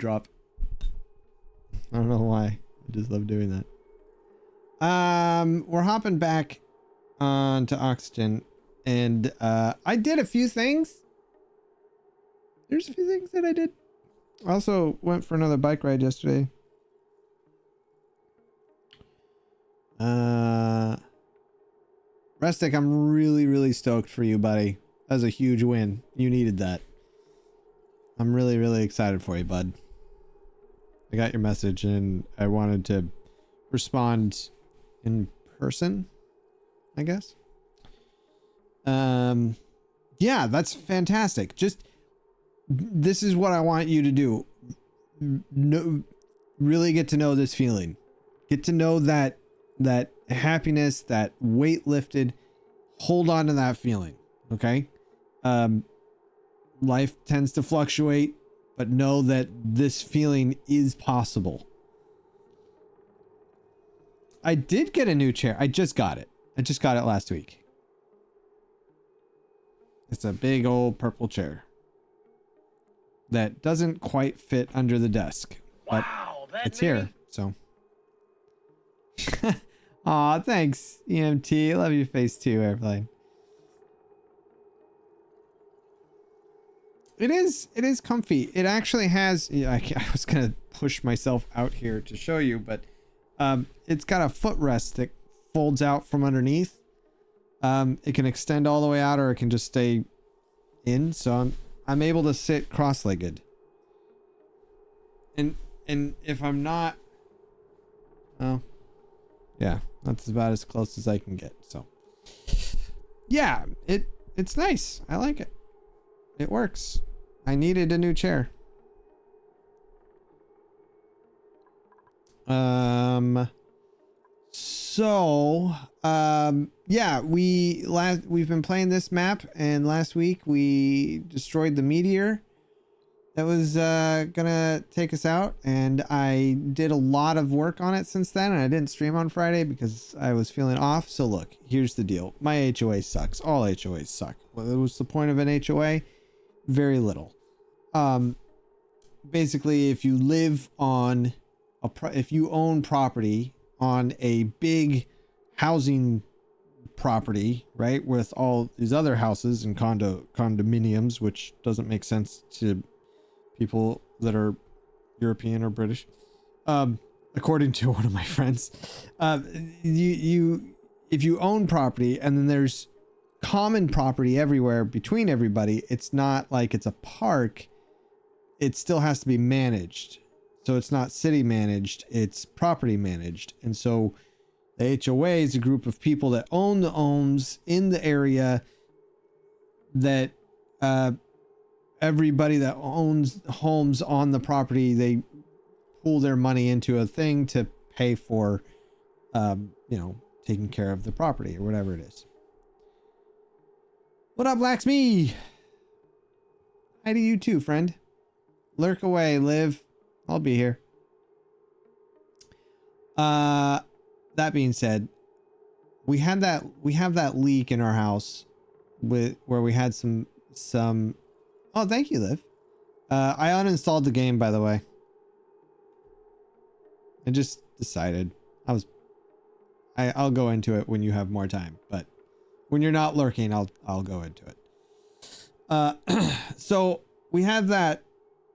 drop. I don't know why. I just love doing that. We're hopping back onto Oxygen, and I did a few things. There's a few things that I did. I also went for another bike ride yesterday. Restic, I'm really stoked for you, buddy. That was a huge win. You needed that. I'm really excited for you, bud. I got your message and I wanted to respond in person, I guess. Yeah, that's fantastic. Just, this is what I want you to do. Really get to know this feeling. Get to know that happiness, that weight lifted. Hold on to that feeling. Okay. Life tends to fluctuate, but know that this feeling is possible. I did get a new chair. I just got it. I just got it last week. It's a big old purple chair that doesn't quite fit under the desk, but it's here. So, aw, thanks, EMT. Love your face too, Airplane. It is comfy. It actually has, yeah, I was gonna push myself out here to show you, but it's got a footrest that folds out from underneath. It can extend all the way out, or it can just stay in. So I'm able to sit cross-legged. And if I'm not, oh, yeah, that's about as close as I can get. So yeah, it's nice. I like it. It works. I needed a new chair. Yeah, we've been playing this map, and last week we destroyed the meteor that was gonna take us out, and I did a lot of work on it since then, and I didn't stream on Friday because I was feeling off. So look, here's the deal. My HOA sucks. All HOAs suck. What was the point of an HOA? Very little. Basically, if you live on if you own property on a big housing property, right, with all these other houses and condominiums, which doesn't make sense to people that are European or British, according to one of my friends. If you own property and then there's common property everywhere between everybody, it's not like it's a park. It still has to be managed. So it's not city managed, it's property managed. And so the HOA is a group of people that own the homes in the area that everybody that owns homes on the property, they pool their money into a thing to pay for, taking care of the property or whatever it is. What up, Laxmi? Hi to you too, friend. Lurk away, live. I'll be here. That being said, we have that leak in our house where we had some. Oh, thank you, Liv. I uninstalled the game, by the way. I just decided I'll go into it when you have more time, but when you're not lurking, I'll go into it. So we have that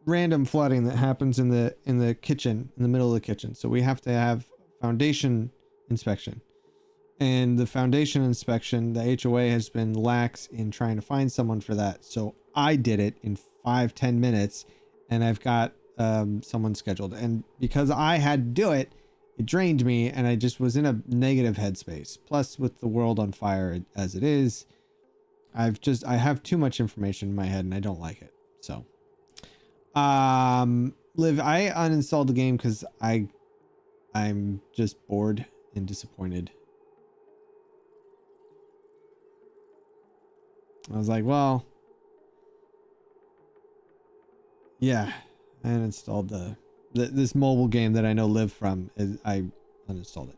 random flooding that happens in the kitchen, in the middle of the kitchen. So we have to have foundation inspection, and the foundation inspection, the HOA has been lax in trying to find someone for that. So I did it in 5-10 minutes, and I've got someone scheduled. And because I had to do it, it drained me, and I just was in a negative headspace. Plus, with the world on fire as it is, I have too much information in my head, and I don't like it. So Liv, I uninstalled the game because I'm just bored and disappointed. I was like, well, yeah, I uninstalled this mobile game that I know Liv from. I uninstalled it.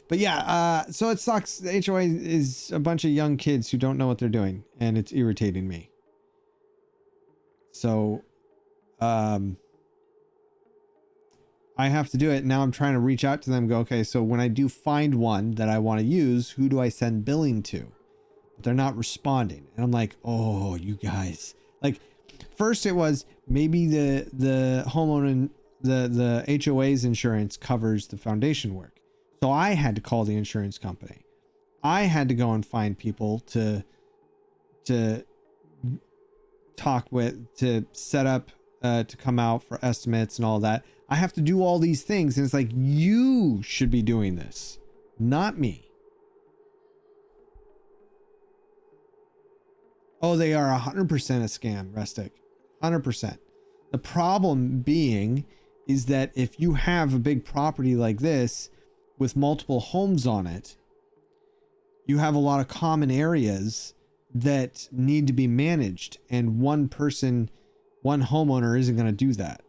But yeah, so it sucks. The HOA is a bunch of young kids who don't know what they're doing, and it's irritating me. So I have to do it. Now I'm trying to reach out to them, go, okay, so when I do find one that I want to use, who do I send billing to? But they're not responding. And I'm like, oh, you guys. Like, first it was maybe the homeowner, the HOA's insurance covers the foundation work. So I had to call the insurance company. I had to go and find people to talk with, to set up, to come out for estimates and all that. I have to do all these things. And it's like, you should be doing this, not me. Oh, they are 100% a scam, Rustic. 100%. The problem being is that if you have a big property like this with multiple homes on it, you have a lot of common areas that need to be managed, and one person, one homeowner isn't going to do that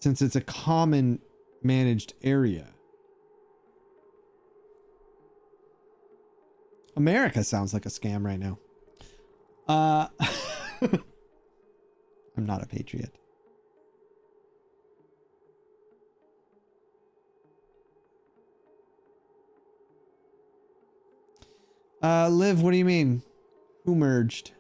since it's a common managed area. America sounds like a scam right now. I'm not a patriot. Liv, what do you mean? Who merged?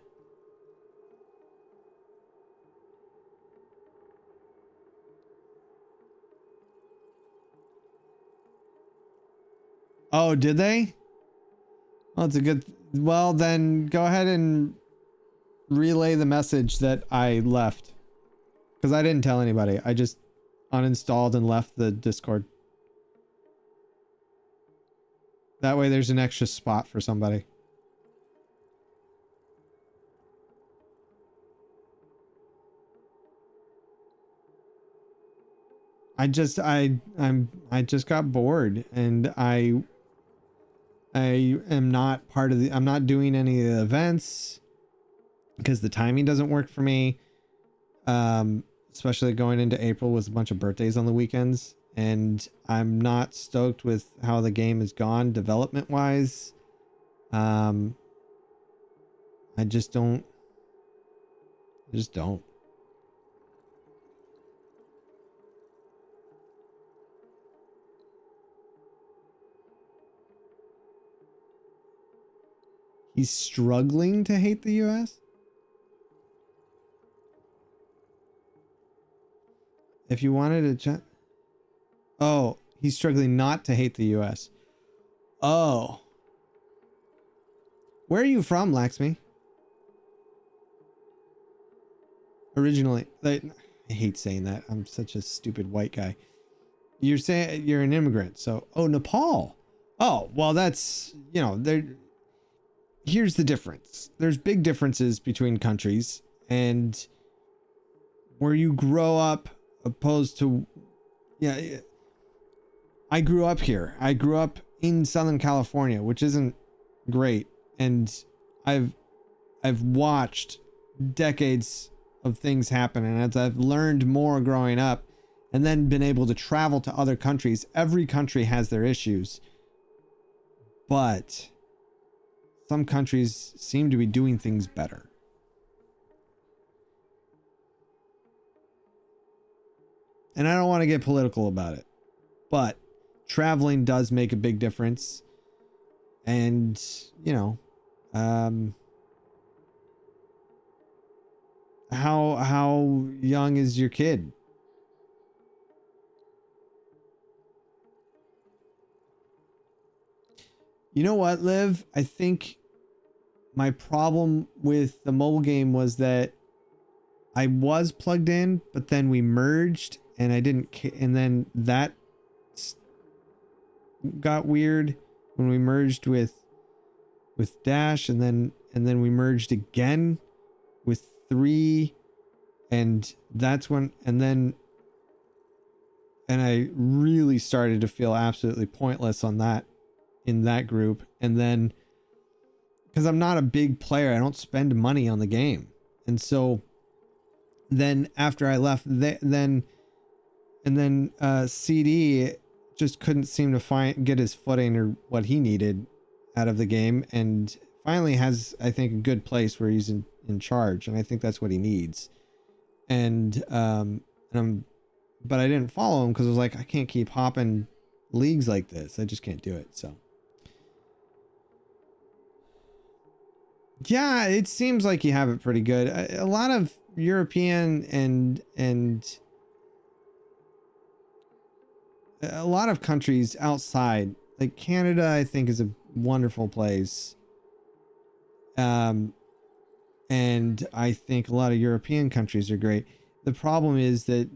Oh, did they? Well, it's a good... Well, then go ahead and relay the message that I left. Because I didn't tell anybody. I just uninstalled and left the Discord. That way there's an extra spot for somebody. I just got bored, and I am not part of the, I'm not doing any of the events because the timing doesn't work for me. Especially going into April with a bunch of birthdays on the weekends, and I'm not stoked with how the game has gone development wise. I just don't. He's struggling to hate the US. If you wanted to chat. Oh, he's struggling not to hate the US. Oh. Where are you from, Laxmi? Originally, like, I hate saying that. I'm such a stupid white guy. You're saying you're an immigrant, so Nepal. Oh, well, that's, you know, there. Here's the difference. There's big differences between countries, and where you grow up opposed to, yeah, I grew up here. I grew up in Southern California, which isn't great, and I've watched decades of things happen, and as I've learned more growing up and then been able to travel to other countries, every country has their issues, but some countries seem to be doing things better. And I don't want to get political about it, but traveling does make a big difference. And, you know, how young is your kid? You know what, Liv? I think my problem with the mobile game was that I was plugged in, but then we merged, and I didn't, and then that got weird when we merged with Dash, and then we merged again with 3, and that's when, and I really started to feel absolutely pointless on that, in that group. And then because I'm not a big player, I don't spend money on the game, and so then after I left, CD just couldn't seem to get his footing or what he needed out of the game, and finally has, I think, a good place where he's in charge, and I think that's what he needs. And I'm but I didn't follow him because I was like, I can't keep hopping leagues like this. I just can't do it. So yeah, it seems like you have it pretty good. A lot of European and a lot of countries outside, like Canada, I think is a wonderful place. And I think a lot of European countries are great. The problem is that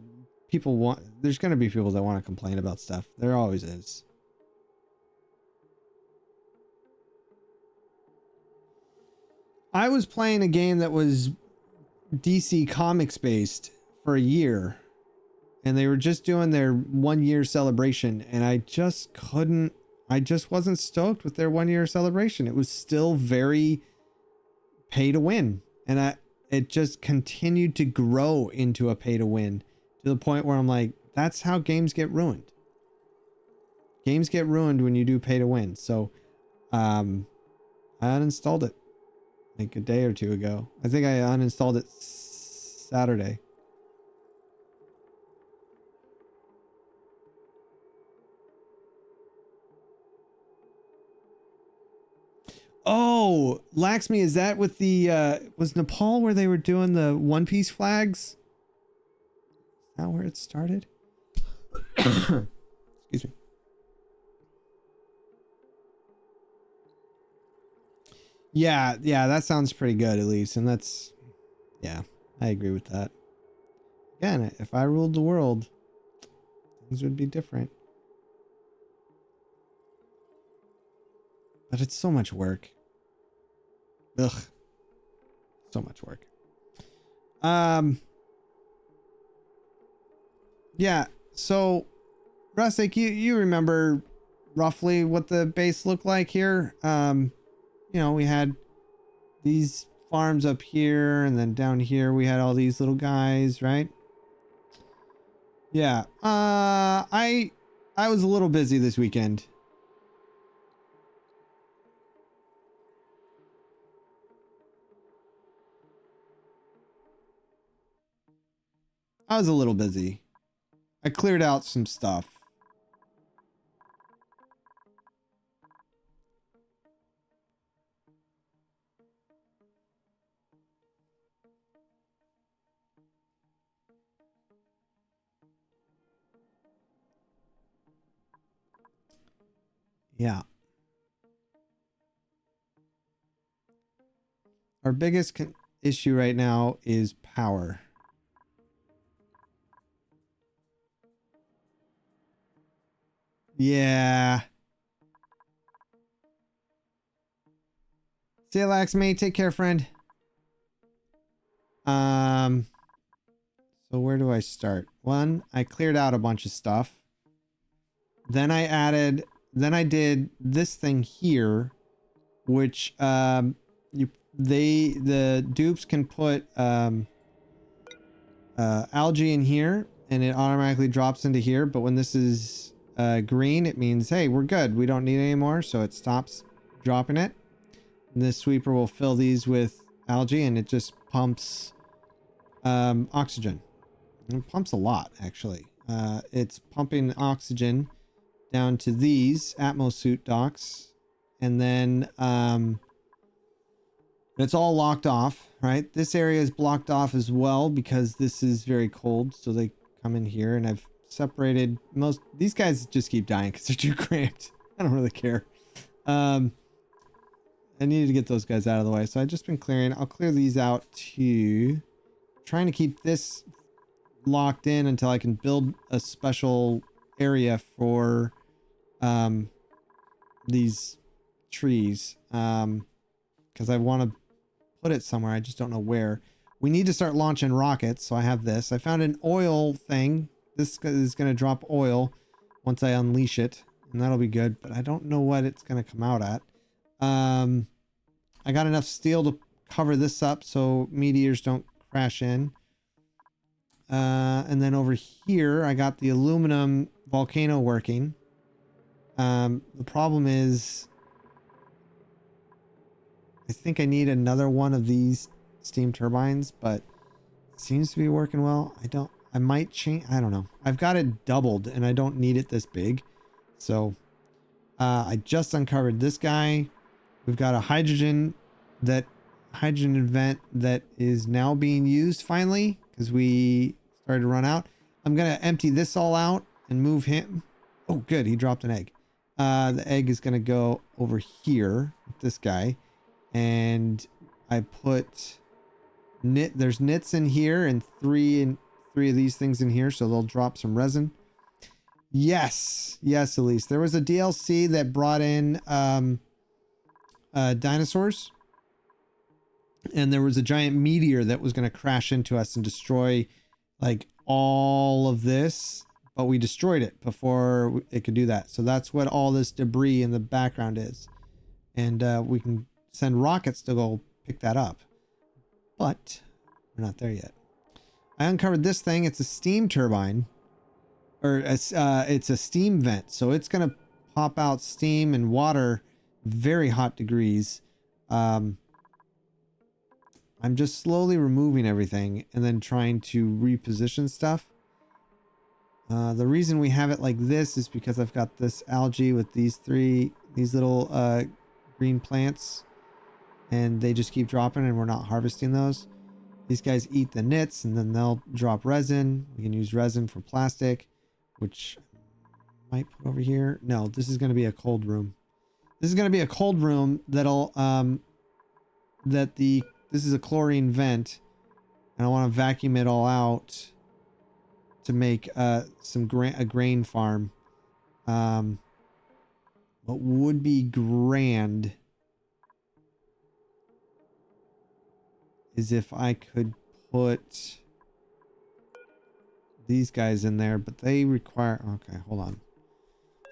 there's going to be people that want to complain about stuff. There always is. I was playing a game that was DC Comics based for a year, and they were just doing their 1 year celebration, and I just wasn't stoked with their 1 year celebration. It was still very pay to win, and it just continued to grow into a pay to win, to the point where I'm like, that's how games get ruined. Games get ruined when you do pay to win. So I uninstalled it like a day or two ago. I think I uninstalled it Saturday. Oh, Laxmi, is that with the was Nepal where they were doing the One Piece flags? Is that where it started? Excuse me. Yeah, that sounds pretty good at least, and yeah, I agree with that. Again, if I ruled the world, things would be different. But it's so much work. Ugh. So much work. Yeah, so Rustic, you remember roughly what the base looked like here? You know, we had these farms up here, and then down here we had all these little guys, right? Yeah. I was a little busy this weekend. I was a little busy. I cleared out some stuff. Yeah. Our biggest issue right now is power. Yeah. See you, Laxmi. Take care, friend. So where do I start? One, I cleared out a bunch of stuff. Then I did this thing here, which the dupes can put algae in here, and it automatically drops into here. But when this is green, it means, hey, we're good. We don't need it anymore, so it stops dropping it. And this sweeper will fill these with algae, and it just pumps oxygen. It pumps a lot, actually. It's pumping oxygen down to these Atmosuit docks, and then it's all locked off, right? This area is blocked off as well because this is very cold, so they come in here, and I've separated these guys just keep dying because they're too cramped. I don't really care. I needed to get those guys out of the way, so I've just been clearing. I'll clear these out too. Trying to keep this locked in until I can build a special area for these trees, because I want to put it somewhere. I just don't know where. We need to start launching rockets, so I have this. I found an oil thing. This is going to drop oil once I unleash it, and that'll be good, but I don't know what it's going to come out at. I got enough steel to cover this up so meteors don't crash in. And then over here, I got the aluminum volcano working. The problem is, I think I need another one of these steam turbines, but it seems to be working well. I might change. I don't know. I've got it doubled and I don't need it this big. So I just uncovered this guy. We've got a hydrogen vent that is now being used finally because we started to run out. I'm going to empty this all out and move him. Oh, good. He dropped an egg. The egg is going to go over here with this guy. And I put there's knits in here and three of these things in here. So they'll drop some resin. Yes. Yes, Elise. There was a DLC that brought in dinosaurs. And there was a giant meteor that was going to crash into us and destroy like all of this. But we destroyed it before it could do that. So that's what all this debris in the background is. And we can send rockets to go pick that up. But we're not there yet. I uncovered this thing. It's a steam turbine. Or it's a steam vent. So it's going to pop out steam and water very hot degrees. I'm just slowly removing everything and then trying to reposition stuff. The reason we have it like this is because I've got this algae with these little green plants, and they just keep dropping and we're not harvesting those. These guys eat the nits and then they'll drop resin. We can use resin for plastic, which I might put over here. No, this is going to be a cold room. This is going to be a cold room that'll this is a chlorine vent, and I want to vacuum it all out to make a grain farm. What would be grand is if I could put these guys in there, but they require, okay, hold on.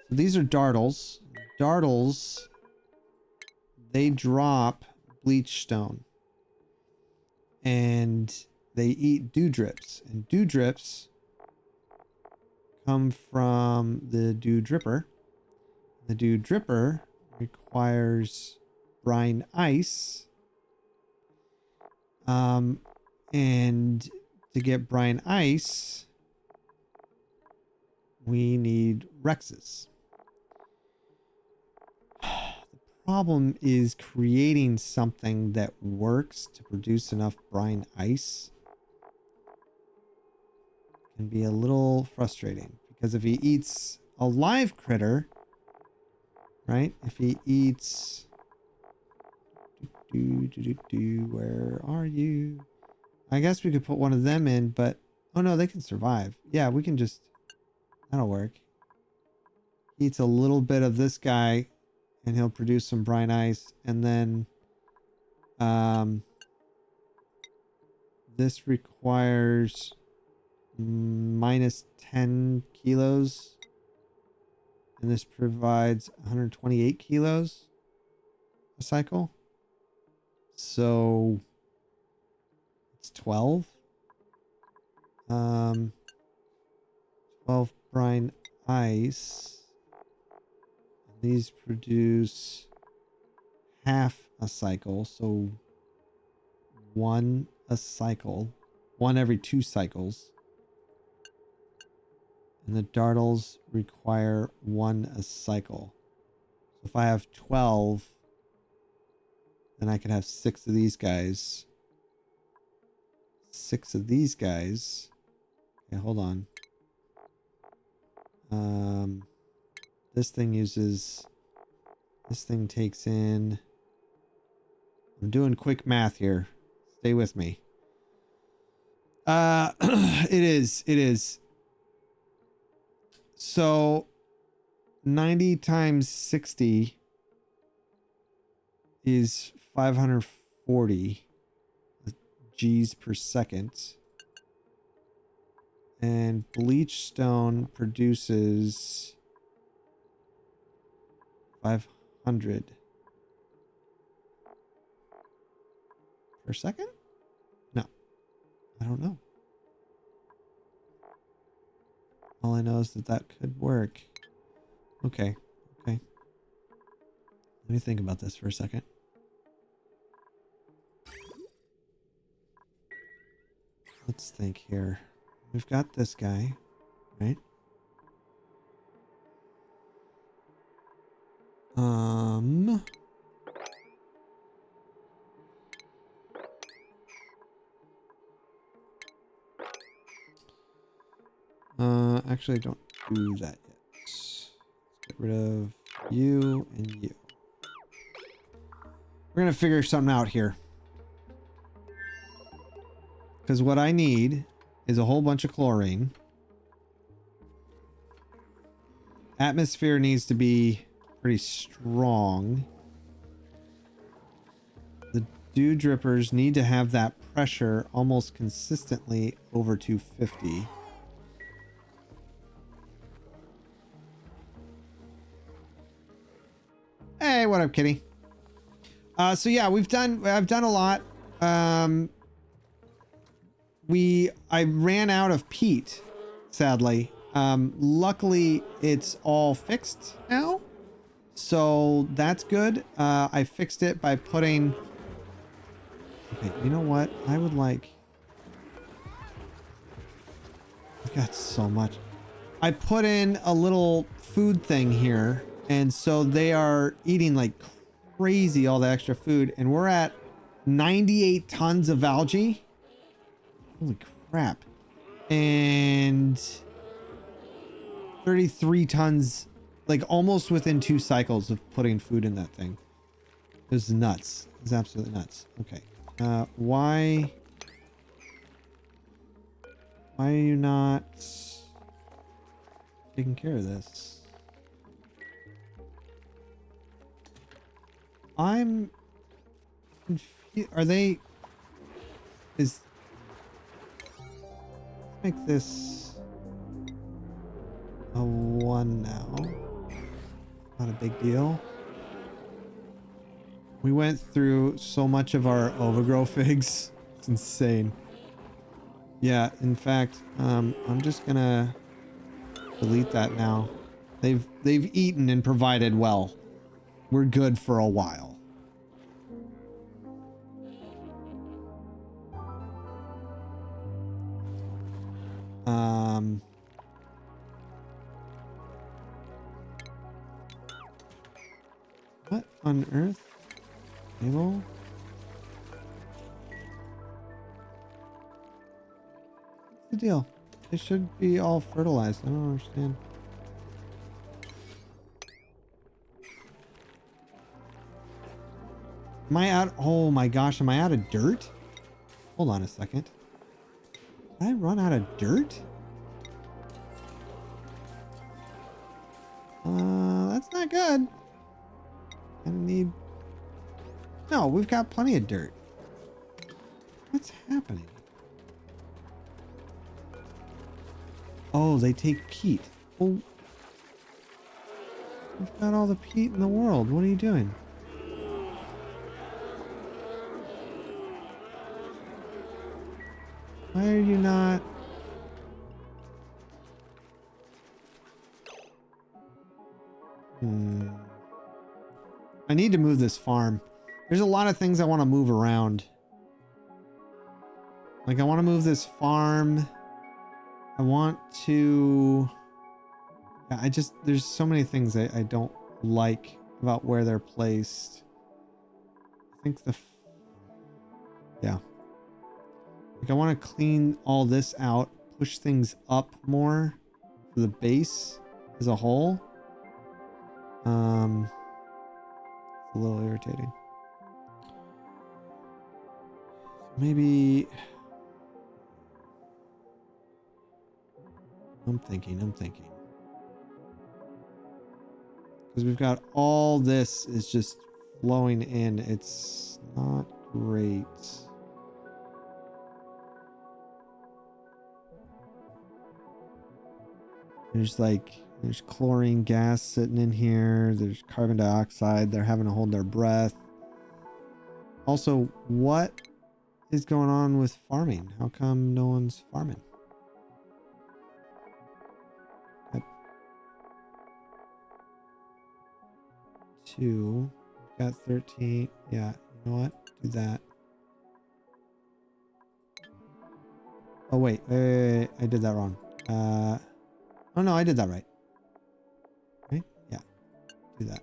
So these are dartles. Dartles, they drop bleach stone. And they eat dewdrips. And dewdrips come from the dew dripper. The dew dripper requires brine ice. And to get brine ice, we need Rexes. The problem is creating something that works to produce enough brine ice can be a little frustrating, because if he eats a live critter, right? If he eats, where are you? I guess we could put one of them in, but oh no, they can survive. Yeah, we can just, that'll work. He eats a little bit of this guy and he'll produce some brine ice, and then this requires minus 10 kilos, and this provides 128 kilos a cycle, so it's 12 brine ice. These produce half a cycle, so one a cycle, one every 2 cycles. And the dartles require 1 a cycle. So if I have 12, then I could have 6 of these guys. 6 of these guys. Okay, hold on. This thing takes in, I'm doing quick math here. Stay with me. It is. So 90 times 60 is 540 G's per second. And bleach stone produces 500 per second? No, I don't know. All I know is that could work. Okay. Let me think about this for a second. Let's think here. We've got this guy, right? Actually, don't do that yet. Let's get rid of you and you. We're gonna figure something out here. Because what I need is a whole bunch of chlorine. Atmosphere needs to be pretty strong. The dew drippers need to have that pressure almost consistently over 250. Hey, what up, kitty? So yeah, I've done a lot. I ran out of peat, sadly. Luckily it's all fixed now, so that's good. I fixed it by putting, okay, you know what? I would like, I've got so much. I put in a little food thing here, and so they are eating like crazy, all the extra food, and we're at 98 tons of algae. Holy crap. And 33 tons, like almost within 2 cycles of putting food in that thing. It was nuts. It's absolutely nuts. Okay. Why are you not taking care of this? I'm confused. Are they... Let's make this a 1 now. Not a big deal. We went through so much of our overgrow figs. It's insane. Yeah, in fact, I'm just gonna delete that now. They've eaten and provided well. We're good for a while. What on earth? Table? What's the deal? They should be all fertilized. I don't understand. Am I out? Oh my gosh, am I out of dirt? Hold on a second. Did I run out of dirt? That's not good. I need... No, we've got plenty of dirt. What's happening? Oh, they take peat. Well, we've got all the peat in the world. What are you doing? Why are you not... I need to move this farm. There's a lot of things I want to move around. Like, I want to move this farm. I want to... Yeah, there's so many things I don't like about where they're placed. I think yeah. Like, I want to clean all this out, push things up more for the base as a whole. It's a little irritating. Maybe... I'm thinking. Because we've got all this is just flowing in. It's not great. There's chlorine gas sitting in here. There's carbon dioxide. They're having to hold their breath. Also, what is going on with farming? How come no one's farming? Two. Got 13. Yeah, you know what? Do that. Oh, wait. I did that wrong. Oh, no, I did that right. Right? Yeah. Do that.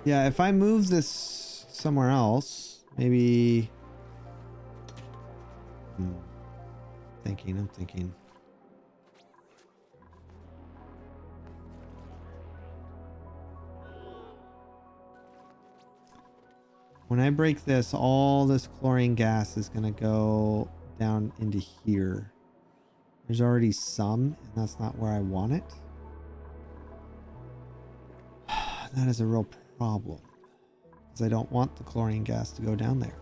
Yeah, if I move this somewhere else, maybe... I'm thinking. When I break this, all this chlorine gas is going to go down into here. There's already some, and that's not where I want it. That is a real problem, because I don't want the chlorine gas to go down there.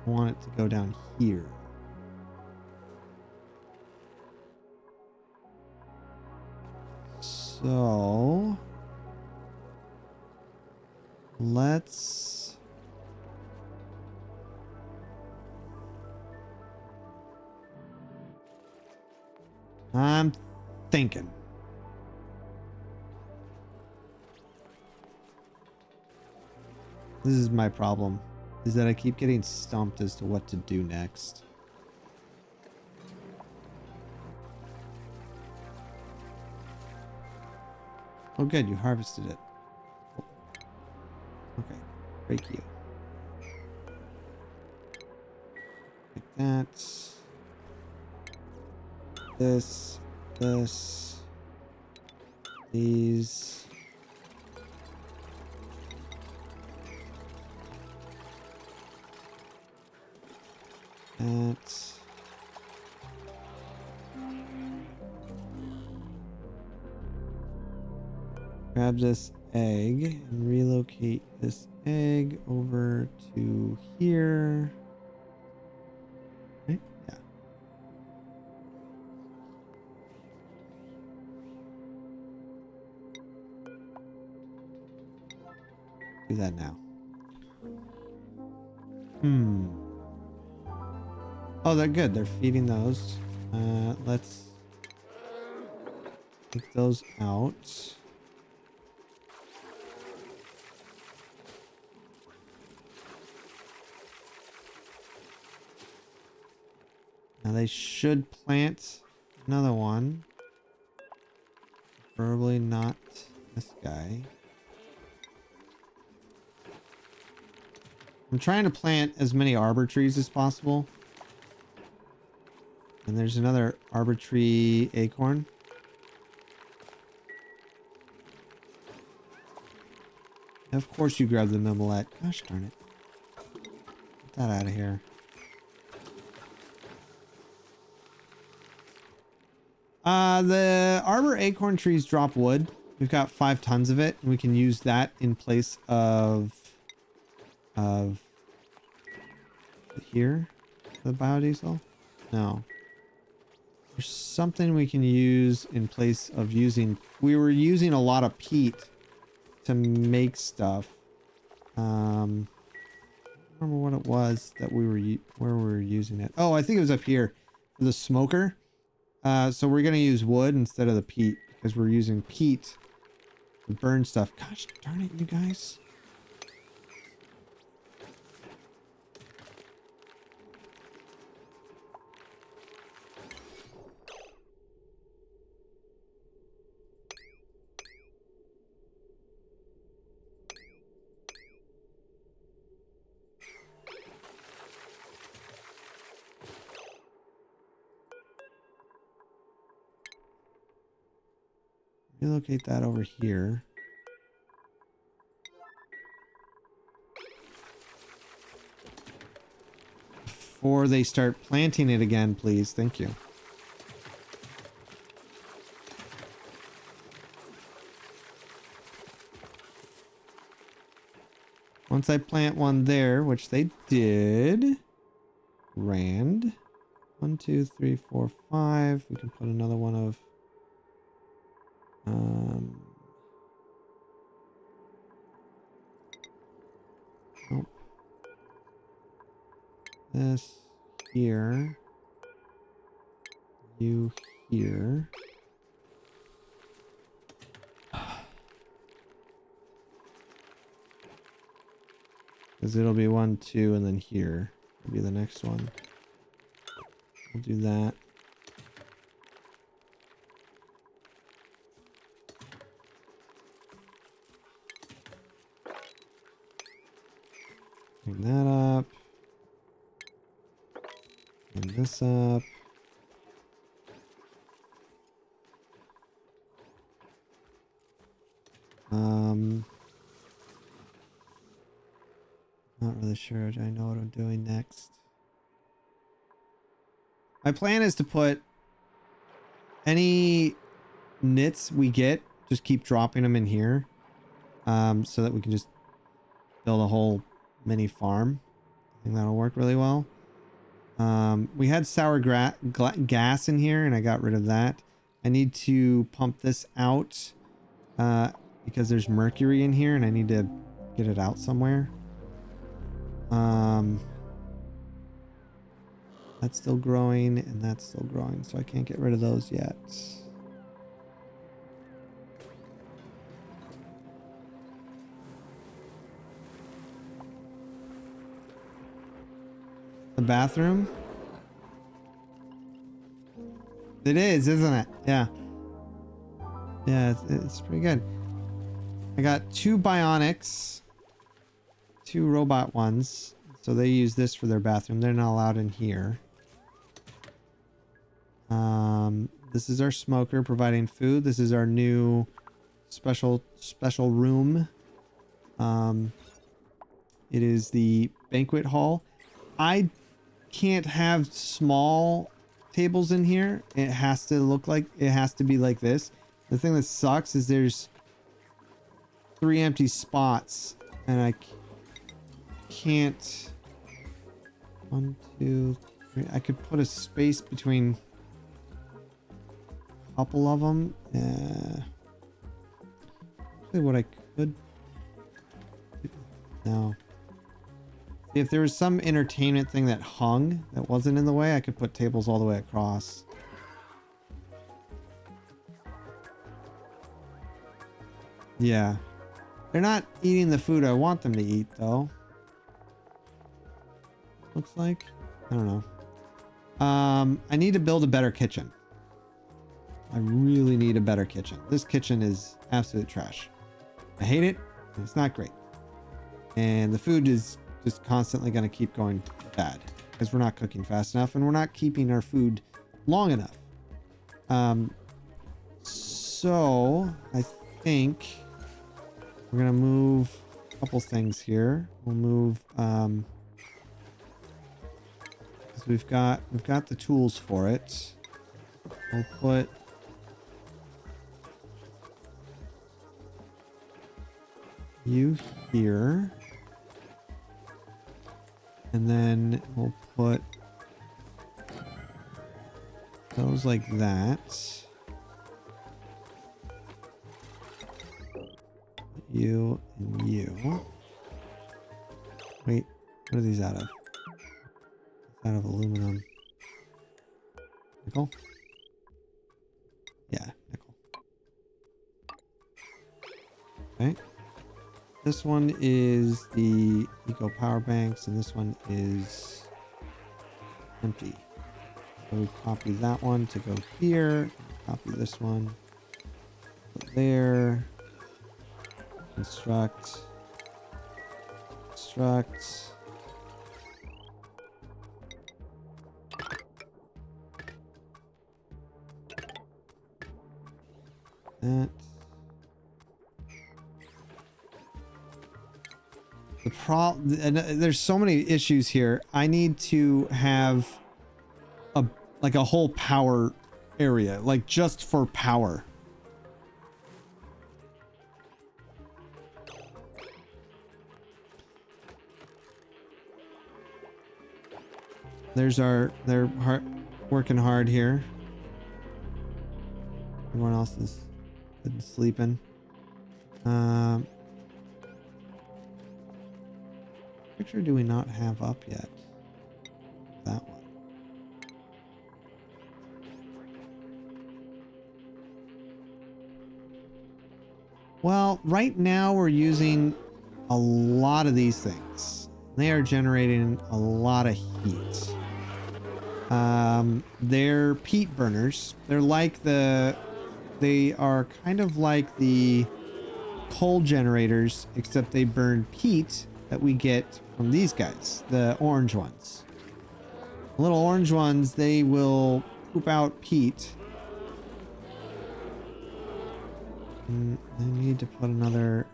I want it to go down here. So let's I'm thinking. This is my problem, is that I keep getting stumped as to what to do next. Oh good, you harvested it. Okay, break you. Like that. This. These. That. Grab this egg and relocate this egg over to here. Right? Yeah. Do that now. Oh, they're good. They're feeding those. Let's take those out. Now they should plant another one. Preferably not this guy. I'm trying to plant as many arbor trees as possible. And there's another arbor tree acorn. Of course you grab the mimolette. Gosh darn it. Get that out of here. The arbor acorn trees drop wood. We've got 5 tons of it, and we can use that in place of here, the biodiesel. No, there's something we can use in place of using. We were using a lot of peat to make stuff. I don't remember what it was that we were where we were using it. Oh, I think it was up here for the smoker. So we're gonna use wood instead of the peat, because we're using peat to burn stuff. Gosh darn it, you guys. Relocate that over here. Before they start planting it again, please. Thank you. Once I plant one there, which they did. Grand. 1, 2, 3, 4, 5. We can put another one of nope. This here. You here. Because it'll be 1, 2, and then here will be the next one. We'll do that. Clean that up. Clean this up. Not really sure. I know what I'm doing next. My plan is to put any knits we get, just keep dropping them in here, so that we can just build a whole mini farm. I think that'll work really well. We had sour gas in here, and I got rid of that. I need to pump this out because there's mercury in here, and I need to get it out somewhere. That's still growing, and that's still growing, so I can't get rid of those yet. The bathroom? It is, isn't it? Yeah. Yeah, it's pretty good. I got 2 bionics, 2 robot ones, so they use this for their bathroom. They're not allowed in here. This is our smoker providing food. This is our new special room. It is the banquet hall. I can't have small tables in here. It has to be like this. The thing that sucks is there's 3 empty spots, and I can't. 1, 2, 3. I could put a space between a couple of them. Actually, what I could. No. If there was some entertainment thing that hung that wasn't in the way, I could put tables all the way across. Yeah. They're not eating the food I want them to eat, though. Looks like. I don't know. I need to build a better kitchen. I really need a better kitchen. This kitchen is absolute trash. I hate it. It's not great. And the food is just constantly going to keep going bad because we're not cooking fast enough and we're not keeping our food long enough. So I think we're going to move a couple things here. We'll move, because we've got the tools for it. We'll put you here. And then we'll put those like that. You and you. Wait, what are these out of? It's out of aluminum. Nickel? Yeah, nickel. Okay. This one is the eco power banks, and this one is empty. So we copy that one to go here. Copy this one. Put there. Construct. Construct. That. The there's so many issues here. I need to have a whole power area, like just for power. They're working hard here. Everyone else is sleeping. Picture do we not have up yet? That one. Well, right now we're using a lot of these things. They are generating a lot of heat. They're peat burners. They are kind of like the coal generators, except they burn peat that we get from these guys, the orange ones. The little orange ones, they will poop out peat. I need to put another...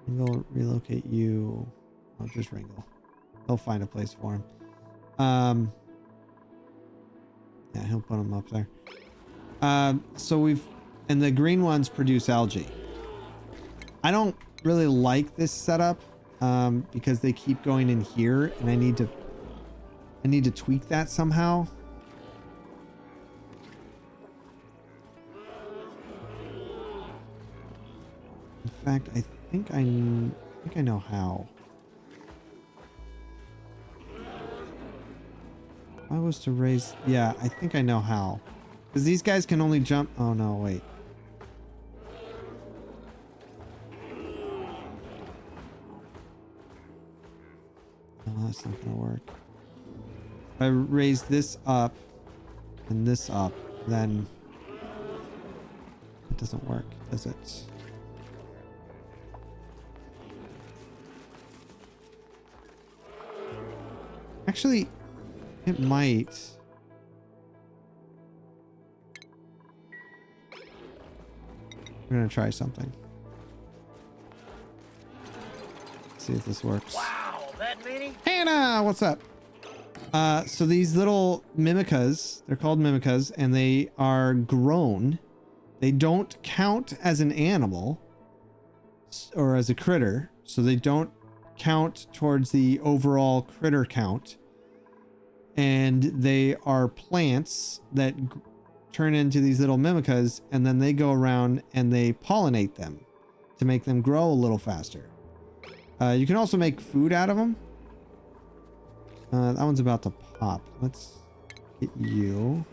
Ringle, relocate you. Oh, just Ringle. He'll find a place for him. Yeah, he'll put them up there. So we've... And the green ones produce algae. I don't really like this setup because they keep going in here, and I need to tweak that somehow. In fact, I think I know how. If I was to raise... Yeah, I think I know how. Because these guys can only jump... Oh, no, wait. No, that's not going to work. If I raise this up and this up, then it doesn't work, does it? Actually, it might. We're gonna try something. See if this works. Wow, that many? Hannah, what's up? So these little mimicas, they're called mimicas, and they are grown. They don't count as an animal or as a critter, so they don't count towards the overall critter count. And they are plants that turn into these little mimicas, and then they go around and they pollinate them to make them grow a little faster. You can also make food out of them. That one's about to pop. Let's get you.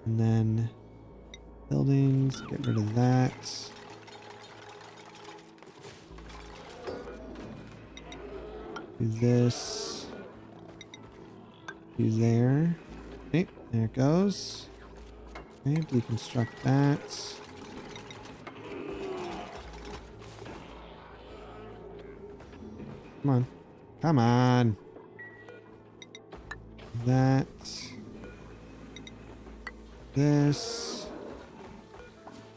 And then buildings, get rid of that. Do this. Do there. Okay, there it goes. Okay, deconstruct that. Come on. Come on. That. This.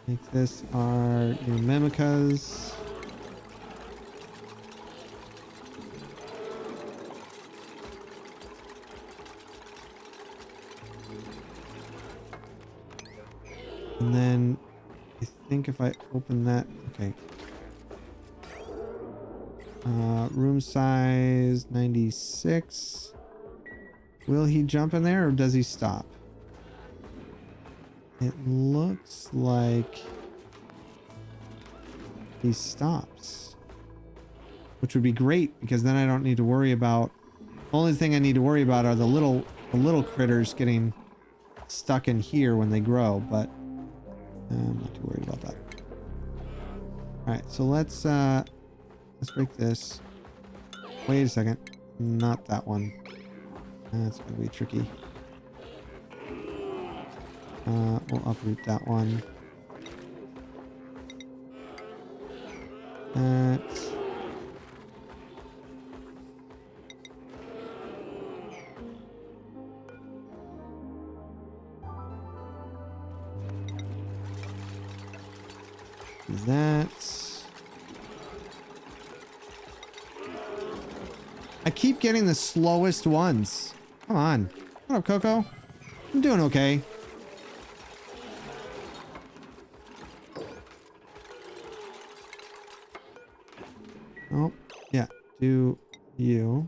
Make this our new mimicas. And then I think if I open that, okay. Room size 96. Will he jump in there or does he stop? It looks like he stops, which would be great because then I don't need to worry about. The only thing I need to worry about are the little critters getting stuck in here when they grow, but I'm not too worried about that. All right, so let's break this. Wait a second, not that one. That's gonna be tricky. We'll uproot that one. That. That. I keep getting the slowest ones. Come on. What up, Coco? I'm doing okay. Oh, yeah. Do you.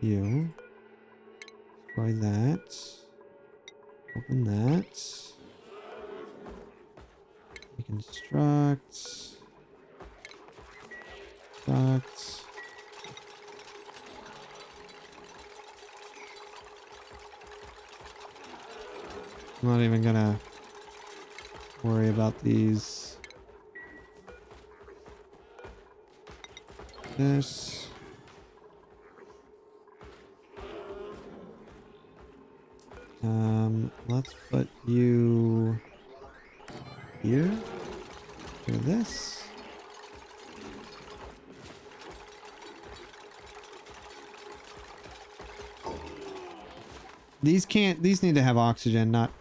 You. Destroy that. Open that. Reconstruct. Construct. I'm not even gonna worry about these. This. Let's put you here for this. These need to have oxygen, not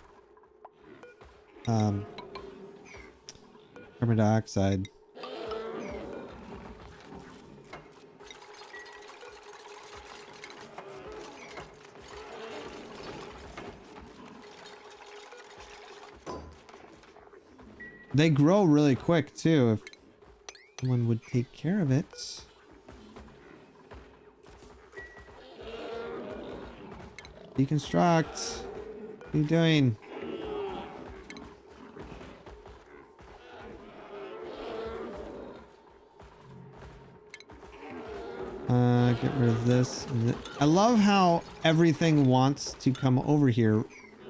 carbon dioxide. They grow really quick too if someone would take care of it. Deconstruct. What are you doing? Get rid of this. I love how everything wants to come over here.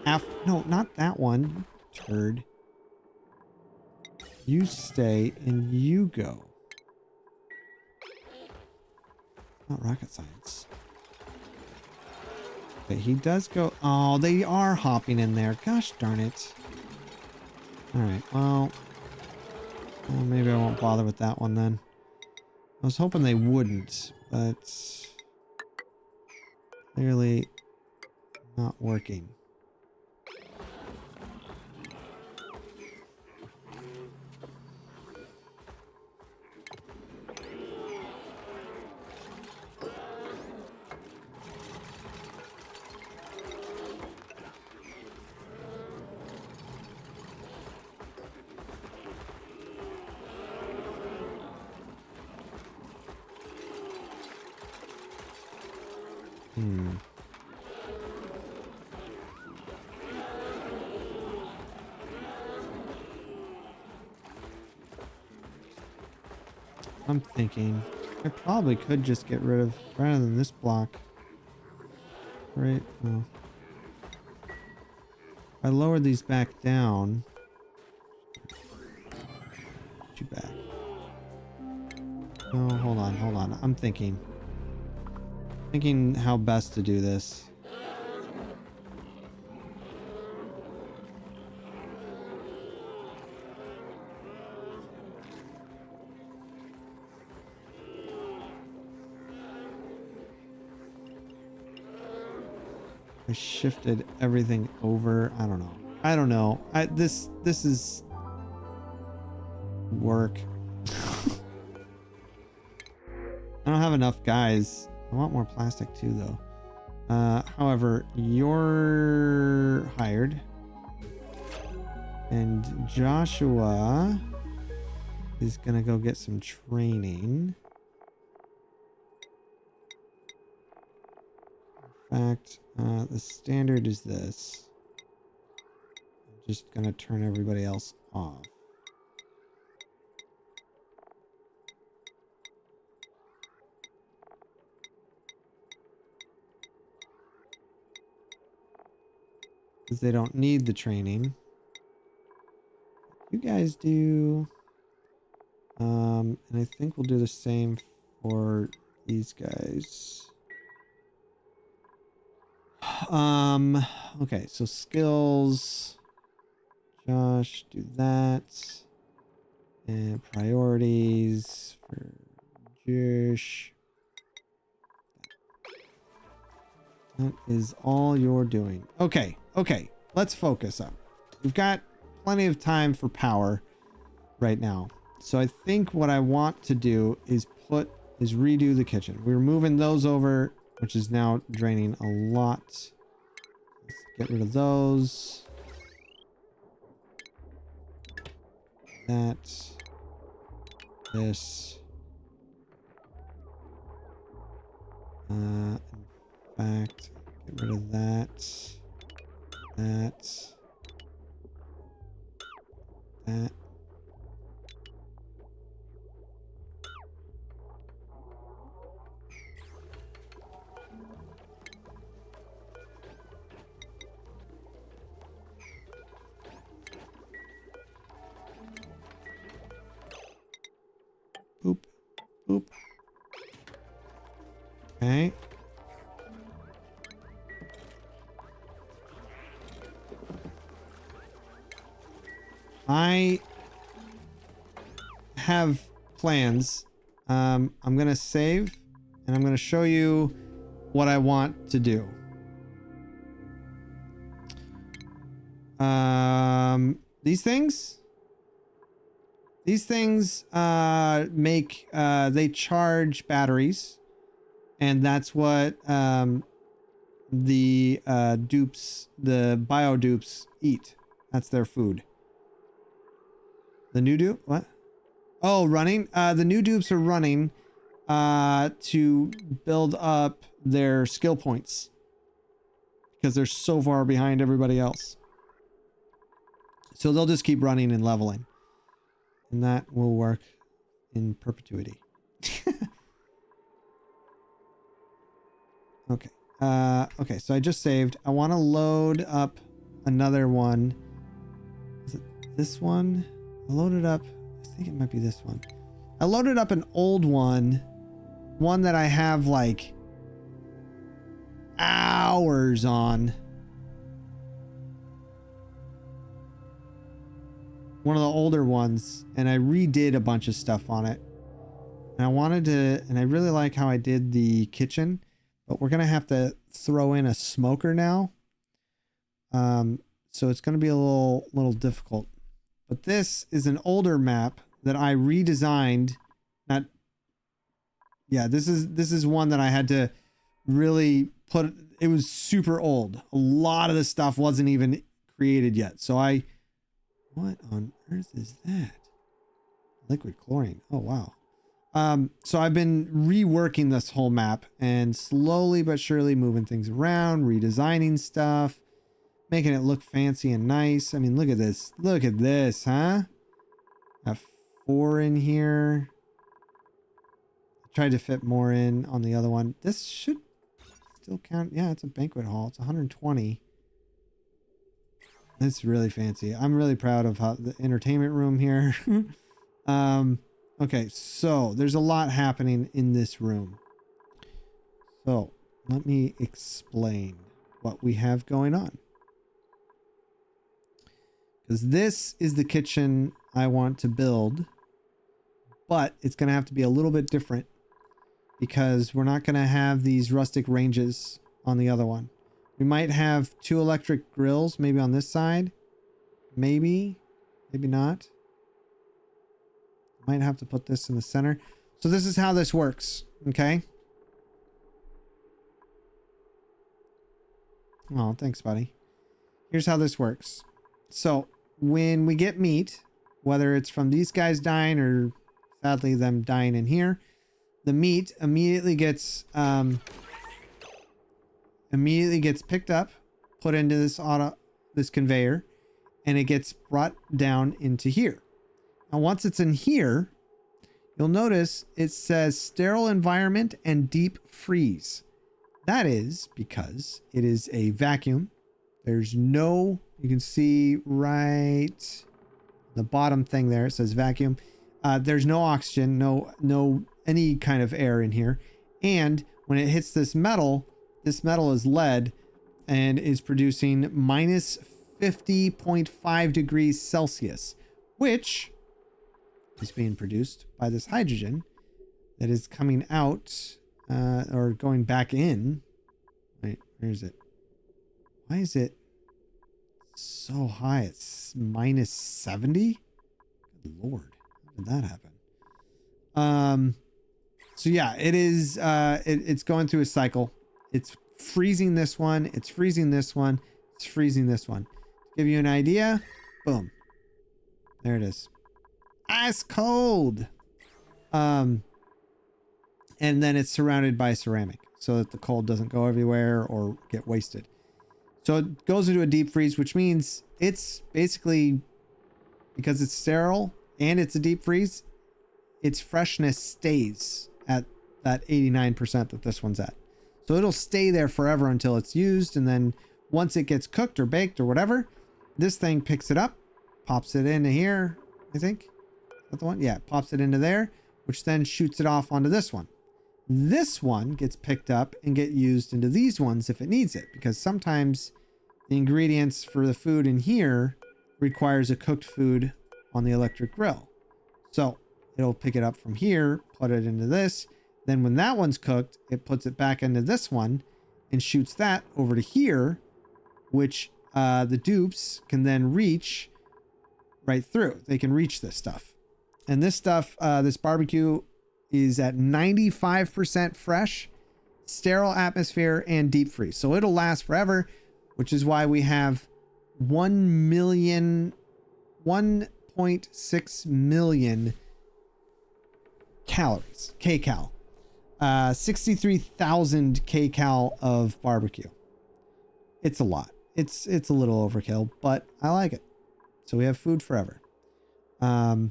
No, not that one. Turd. You stay and you go. Not rocket science. Okay, he does go. Oh, they are hopping in there. Gosh darn it. Alright, well, maybe I won't bother with that one then. I was hoping they wouldn't, but clearly not working. I'm thinking I probably could just get rid of rather than this block. Right? Oh. If I lower these back down. Put you back. Oh, hold on. I'm thinking how best to do this. I shifted everything over. I don't know. This is work. I don't have enough guys. I want more plastic too though. However, you're hired. And Joshua is gonna go get some training. In fact, the standard is this. I'm just gonna turn everybody else off. Because they don't need the training. You guys do. And I think we'll do the same for these guys. Okay, so skills. Josh, do that. And priorities for Josh. That is all you're doing. Okay, let's focus up. We've got plenty of time for power right now. So I think what I want to do is redo the kitchen. We're moving those over, which is now draining a lot. Let's get rid of those. That. This. In fact, get rid of that. That. Okay. I have plans. I'm gonna save and I'm gonna show you what I want to do. These things make they charge batteries, and that's what the dupes, the bio dupes eat. That's their food. The new dupe? What? Oh, running. The new dupes are running to build up their skill points because they're so far behind everybody else. So they'll just keep running and leveling. And that will work in perpetuity. Okay. Okay, so I just saved. I want to load up another one. Is it this one? I loaded up. I think it might be this one. I loaded up an old one. One that I have like hours on. One of the older ones, and I redid a bunch of stuff on it. And I wanted to, and I really like how I did the kitchen, but we're gonna have to throw in a smoker now. So it's gonna be a little difficult. But this is an older map that I redesigned. Not, yeah, this is one that I had to really put. It was super old. A lot of the stuff wasn't even created yet. So what on earth is that? Liquid chlorine. Oh, wow. So I've been reworking this whole map and slowly but surely moving things around, redesigning stuff, making it look fancy and nice. I mean, look at this. Look at this, huh? Got 4 in here. Tried to fit more in on the other one. This should still count. Yeah, it's a banquet hall. It's 120. It's really fancy. I'm really proud of how the entertainment room here. Okay, so there's a lot happening in this room. So let me explain what we have going on. Because this is the kitchen I want to build, but it's going to have to be a little bit different because we're not going to have these rustic ranges on the other one. We might have 2 electric grills, maybe on this side. Maybe not. Might have to put this in the center. So this is how this works, okay? Oh, thanks, buddy. Here's how this works. So when we get meat, whether it's from these guys dying or sadly them dying in here, the meat immediately gets picked up, put into this conveyor, and it gets brought down into here. Now, once it's in here, you'll notice it says sterile environment and deep freeze. That is because it is a vacuum. There's no, you can see right the bottom thing there, it says vacuum. There's no oxygen, no any kind of air in here. And when it hits this metal is lead and is producing minus 50.5 degrees Celsius, which is being produced by this hydrogen that is coming out or going back in. Wait, where is it? Why is it so high? It's minus 70? Good Lord, how did that happen? So yeah, it is, it's going through a cycle. It's freezing this one. It's freezing this one. It's freezing this one. To give you an idea, boom. There it is. Ice cold. And then it's surrounded by ceramic so that the cold doesn't go everywhere or get wasted. So it goes into a deep freeze, which means it's basically, because it's sterile and it's a deep freeze, its freshness stays at that 89% that this one's at. So it'll stay there forever until it's used. And then once it gets cooked or baked or whatever, this thing picks it up, pops it into here, I think. Is that the one? Yeah, pops it into there, which then shoots it off onto this one. this one gets picked up and get used into these ones if it needs it, because sometimes the ingredients for the food in here requires a cooked food on the electric grill. So it'll pick it up from here, put it into this. Then when that one's cooked, it puts it back into this one and shoots that over to here, which the dupes can then reach right through. They can reach this stuff. And this stuff, this barbecue is at 95% fresh, sterile atmosphere, and deep freeze. So it'll last forever, which is why we have 1.6 million calories, kcal, 63,000 kcal of barbecue. It's a lot. It's a little overkill, but I like it. So we have food forever. The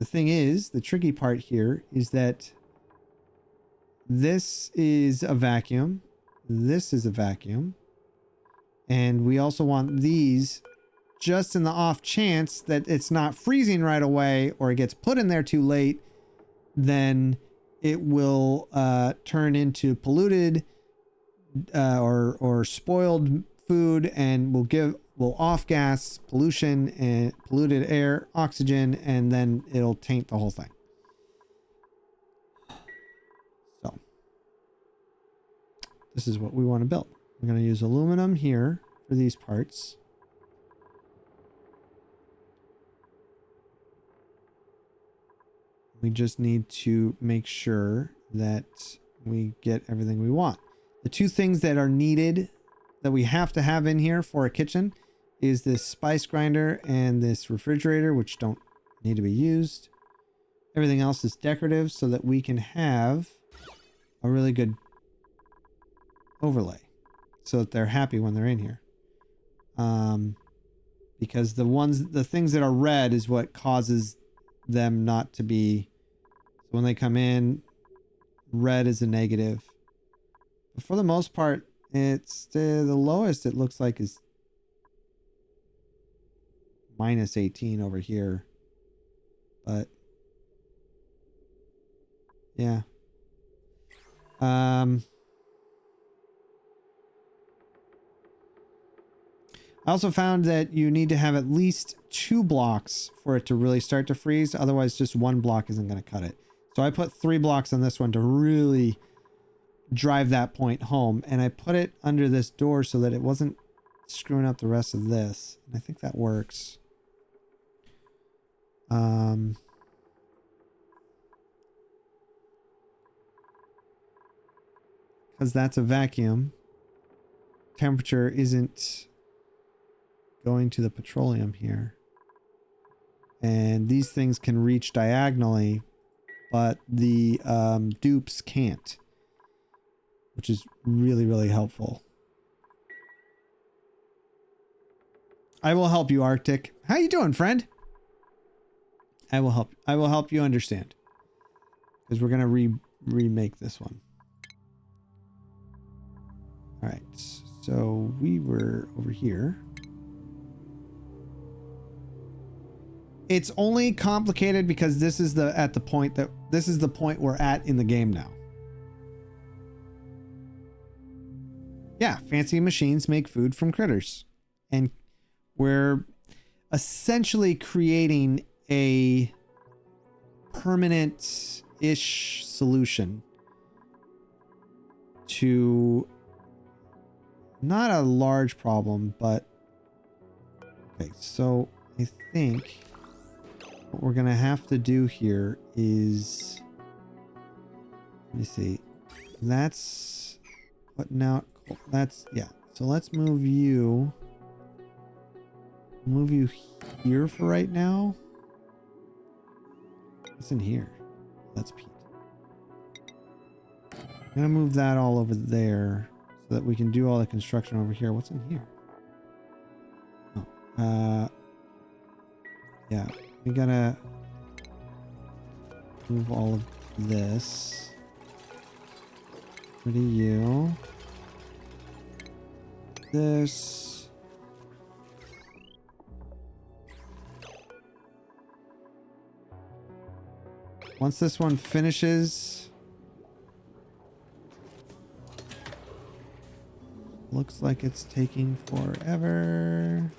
thing is, the tricky part here is that this is a vacuum. This is a vacuum. And we also want these just in the off chance that it's not freezing right away or it gets put in there too late, then it will turn into polluted or spoiled food and will off gas pollution and polluted air, oxygen, and then it'll taint the whole thing. So this is what we want to build. We're going to use aluminum here for these parts. We just need to make sure that we get everything we want. The two things that are needed that we have to have in here for a kitchen is this spice grinder and this refrigerator, which don't need to be used. Everything else is decorative so that we can have a really good overlay so that they're happy when they're in here. Because the things that are red is what causes them not to be, so when they come in, red is a negative. But for the most part, it's the lowest it looks like is minus 18 over here. But yeah. I also found that you need to have at least 2 blocks for it to really start to freeze. Otherwise, just 1 block isn't going to cut it. So I put 3 blocks on this one to really drive that point home. And I put it under this door so that it wasn't screwing up the rest of this. And I think that works. Because that's a vacuum. Temperature isn't going to the petroleum here. And these things can reach diagonally, but the dupes can't, which is really, really helpful. I will help you, Arctic. How you doing, friend? I will help. I will help you understand, because we're gonna remake this one. All right. So we were over here. It's only complicated because this is the point we're at in the game now. Yeah, fancy machines make food from critters. And we're essentially creating a permanent-ish solution to not a large problem, but okay, so I think what we're gonna have to do here is, let me see, that's putting out, that's, yeah, so let's move you here for right now. What's in here? That's Pete. I'm gonna move that all over there so that we can do all the construction over here. What's in here? Oh, yeah, we gotta move all of this. Where do you? This. Once this one finishes, looks like it's taking forever.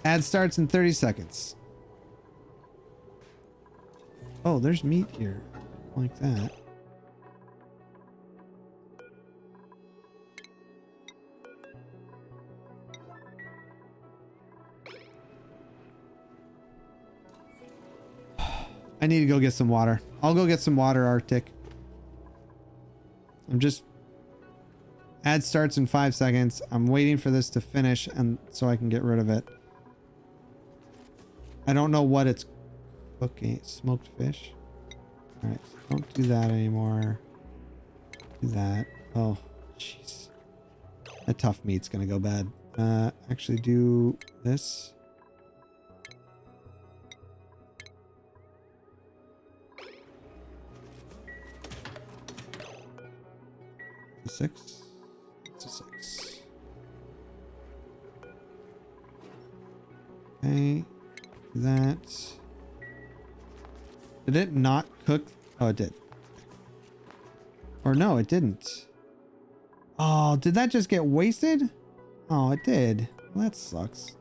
Ad starts in 30 seconds. Oh, there's meat here. Like that. I need to go get some water. I'll go get some water, Arctic. I'm just... Ad starts in 5 seconds. I'm waiting for this to finish and so I can get rid of it. I don't know what it's cooking. Smoked fish. Alright, so don't do that anymore. Do that. Oh, jeez. That tough meat's gonna go bad. Actually do this. It's a 6. It's a 6. Okay. Do that. Did it not cook? Oh, it did. Or no, it didn't. Oh, did that just get wasted? Oh, it did. Well, that sucks.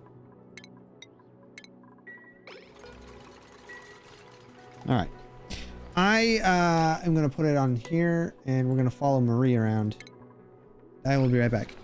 All right. I am going to put it on here and we're going to follow Marie around. I will be right back.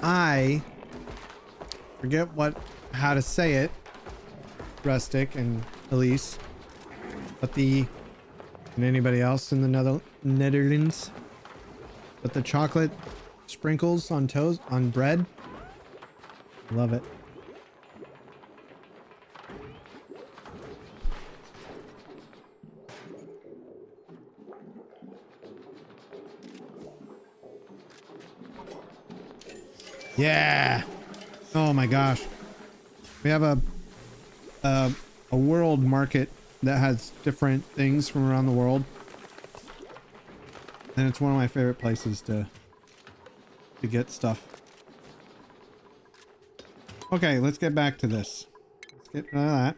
I forget how to say it, Rustic and Elise, but the And anybody else in the Netherlands? Put the chocolate sprinkles on toast, on bread. Love it. Yeah. Oh my gosh. We have a world market that has different things from around the world. And it's one of my favorite places to get stuff. Okay, let's get back to this. Let's get rid of that.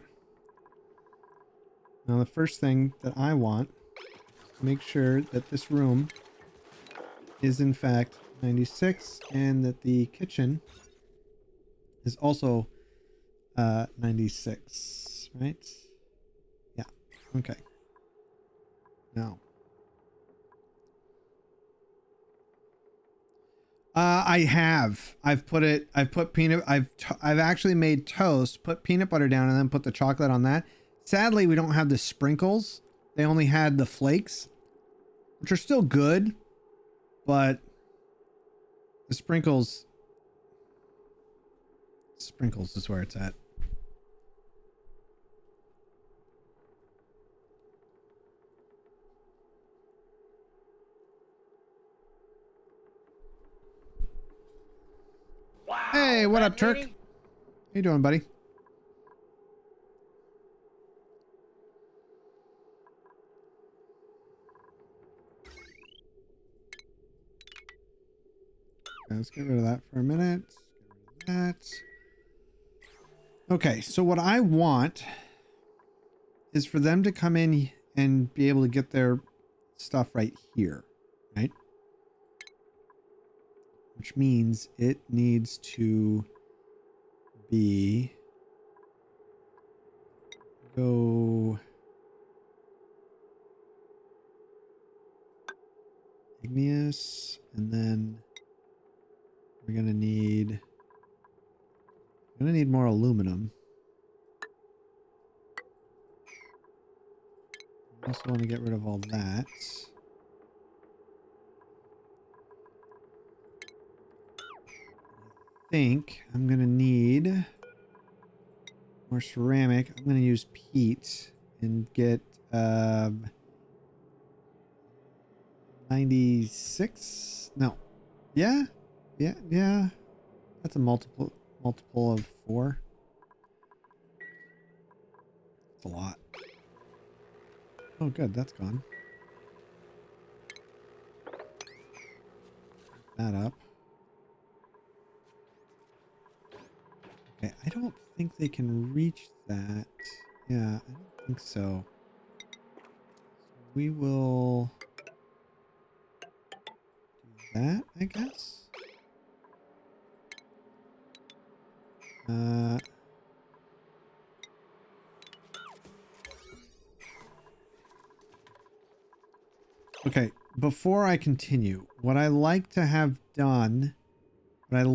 Now the first thing that I want is to make sure that this room is in fact 96 and that the kitchen is also 96, right? Yeah. Okay. Now I've put peanut, I've actually made toast, put peanut butter down and then put the chocolate on that. Sadly, we don't have the sprinkles. They only had the flakes, which are still good, but the sprinkles is where it's at. Wow, Hey, what up, Turk? How you doing, buddy? Okay, let's get rid of that for a minute. Get rid of that. Okay, so what I want is for them to come in and be able to get their stuff right here, right? Which means it needs to be go igneous, and then we're gonna need more aluminum. I also want to get rid of all that. I think I'm gonna need more ceramic. I'm gonna use peat and get 96. No, yeah. That's a multiple of 4. It's a lot. Oh, good. That's gone. That up. Okay, I don't think they can reach that. Yeah, I don't think so. We will do that, I guess. Okay, before I continue, what I like to have done, looks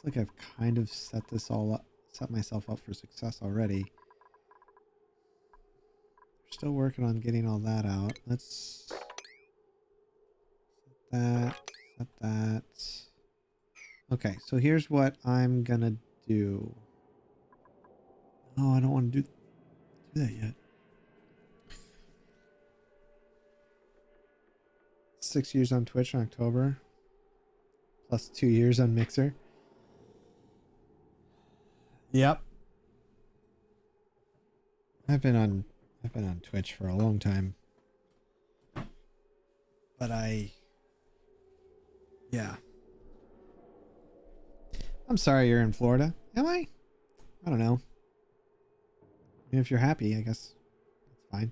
like I've kind of set this all up, set myself up for success already. Still working on getting all that out. Let's set that. Okay, so here's what I'm gonna do. Oh, I don't want to do that yet. 6 years on Twitch in October, plus 2 years on Mixer. Yep. I've been on Twitch for a long time. But yeah. I'm sorry you're in Florida. Am I? I don't know. I mean, if you're happy, I guess that's fine.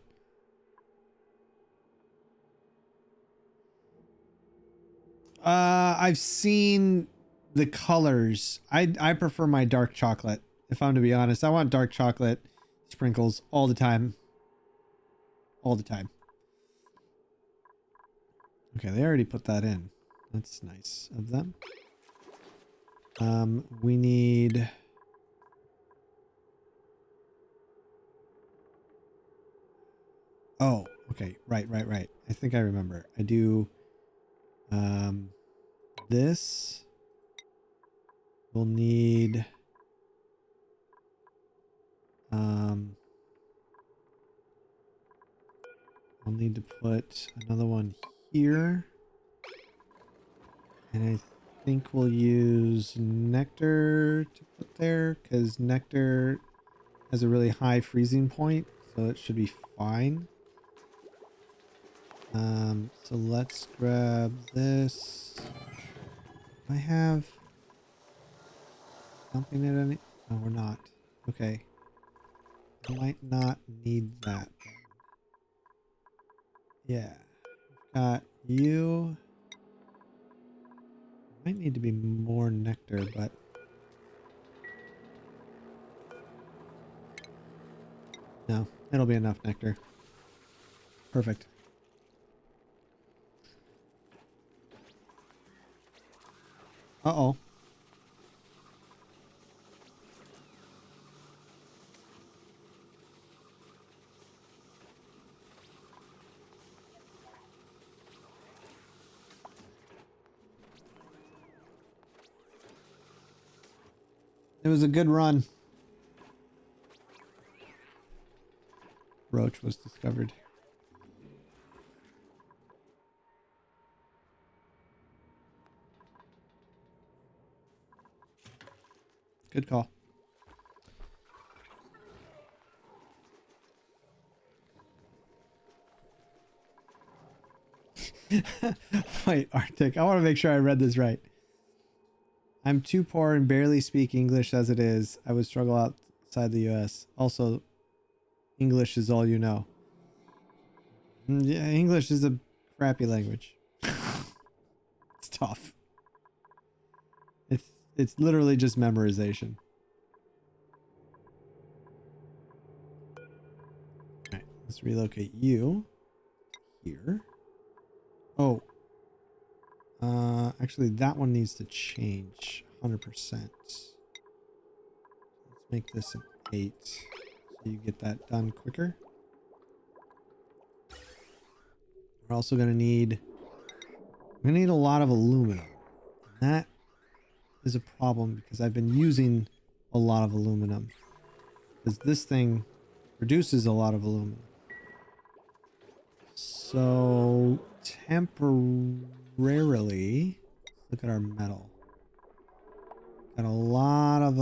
I've seen the colors. I prefer my dark chocolate, if I'm to be honest. I want dark chocolate sprinkles all the time. All the time. Okay, they already put that in. That's nice of them. We need... Oh, okay. Right. I think I remember. I do this. We'll need I'll need to put another one here. And I think we'll use nectar to put there because nectar has a really high freezing point, so it should be fine. So let's grab this. Do I have something at any? No, we're not. Okay. I might not need that. Yeah. Got you. Might need to be more nectar, but no, it'll be enough nectar. Perfect. Uh-oh. It was a good run. Roach was discovered. Good call. Wait, Arctic. I want to make sure I read this right. I'm too poor and barely speak English as it is. I would struggle outside the US. Also, English is all you know. Yeah, English is a crappy language. It's tough. It's literally just memorization. Alright, let's relocate you here. Oh. Actually that one needs to change 100%. Let's make this an 8 so you get that done quicker. We're also gonna need a lot of aluminum. And that is a problem because I've been using a lot of aluminum. Because this thing produces a lot of aluminum. So temporarily, look at our metal. Got a lot of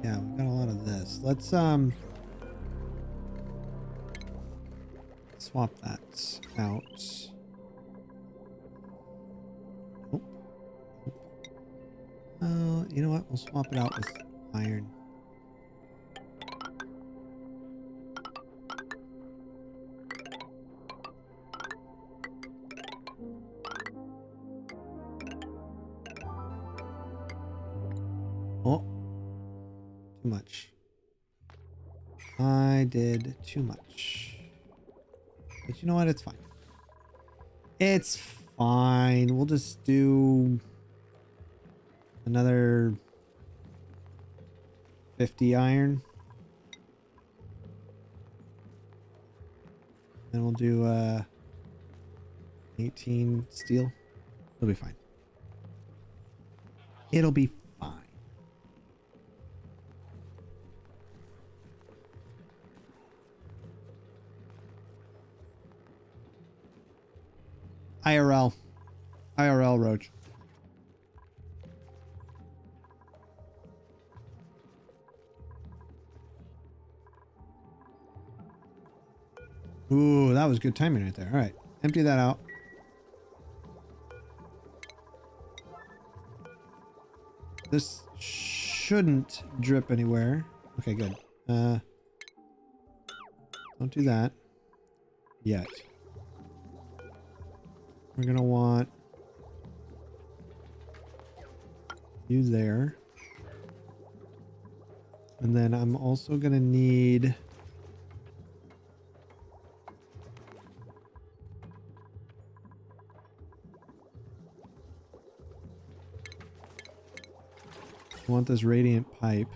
yeah, we got a lot of this. Let's swap that out. You know what? We'll swap it out with iron. Oh, too much. I did too much. But you know what? It's fine. It's fine. We'll just do another 50 iron. Then we'll do 18 steel. It'll be fine. It'll be fine. IRL. IRL, Roach. Ooh, that was good timing right there. All right. Empty that out. This shouldn't drip anywhere. Okay, good. Don't do that yet. We're gonna want you there. And then I'm also gonna need I want this radiant pipe.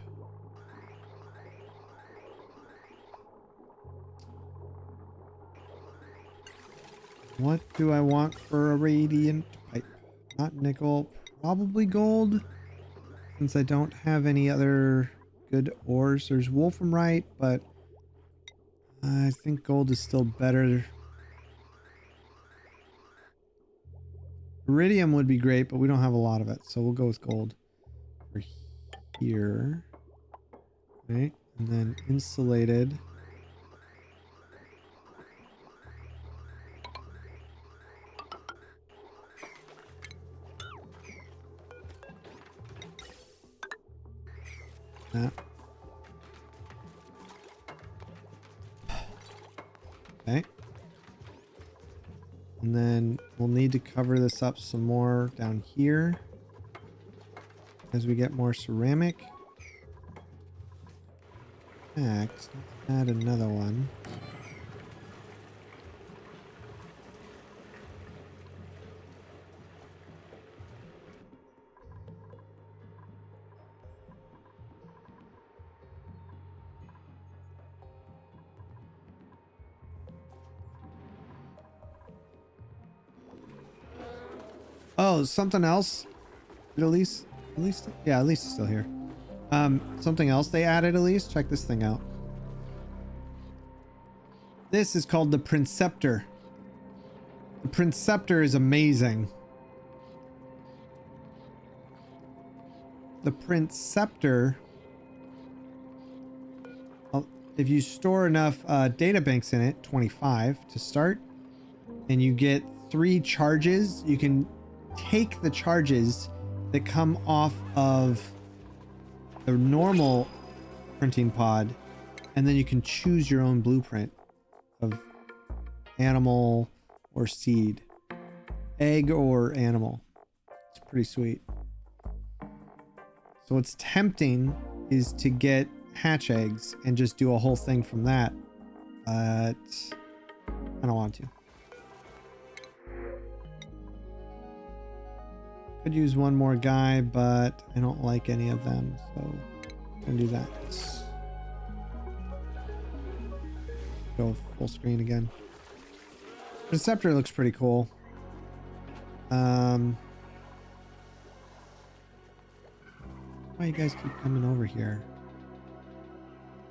What do I want for a radiant pipe? Not nickel, probably gold, since I don't have any other good ores. There's wolframite, but I think gold is still better. Iridium would be great, but we don't have a lot of it, so we'll go with gold. For here. Right, and then insulated. That. Okay. And then we'll need to cover this up some more down here as we get more ceramic. Next, let's add another one. Oh, something else. Did Elise, yeah, Elise is still here. Something else they added, Elise. Check this thing out. This is called the Princeptor. The Princeptor is amazing. The Princeptor, if you store enough data banks in it, 25 to start, and you get 3 charges, you can take the charges that come off of the normal printing pod, and then you can choose your own blueprint of animal or seed, egg or animal. It's pretty sweet. So what's tempting is to get hatch eggs and just do a whole thing from that, but I don't want to. Could use one more guy, but I don't like any of them, so I'm gonna do that. Go full screen again. Receptor looks pretty cool. Why you guys keep coming over here?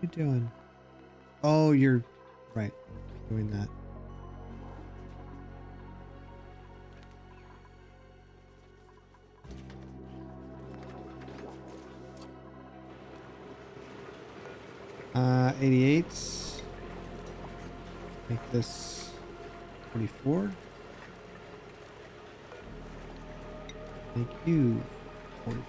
What are you doing? Oh, you're right. Doing that. Uh, 88. Make this 44. Make you 44.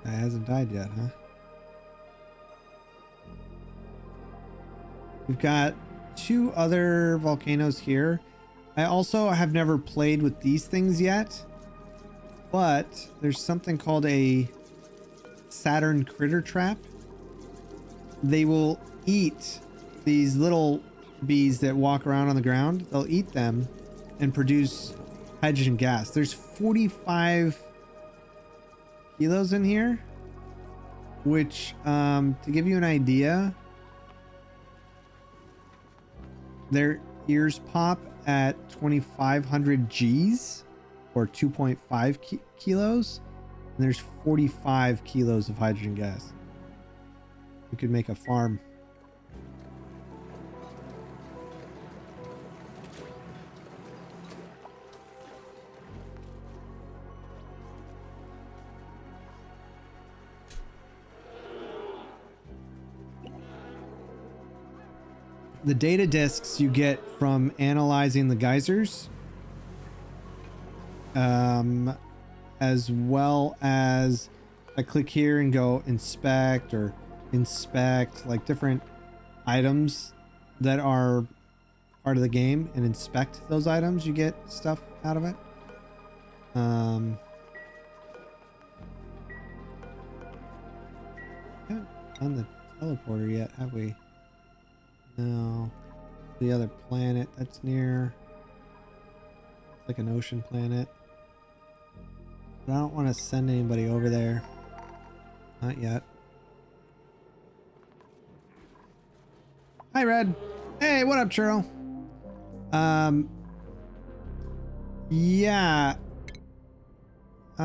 That hasn't died yet, huh? We've got 2 other volcanoes here. I also have never played with these things yet, but there's something called a Saturn critter trap. They will eat these little bees that walk around on the ground. They'll eat them and produce hydrogen gas. There's 45 kilos in here, which to give you an idea, their ears pop at 2,500 Gs or 2.5 kilos, and there's 45 kilos of hydrogen gas. We could make a farm. The data disks you get from analyzing the geysers, as well as I click here and go inspect or inspect like different items that are part of the game and inspect those items, you get stuff out of it. Haven't done the teleporter yet, have we? No. The other planet that's near, it's like an ocean planet. But I don't want to send anybody over there. Not yet. Hi, Red. Hey, what up, Churro? Yeah. Is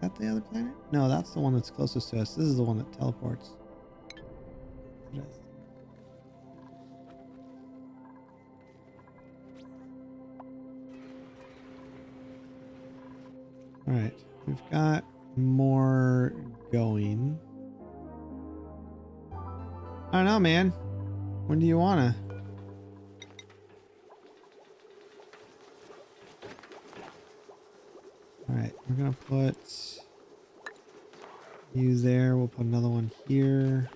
that the other planet? No, that's the one that's closest to us. This is the one that teleports. All right, we've got more going. I don't know, man. When do you wanna? All right, we're gonna put you there. We'll put another one here.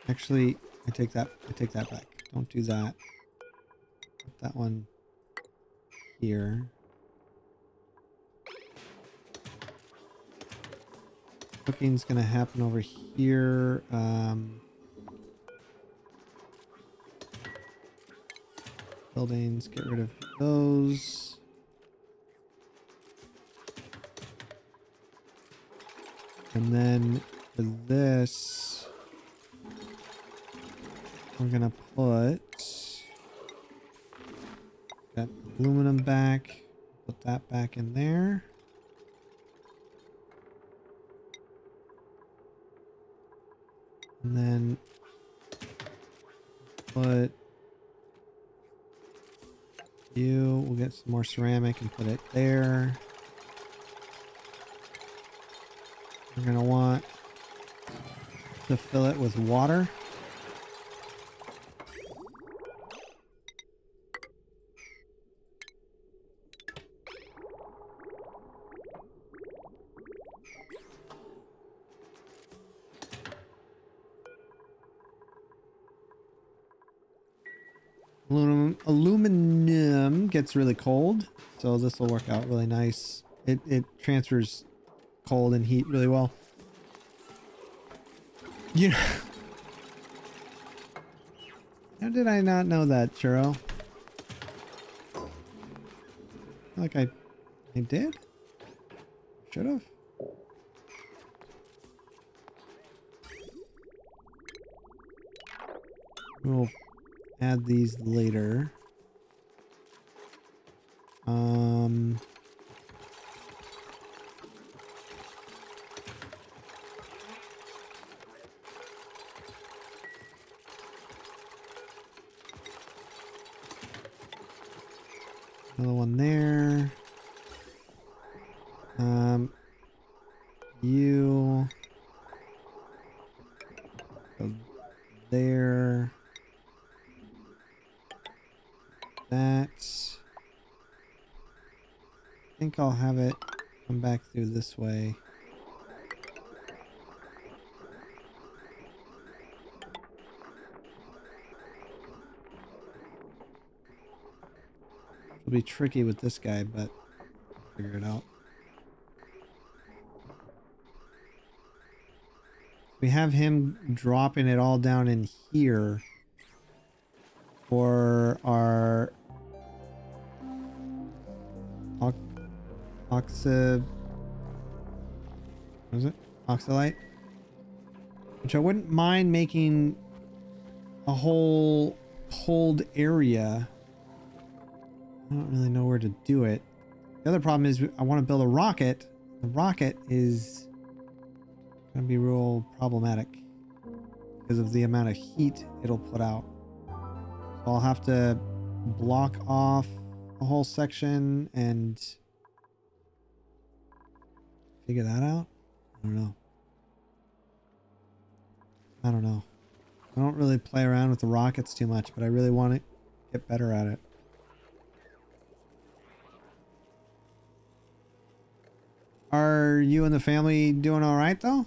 Actually, I take that back. Don't do that. Put that one here. Cooking's gonna happen over here. Buildings, get rid of those. And then for this, we're gonna put that aluminum back. Put that back in there. And then put you, we'll get some more ceramic and put it there. We're gonna want to fill it with water. Aluminum gets really cold, so this will work out really nice. It transfers cold and heat really well. You know, how did I not know that, Churro? Like I did? Should have. We'll add these later. Another one there. You go there. That. I think I'll have it come back through this way. It'll be tricky with this guy, but I'll figure it out. We have him dropping it all down in here for our oxylite, which I wouldn't mind making a whole cold area. I don't really know where to do it. The other problem is I want to build a rocket. The rocket is gonna be real problematic because of the amount of heat it'll put out. So I'll have to block off a whole section and figure that out. I don't know. I don't really play around with the rockets too much, but I really want to get better at it. Are you and the family doing all right though?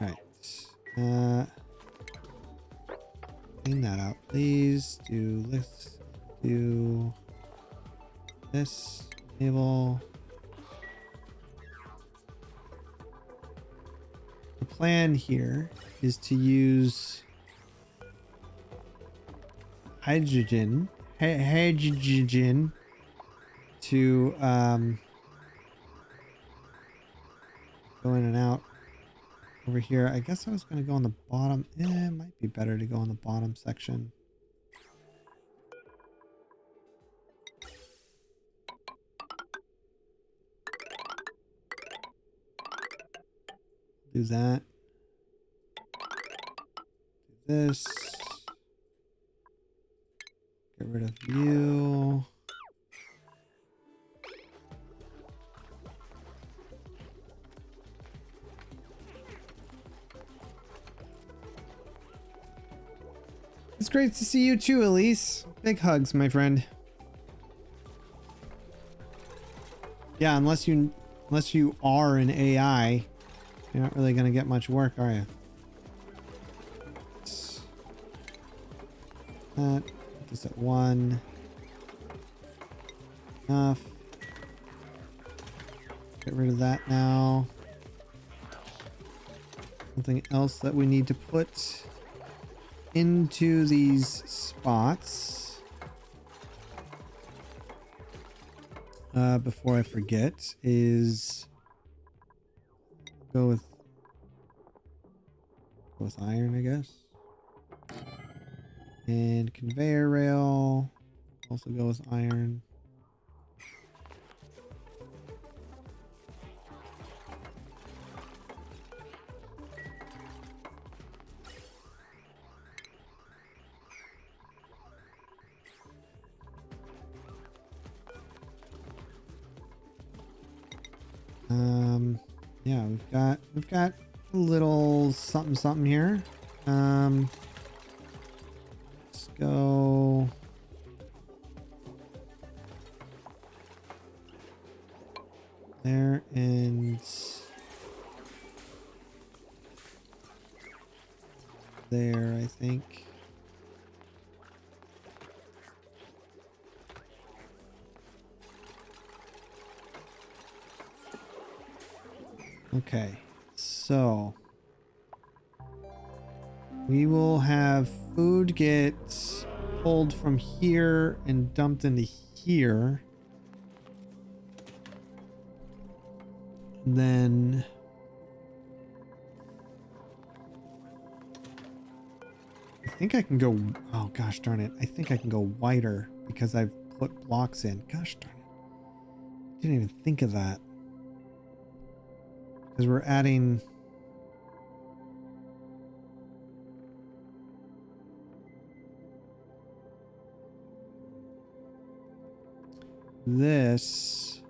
Right. Clean that out, please. Do this. Do this. Enable. The plan here is to use hydrogen to go in and out over here. I guess I was going to go on the bottom. It might be better to go on the bottom section. Do that. Do this. Get rid of you. It's great to see you too, Elise. Big hugs, my friend. Yeah, unless you are an AI, you're not really gonna get much work, are you? That. Put this at 1. Enough. Get rid of that now. Something else that we need to put into these spots before I forget is go with iron, I guess. And conveyor rail, also go with iron. Yeah, we've got a little something here. Let's go. There and there, I think. Okay, so we will have food get pulled from here and dumped into here. And then I think I can go, oh gosh darn it. I think I can go wider because I've put blocks in. Gosh darn it. Didn't even think of that. Because we're adding this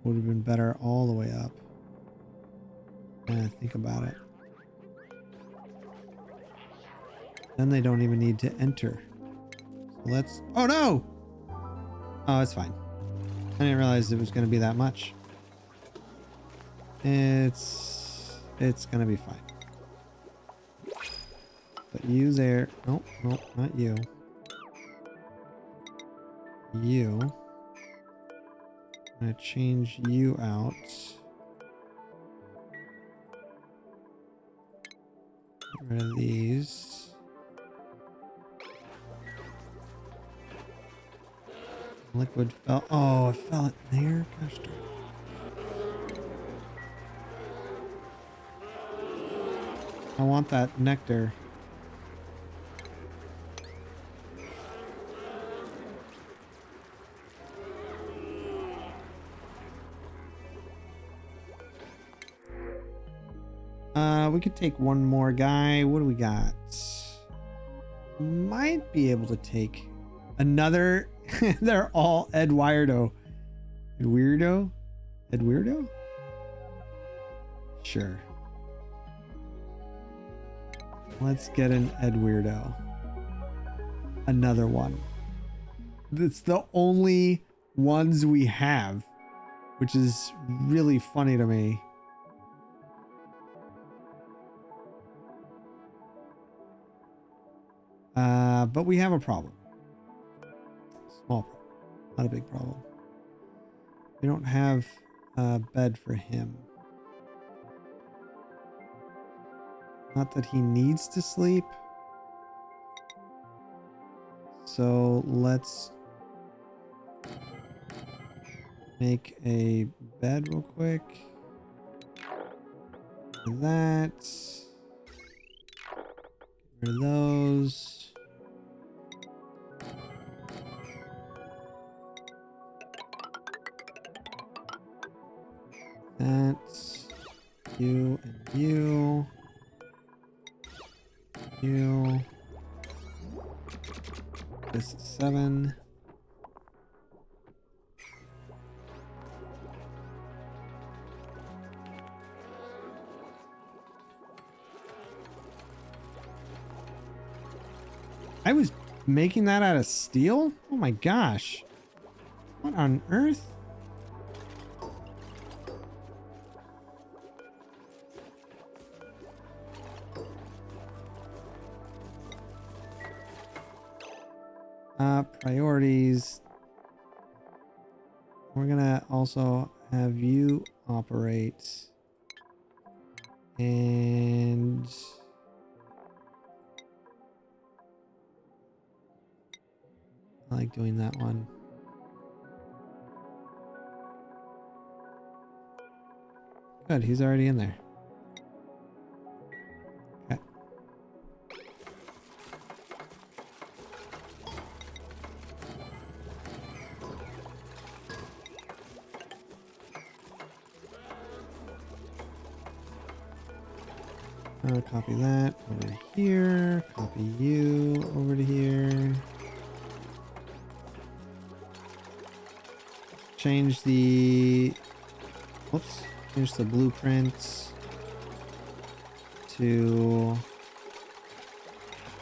would have been better all the way up. And I think about it. Then they don't even need to enter. So let's, oh no! Oh, it's fine. I didn't realize it was going to be that much. It's gonna be fine. Put you there. Nope, nope, not you. You. I'm gonna change you out. Get rid of these. Liquid fell. Oh, it fell in there. Gosh darn. I want that nectar. We could take one more guy. What do we got? Might be able to take another. They're all Ed Weirdo. Ed Weirdo? Ed Weirdo? Sure. Let's get an Ed Weirdo. Another one. It's the only ones we have, which is really funny to me. But we have a problem. Small problem. Not a big problem. We don't have a bed for him. Not that he needs to sleep. So let's make a bed real quick. That. Get rid of those. That's you and you. You. This is 7. I was making that out of steel? Oh my gosh. What on earth? Priorities. We're gonna also have you operate. And I like doing that one. Good, he's already in there. Okay. Copy that over to here. Copy you over to here. Change the... Whoops. Change the blueprints to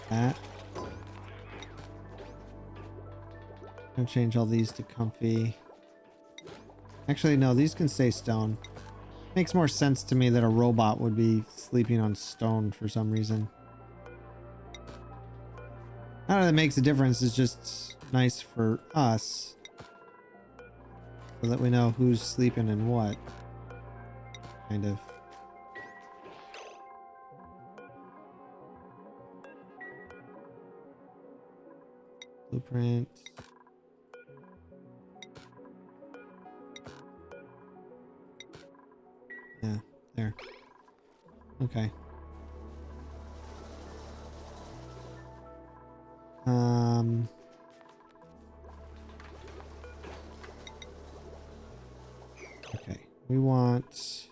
that. I'm gonna change all these to comfy. Actually, no, these can stay stone. Makes more sense to me that a robot would be sleeping on stone for some reason. Not that it makes a difference, it's just nice for us. So that we know who's sleeping in what. Kind of. Blueprint. Yeah, there. Okay. Okay. We want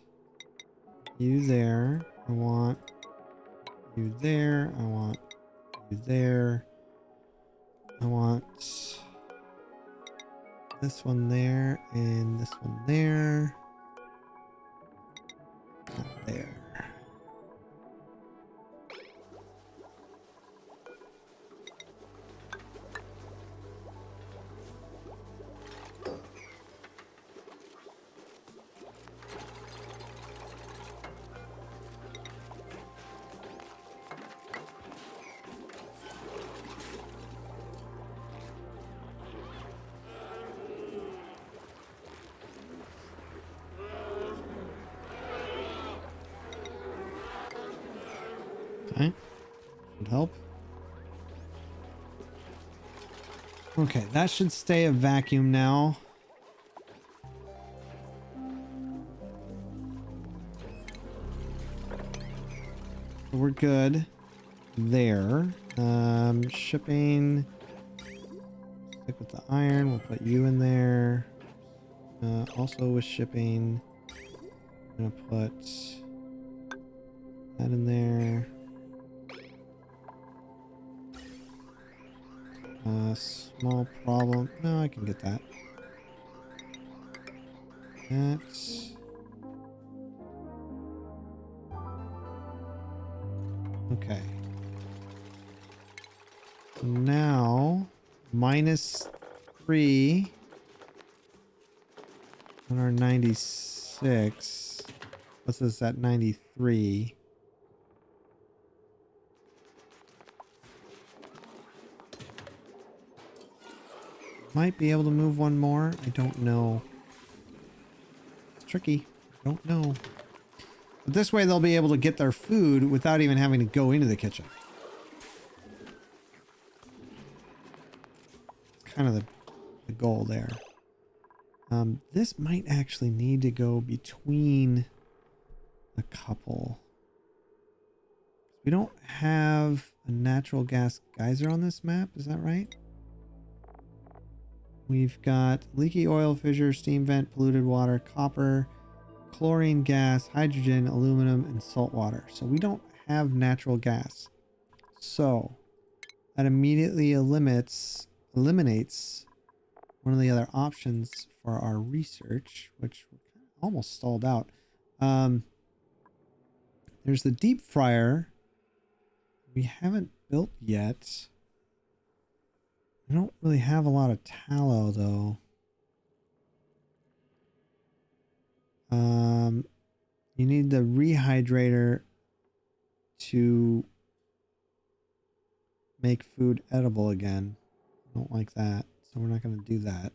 you there. I want you there. I want you there. I want this one there and this one there. Not there. Okay. Would help. Okay, that should stay a vacuum now. We're good there. Shipping. Stick with the iron. We'll put you in there. Also with shipping, I'm gonna put that in there. Small problem. No, I can get that. That's okay. So now -3 on our 96. What's this at 93? Might be able to move one more. I don't know. It's tricky. I don't know. But this way they'll be able to get their food without even having to go into the kitchen. kind of the goal there. This might actually need to go between a couple. We don't have a natural gas geyser on this map, is that right? We've got leaky oil fissure, steam vent, polluted water, copper, chlorine gas, hydrogen, aluminum, and salt water. So we don't have natural gas. So that immediately eliminates one of the other options for our research, which we're almost stalled out. There's the deep fryer. We haven't built yet. We don't really have a lot of tallow though. You need the rehydrator to make food edible again. I don't like that, so we're not going to do that.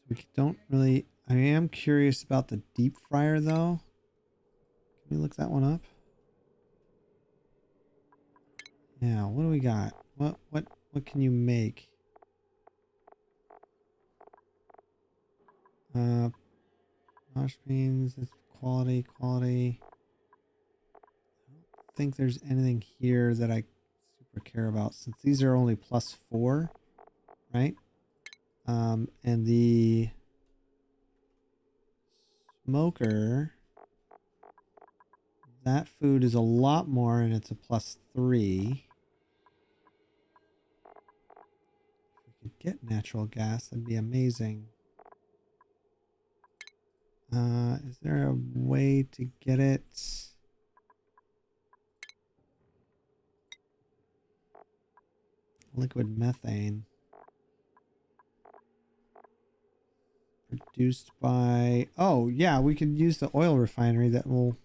So we don't really... I am curious about the deep fryer though. Can we look that one up? Yeah, what do we got? What can you make? Mash beans, it's quality. I don't think there's anything here that I super care about since these are only +4, right? And the smoker, that food is a lot more and it's a +3. If we could get natural gas, that'd be amazing. Is there a way to get it? Liquid methane. Produced by... Oh, yeah, we could use the oil refinery that will...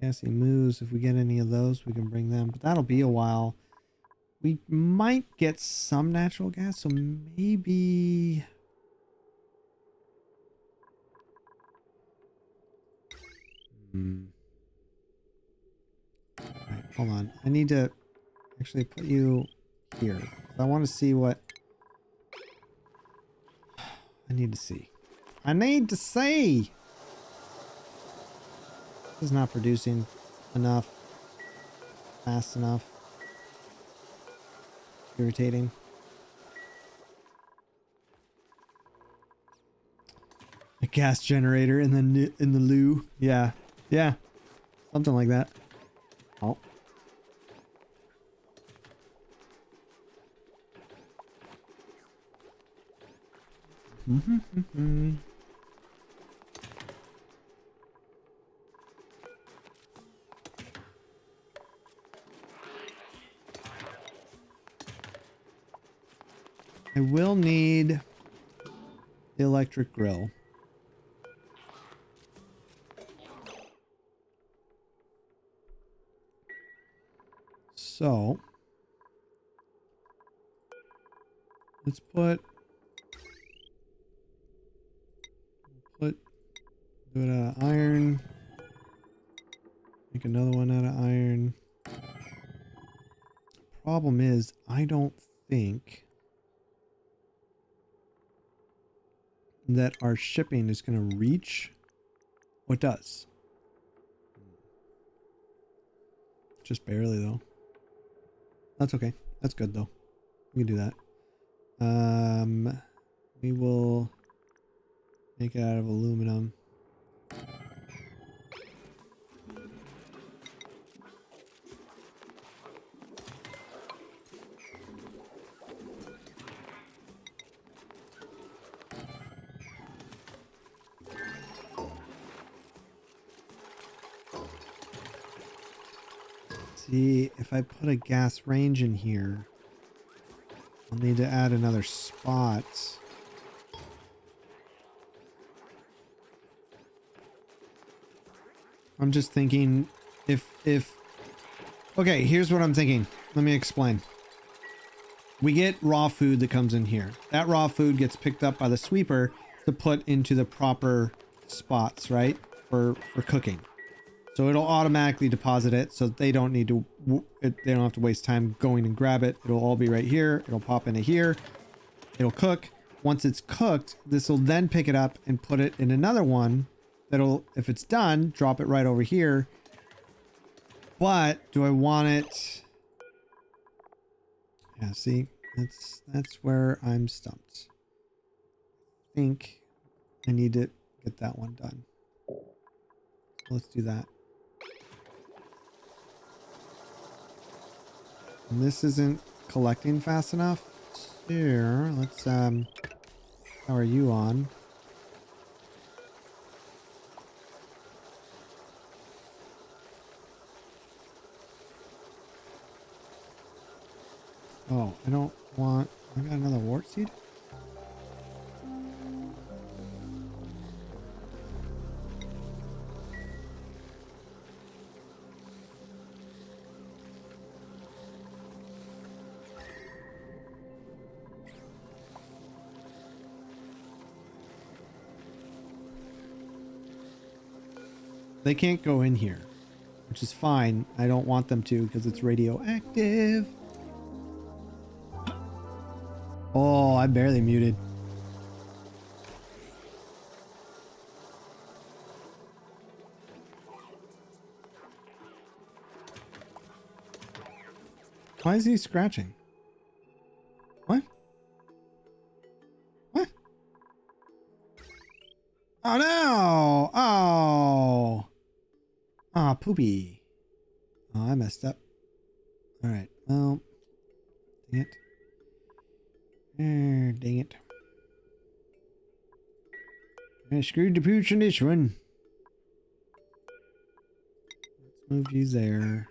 Gassy moves. If we get any of those, we can bring them. But that'll be a while. We might get some natural gas, so maybe... Alright, hold on. I need to actually put you here. I want to see what... I need to see. I need to see! This is not producing enough. Fast enough. Irritating. A gas generator in the loo. Yeah. Yeah. Something like that. Oh. I will need the electric grill. So let's do it out of iron. Make another one out of iron. Problem is, I don't think that our shipping is going to reach. What does? Just barely though. That's okay. That's good though. We can do that. We will make it out of aluminum. See, if I put a gas range in here, I'll need to add another spot. I'm just thinking if okay, here's what I'm thinking. Let me explain. we get raw food that comes in here. That raw food gets picked up by the sweeper to put into the proper spots, right? For cooking. So it'll automatically deposit it so they don't need to, they don't have to waste time going and grab it. It'll all be right here. It'll pop into here. It'll cook. Once it's cooked, this will then pick it up and put it in another one that'll, if it's done, drop it right over here. But do I want it? Yeah, see, that's where I'm stumped. I think I need to get that one done. Let's do that. And this isn't collecting fast enough. Here, let's how are you on? Oh, I don't want, I got another wart seed. They can't go in here, which is fine. I don't want them to because it's radioactive. Oh, I barely muted. Why is he scratching? What? What? Oh no! Oh! Ah, poopy. Oh, I messed up. Alright, well. Dang it. Dang it. I screwed the pooch on this one. Let's move you there.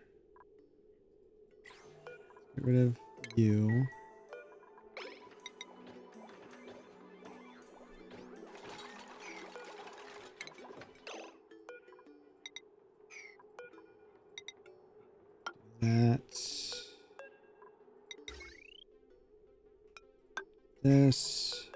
Get rid of you. That's this.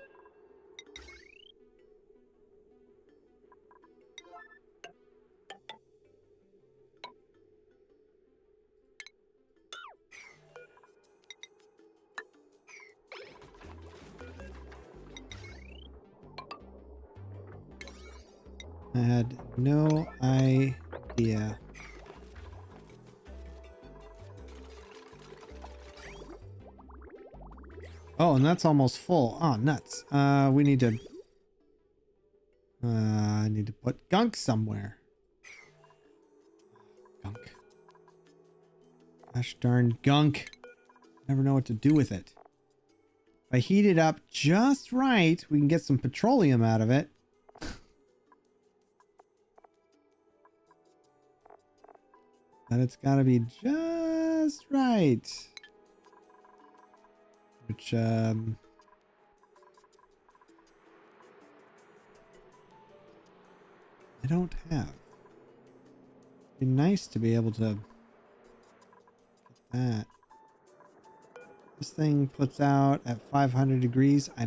I had no idea. Oh, and that's almost full. Oh, nuts. We need to... I need to put gunk somewhere. Gunk. Gosh darn gunk. Never know what to do with it. If I heat it up just right, we can get some petroleum out of it. But it's gotta be just right. Which, I don't have. It'd be nice to be able to get that. This thing puts out at 500 degrees. I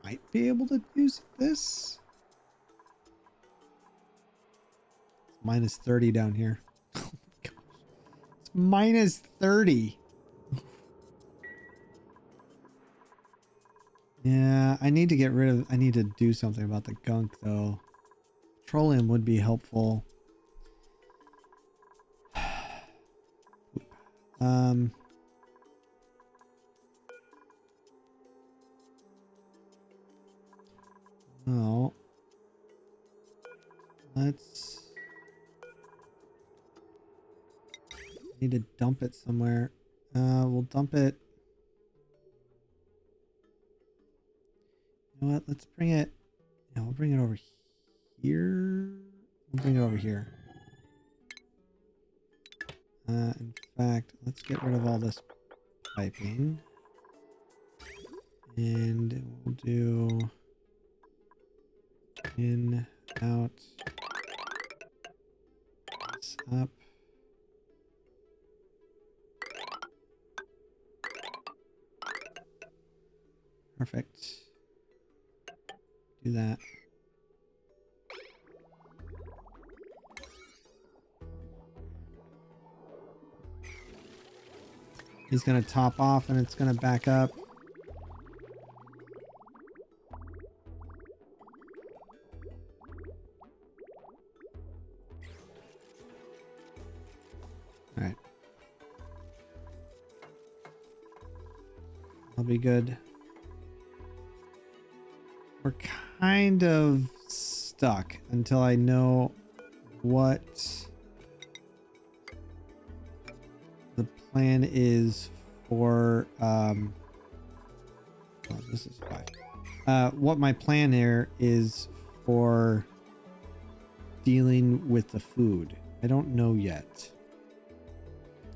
might be able to use this. It's minus 30 down here. Oh my gosh. It's minus 30. Yeah, I need to get rid of, I need to do something about the gunk though. Petroleum would be helpful. No. Let's need to dump it somewhere. We'll dump it. You know what? Let's bring it. Yeah, we'll bring it over here. We'll bring it over here. In fact, let's get rid of all this piping. And we'll do in, out, this up. Perfect. Do that. He's gonna top off and it's gonna back up. All right. I'll be good. We're kind of stuck until I know what the plan is for oh, this is fine. What my plan here is for dealing with the food. I don't know yet.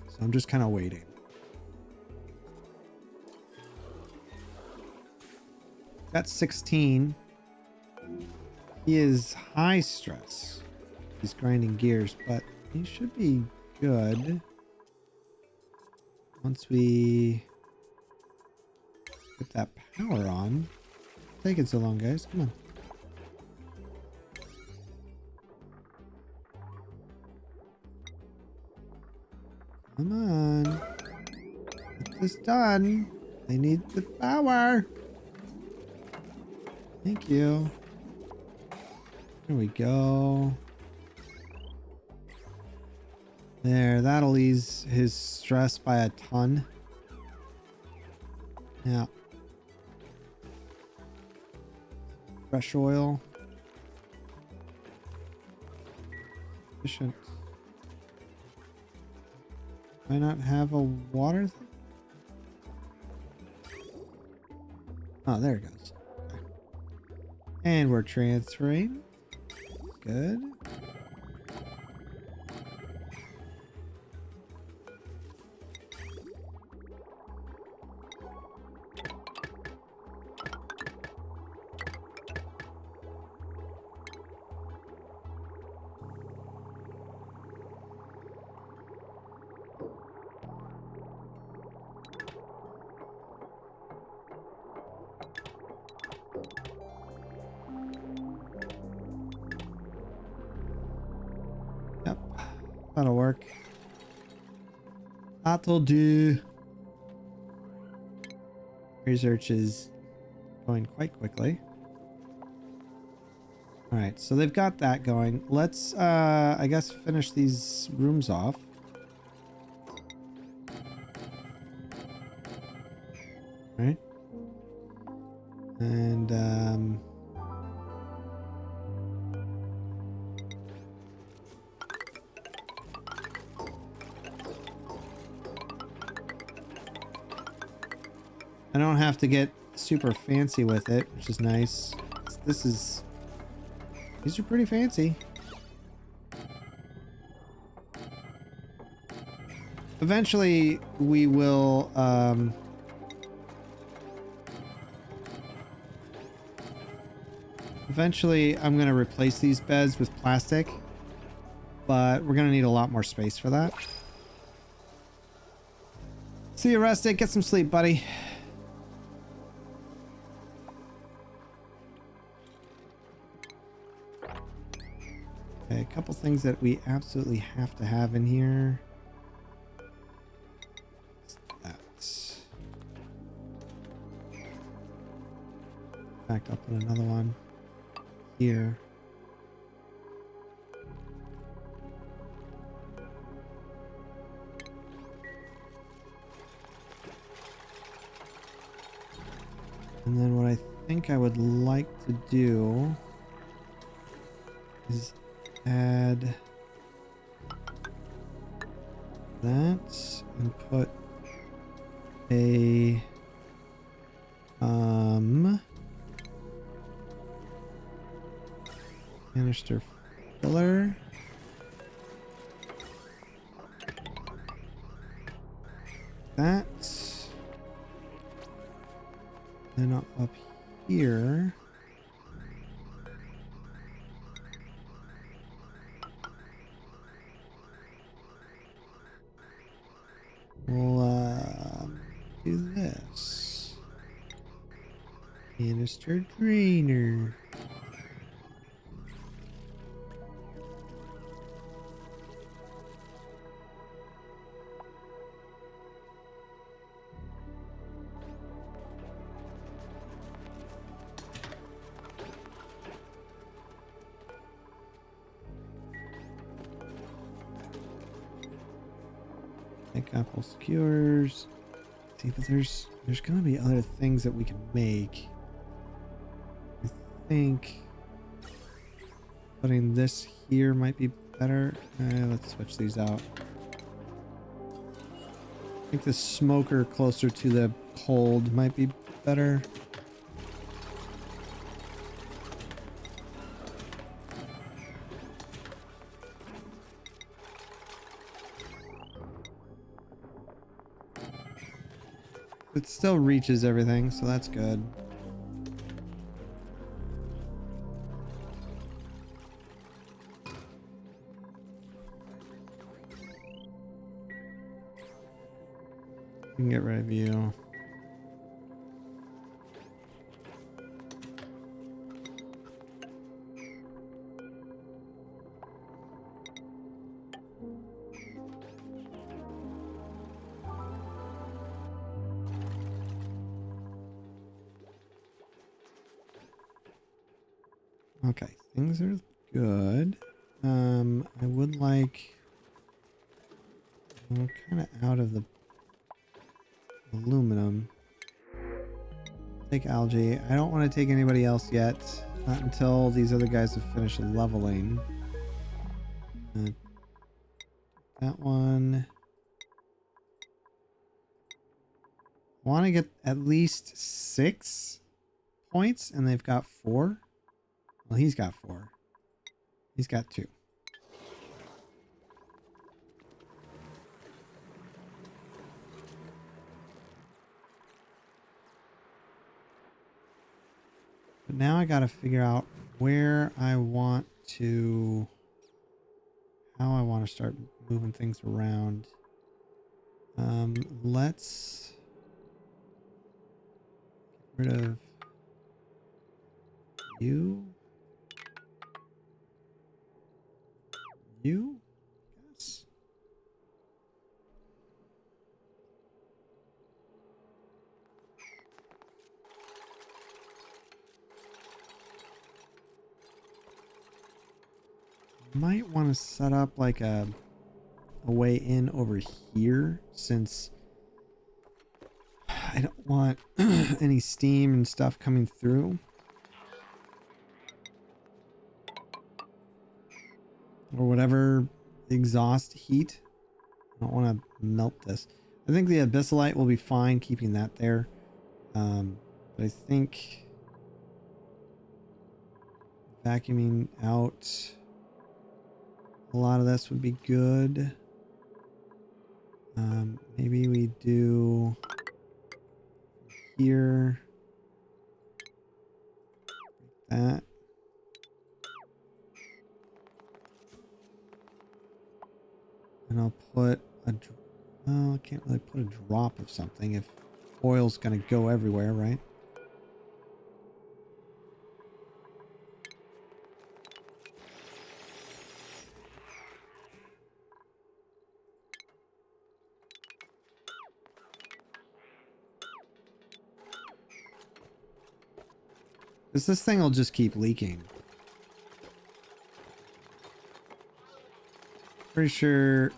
So I'm just kind of waiting. Got 16. He is high stress. He's grinding gears, but he should be good. Once we get that power on. Taking so long, guys. Come on. Come on. Get this done. I need the power. Thank you. There we go. There, that'll ease his stress by a ton. Yeah. Fresh oil. Efficient. Do I not have a water thing? Oh, there it goes. Okay. And we're transferring. Good. Yep, that'll work. That'll do. Research is going quite quickly. All right, so they've got that going. Let's, I guess, finish these rooms off. All right. And, I don't have to get super fancy with it, which is nice. These are pretty fancy. Eventually, we will, eventually, I'm going to replace these beds with plastic, but we're going to need a lot more space for that. See you, Rustic. Get some sleep, buddy. Okay, a couple things that we absolutely have to have in here. That. In fact, I'll put another one here. And then what I think I would like to do is add that and put a canister filler. That. Then up here. We'll do this. Canister drainer. Make apple skewers. See, but there's gonna be other things that we can make. I think putting this here might be better. Let's switch these out. I think the smoker closer to the cold might be better. It still reaches everything, so that's good. We can get rid of you. Okay, things are good. I would like... I'm kind of out of the aluminum. Take algae. I don't want to take anybody else yet. Not until these other guys have finished leveling. That one. I want to get at least 6 points, and they've got 4. Well, he's got 4. He's got 2. But now I gotta figure out where I want to... how I want to start moving things around. Let's get rid of you. You? Yes. Might want to set up like a way in over here, since I don't want any steam and stuff coming through. Or whatever exhaust heat. I don't want to melt this. I think the abyssalite will be fine keeping that there. But I think vacuuming out a lot of this would be good. Maybe we do here that. And I'll put a, well, I can't really put a drop of something if oil's gonna go everywhere, right? Because this thing will just keep leaking. Pretty sure.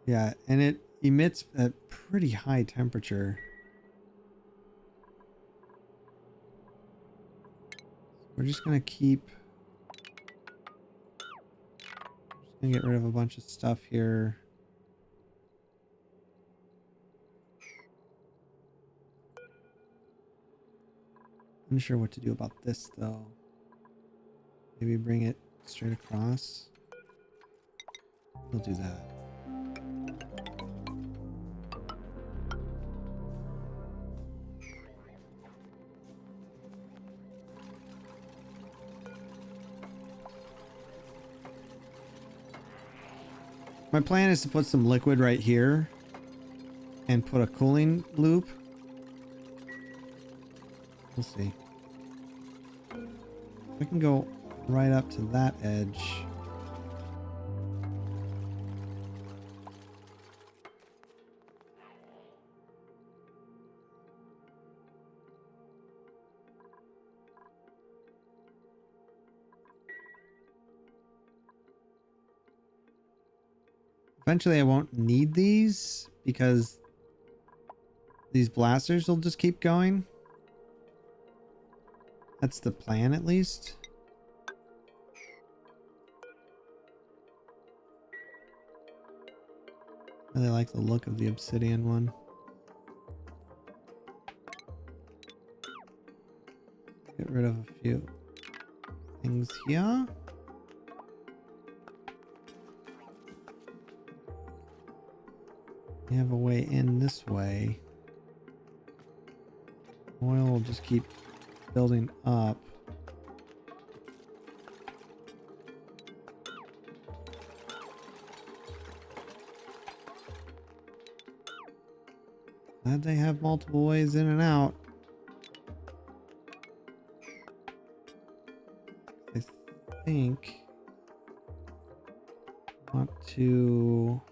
Yeah, and it emits at pretty high temperature. We're just gonna keep. Just gonna get rid of a bunch of stuff here. Unsure what to do about this though. Maybe bring it straight across. We'll do that. My plan is to put some liquid right here. and put a cooling loop. We'll see. We can go right up to that edge. Eventually I won't need these because these blasters will just keep going. That's the plan, at least. Really like the look of the obsidian one. Get rid of a few things here. We have a way in this way. Oil will just keep building up. Glad they have multiple ways in and out. I think I want to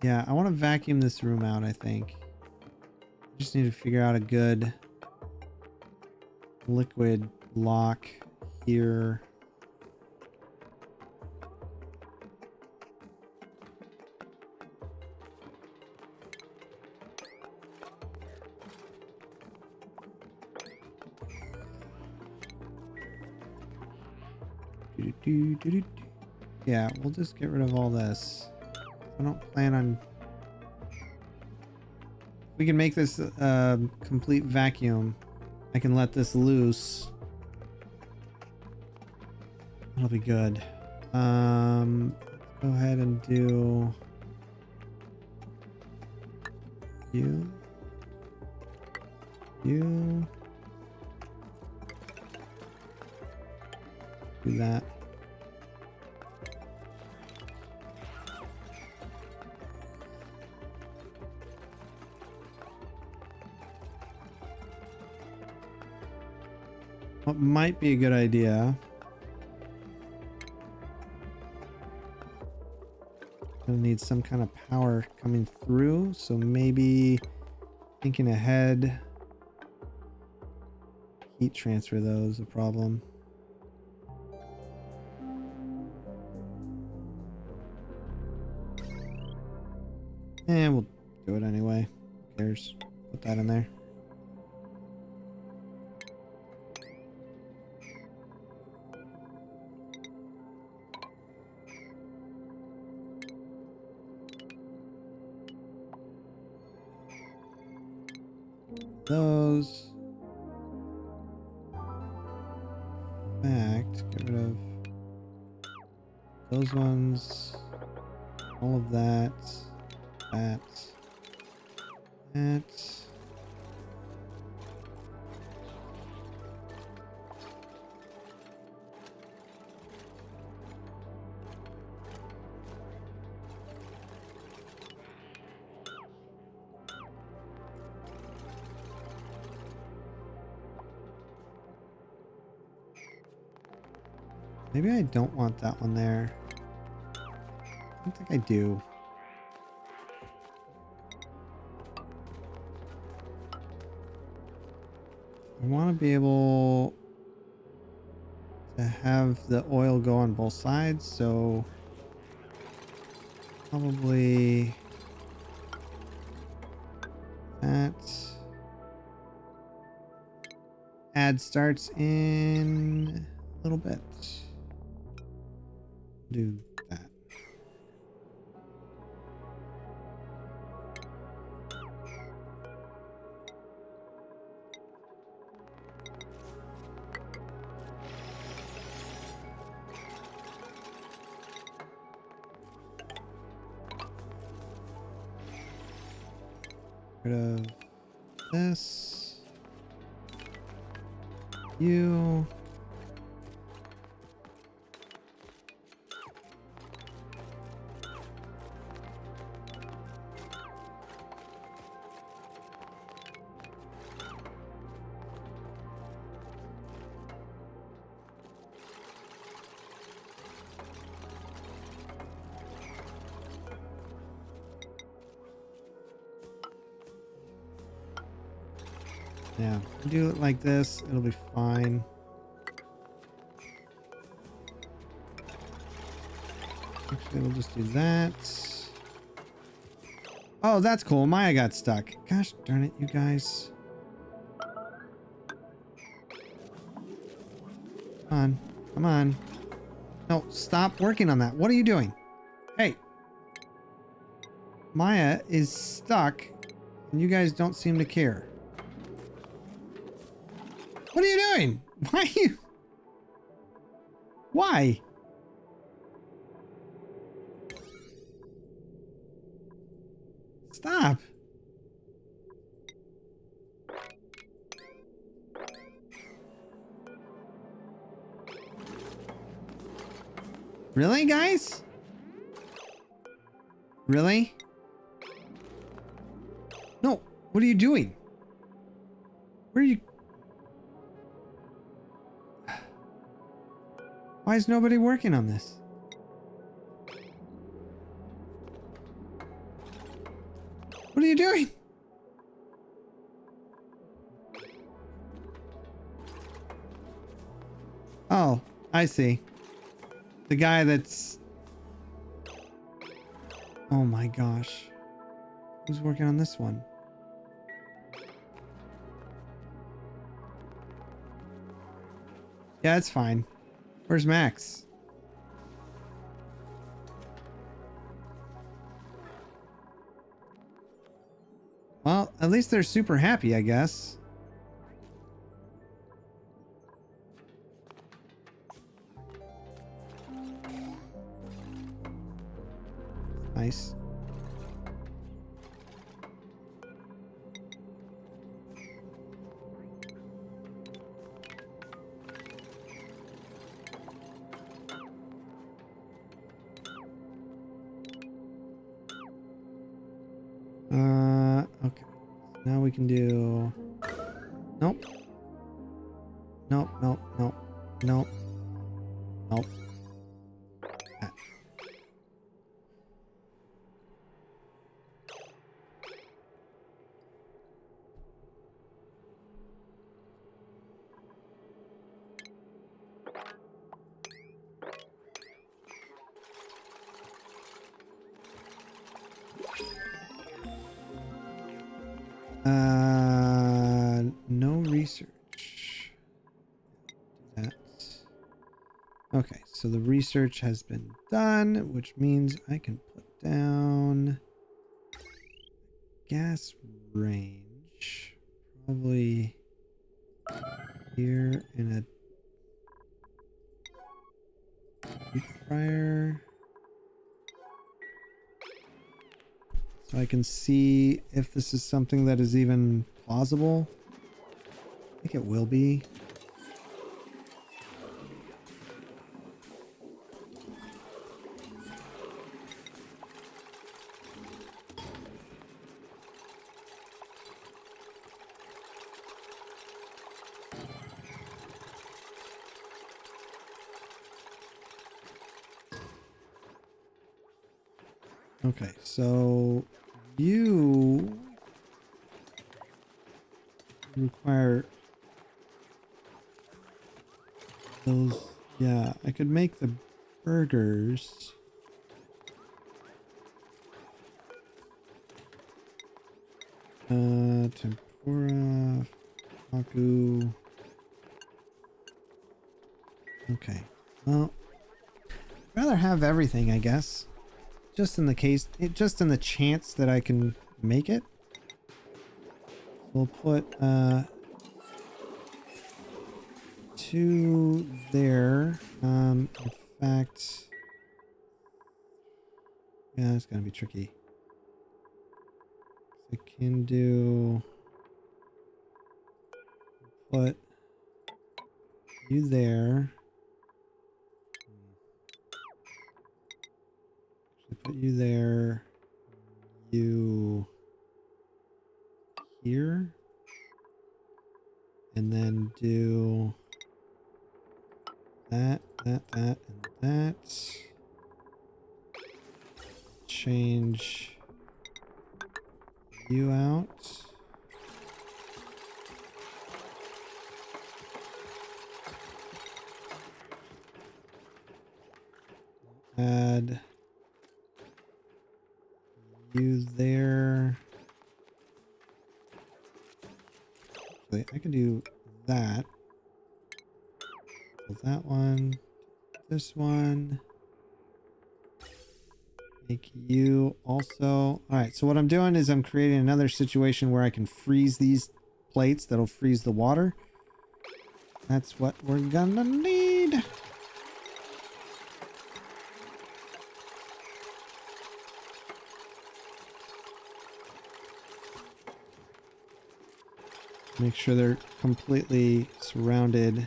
yeah, I want to vacuum this room out, I think. Just need to figure out a good liquid lock here. Yeah, we'll just get rid of all this. I don't plan on... If we can make this complete vacuum, I can let this loose. That'll be good. Let's go ahead and do you. Do that. What might be a good idea. Gonna need some kind of power coming through, so maybe thinking ahead. Heat transfer though is a problem. And we'll do it anyway. Who cares? Put that in there. Those. Get rid of those ones. All of that. That. Maybe I don't want that one there. I don't think I do. I want to be able to have the oil go on both sides, so probably that. Ad starts in a little bit. Do that. Rid of this. you. Yeah, do it like this. It'll be fine. Actually, we'll just do that. Oh, that's cool. Maya got stuck. Gosh darn it, you guys. Come on. Come on. No, stop working on that. What are you doing? Hey. Maya is stuck, and you guys don't seem to care. What are you doing? Why are you... Why? Stop. Really, guys? Really? No. What are you doing? Where are you... Why is nobody working on this? What are you doing? Oh, I see. The guy that's... Oh my gosh. Who's working on this one? Yeah, it's fine. Where's Max? Well, at least they're super happy, I guess. Nice. Okay. Now we can do... Nope. Nope, nope, nope, nope, nope. That. No research. That. Okay, so the research has been done, which means I can put down gas range. Probably here in a deep fryer. So I can see if this is something that is even plausible. I think it will be. Okay, so you require those. Yeah, I could make the burgers. Tempura, taku. Okay, well, I'd rather have everything, I guess. Just in the case, just in the chance that I can make it. We'll put 2 there. In fact, yeah, it's gonna be tricky. I can do put You there. Put you there. You here. And then do that, and that. Change you out. Add you there. Wait, I can do that. So that one, this one. Make you also. All right, so what I'm doing is I'm creating another situation where I can freeze these plates. That'll freeze the water. That's what we're gonna need. Make sure they're completely surrounded.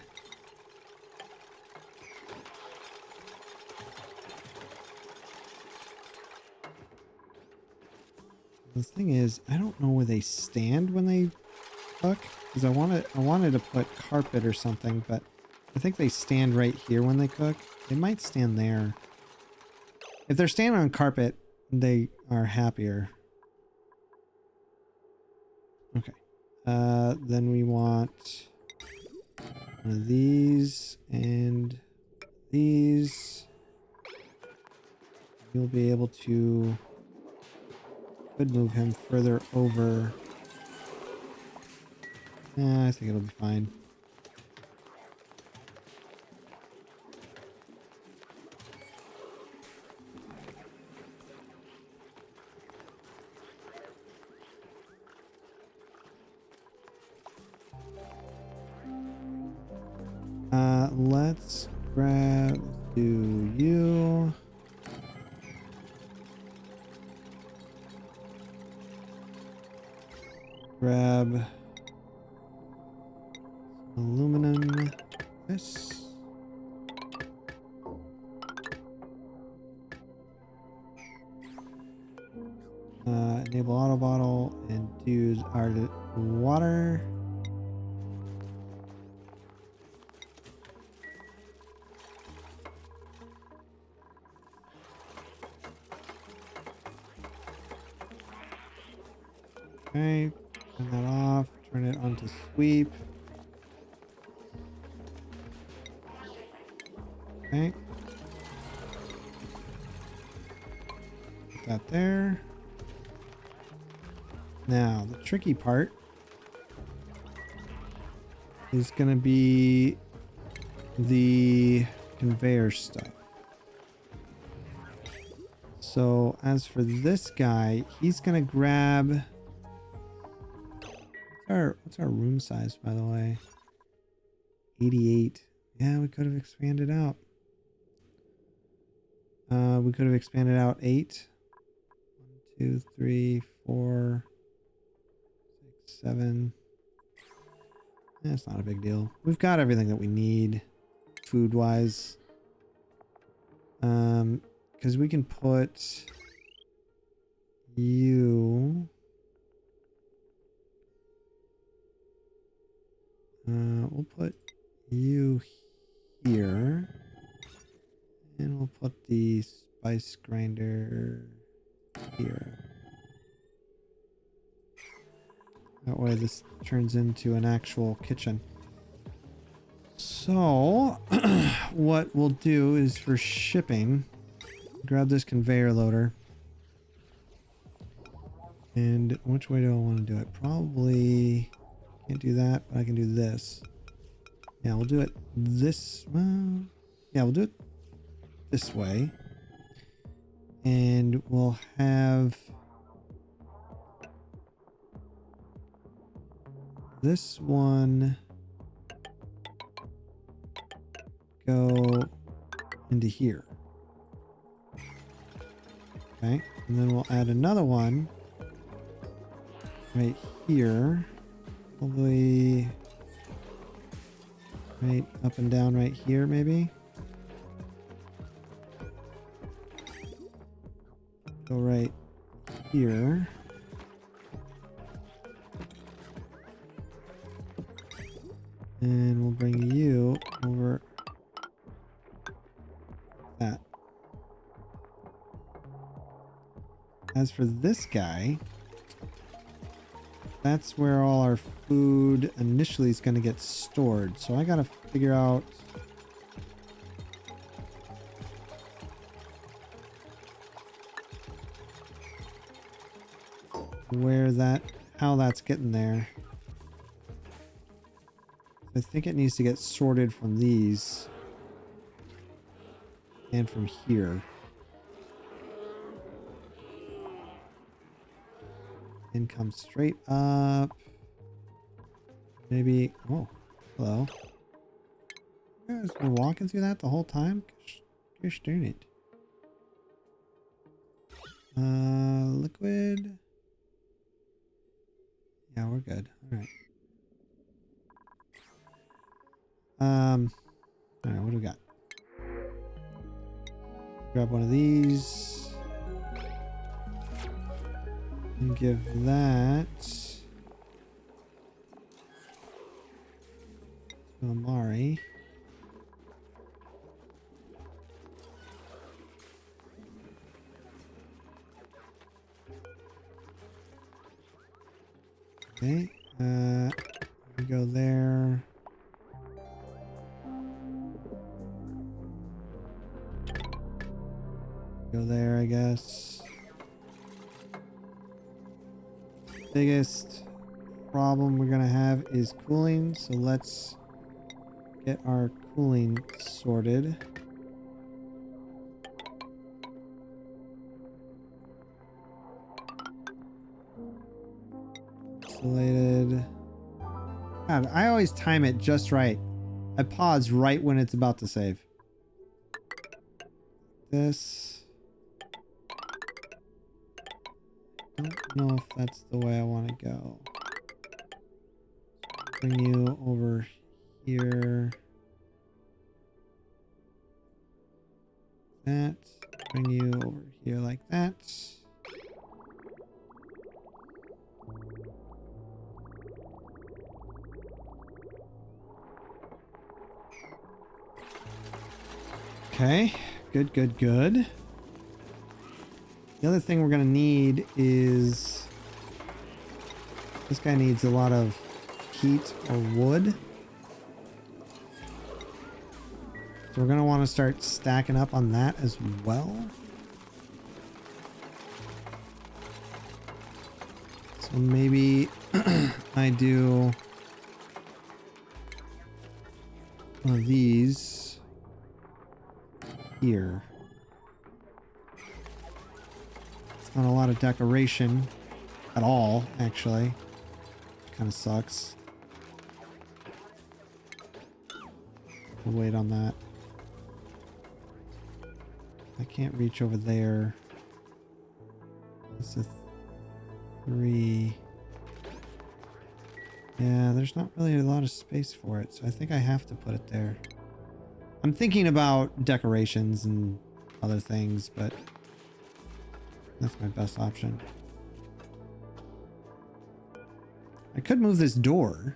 The thing is, I don't know where they stand when they cook, because I wanted to put carpet or something, but I think they stand right here when they cook. They might stand there. If they're standing on carpet, they are happier. Okay. Then we want one of these and these. You'll be able to could move him further over. I think it'll be fine. Let's do you. Grab aluminum. This. Enable auto bottle and do our water. Okay, turn that off, turn it on to sweep. Okay. Put that there. Now, the tricky part is going to be the conveyor stuff. So, as for this guy, he's going to grab... What's our room size, by the way? 88. Yeah, we could have expanded out. We could have expanded out 8. 1, 2, 3, 4, 6, 7. That's not a big deal. We've got everything that we need food-wise. Because we can put you... we'll put you here. And we'll put the spice grinder here. That way this turns into an actual kitchen. So, what we'll do is for shipping, grab this conveyor loader. And which way do I want to do it? Probably can't do that, but I can do this. Yeah, we'll do it this, well, yeah, we'll do it this way. And we'll have this one go into here. Okay, and then we'll add another one right here. Probably Right up and down right here, maybe. Go right here. And we'll bring you over that. As for this guy, that's where all our food initially is going to get stored. So I got to figure out how that's getting there. I think it needs to get sorted from these and from here. And come straight up. Maybe, oh, hello. You guys been walking through that the whole time? Gosh darn it. Liquid. Yeah, we're good. All right. All right, what do we got? Grab one of these. And give that to Amari. Okay, we go there. Go there, I guess. Biggest problem we're gonna have is cooling, so let's get our cooling sorted. Isolated. God, I always time it just right. I pause right when it's about to save. This. I don't know if that's the way I want to go. Bring you over here. That. Bring you over here like that. Okay. Good, good, good. The other thing we're going to need is... This guy needs a lot of heat or wood. So we're going to want to start stacking up on that as well. So maybe I do one of these here. It's not a lot of decoration at all, actually. Kind of sucks. We'll wait on that. I can't reach over there. It's a 3. Yeah, there's not really a lot of space for it, so I think I have to put it there. I'm thinking about decorations and other things, but that's my best option. I could move this door.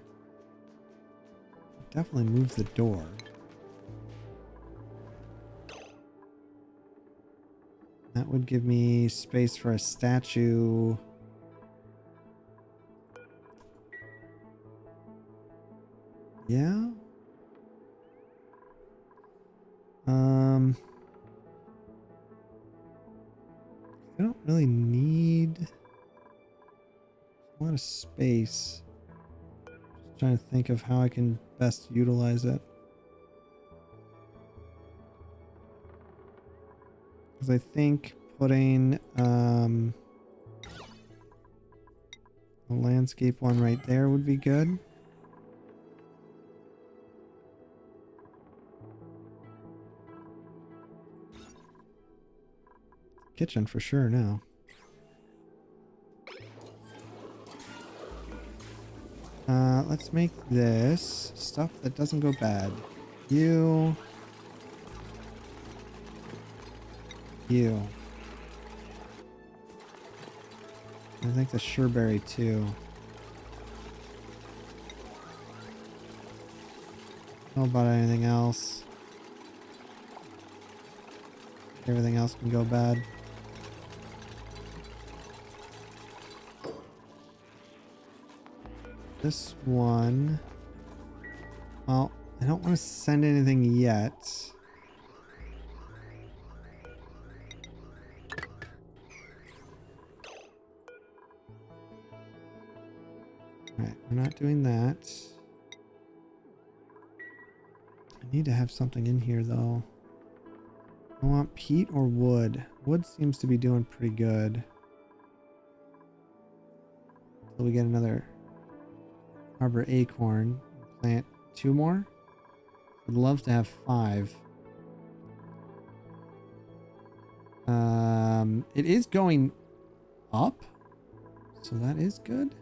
Definitely move the door. That would give me space for a statue. Yeah. I don't really need a lot of space. Just trying to think of how I can best utilize it. Because I think putting a landscape one right there would be good. Kitchen for sure now. Let's make this stuff that doesn't go bad. You. You. I think the Sureberry too. How about anything else? Everything else can go bad. This one. Well, I don't want to send anything yet. Alright, we're not doing that. I need to have something in here though. I want peat or wood. Wood seems to be doing pretty good. Until we get another Harbor Acorn. Plant 2 more. I'd love to have 5. It is going up, so that is good.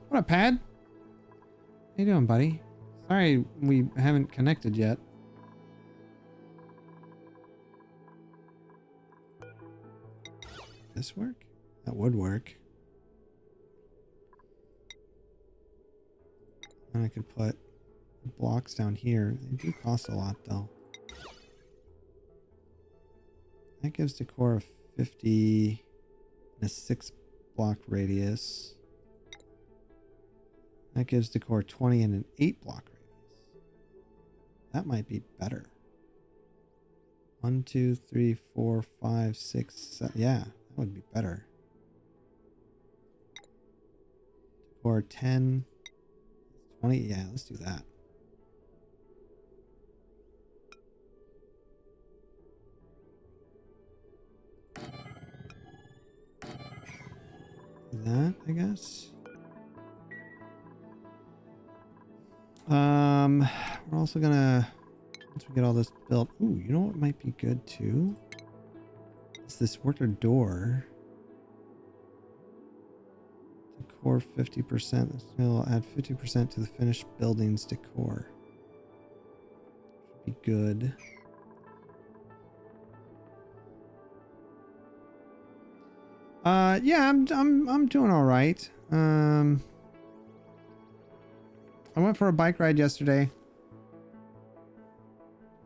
What up, Pad? How you doing, buddy? Sorry we haven't connected yet. This work? That would work. And I could put blocks down here. They do cost a lot though. That gives decor a 50 and a 6 block radius. That gives decor 20 and an 8 block radius. That might be better. 1, 2, 3, 4, 5, 6, 7. Yeah, that would be better. Decor 10, 20. Yeah, let's do that. That, I guess. We're also gonna, once we get all this built, ooh, you know what might be good too? It's this worker door. Decor 50%. This will add 50% to the finished building's decor. Should be good. Yeah, I'm doing all right. I went for a bike ride yesterday,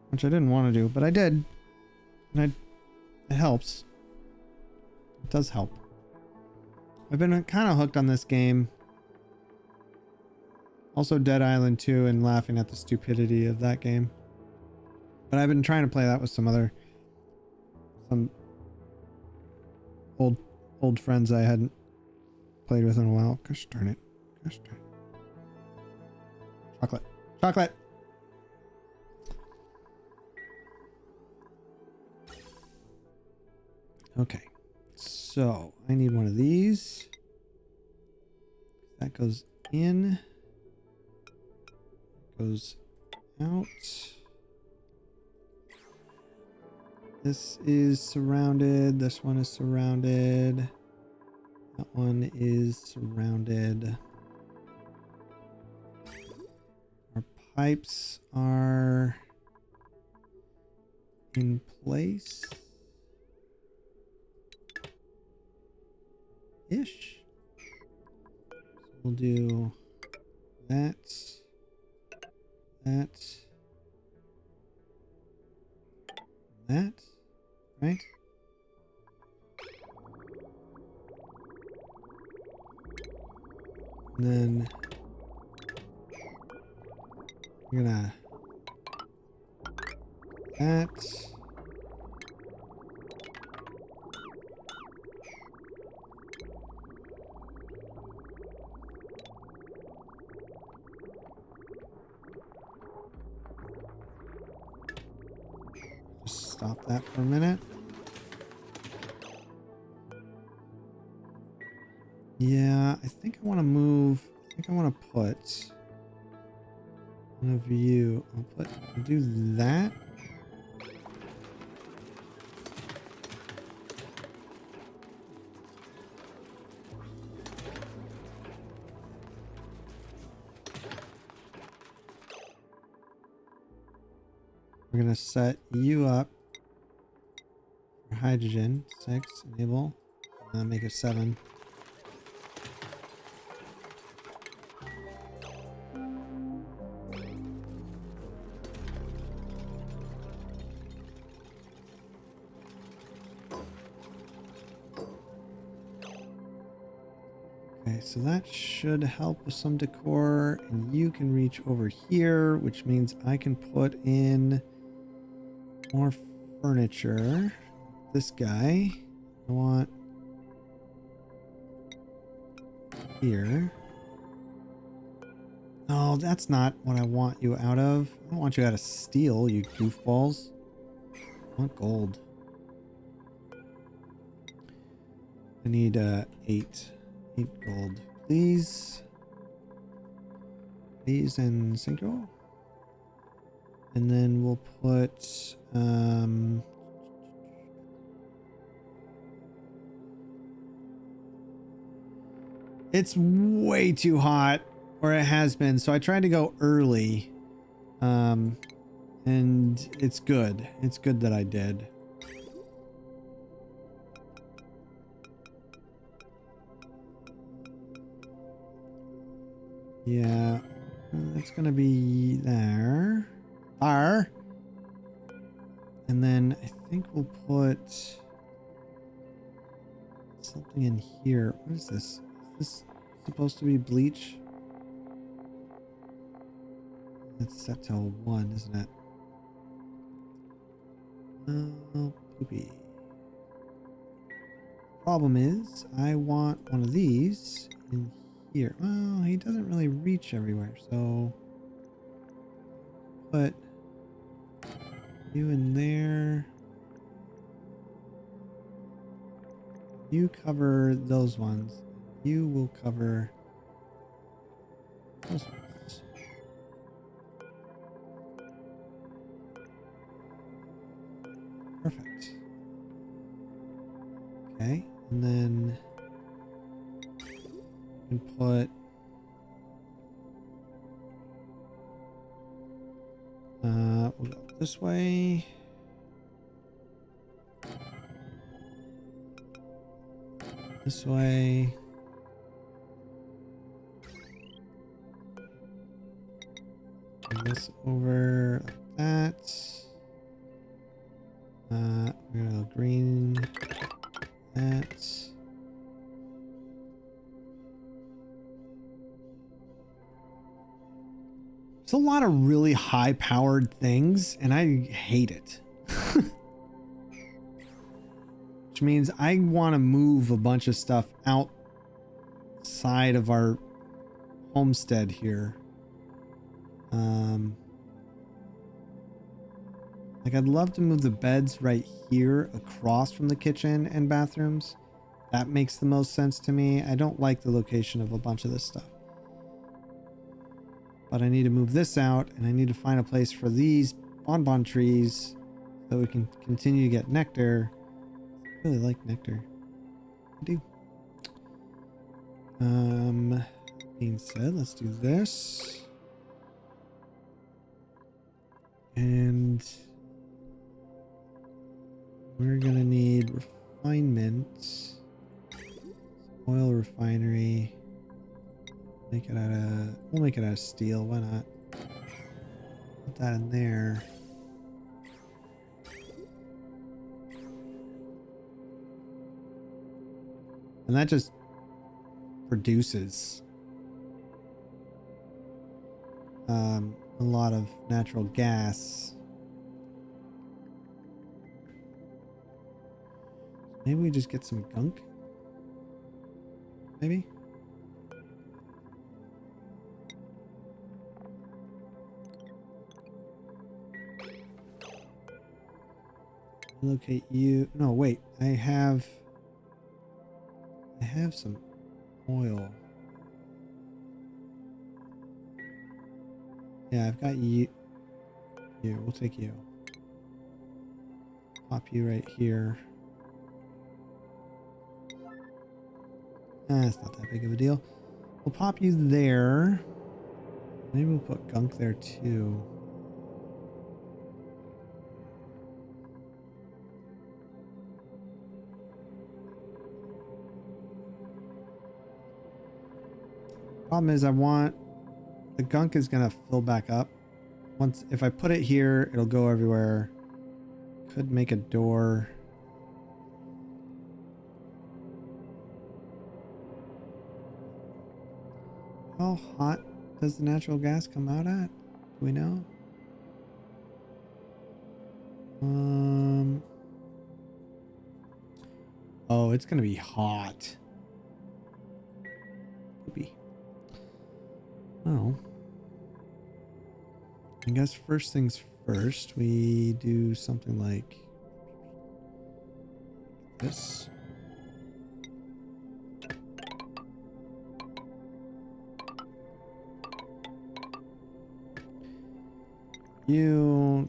which I didn't want to do, but I did. And it helps. It does help. I've been kind of hooked on this game. Also Dead Island 2 and laughing at the stupidity of that game. But I've been trying to play that with some old friends I hadn't played with in a while. Gosh darn it. Gosh darn it. Chocolate. Chocolate! Okay. So, I need one of these. That goes in. Goes out. This is surrounded. This one is surrounded. That one is surrounded. Our pipes are in place. Ish. So we'll do that. That. That. Right? And then we're gonna that. Just stop that for a minute. Yeah, I think I want to move. I think I want to put on a view. I'll do that. We're gonna set you up for hydrogen. 6, enable. Make it 7. Okay, so that should help with some decor, and you can reach over here, which means I can put in more furniture. This guy, I want here. Oh, that's not what I want you out of. I don't want you out of steel, you goofballs. I want gold. I need 8 gold, please. These and synchro. And then we'll put it's way too hot, or it has been, so I tried to go early. And it's good. It's good that I did. Yeah, it's gonna be there. And then I think we'll put something in here. What is this? Is this supposed to be bleach? It's set to 1, isn't it? Oh, poopy. Problem is, I want one of these in here. Well, he doesn't really reach everywhere, so put you in there. You cover those ones. You will cover those ones. Perfect. Okay, and then you can put we'll go this way. This way. Bring this over like that. We're gonna go green. That. It's a lot of really high powered things, and I hate it. Which means I want to move a bunch of stuff outside of our homestead here. Like I'd love to move the beds right here across from the kitchen and bathrooms. That makes the most sense to me. I don't like the location of a bunch of this stuff. But I need to move this out, and I need to find a place for these bonbon trees so we can continue to get nectar. I really like nectar. I do. Being said, let's do this. And we're gonna need refinement. Oil refinery. Make it we'll make it out of steel, why not? Put that in there. And that just produces a lot of natural gas. Maybe we just get some gunk? Maybe? Locate you. No, wait. I have some oil. Yeah, I've got you. Here, we'll take you. Pop you right here. It's not that big of a deal. We'll pop you there. Maybe we'll put gunk there too. Problem is the gunk is gonna fill back up. If I put it here, it'll go everywhere. Could make a door. How hot does the natural gas come out at? Do we know? Oh, it's gonna be hot. Could be. Oh. I guess first things first, we do something like this. You,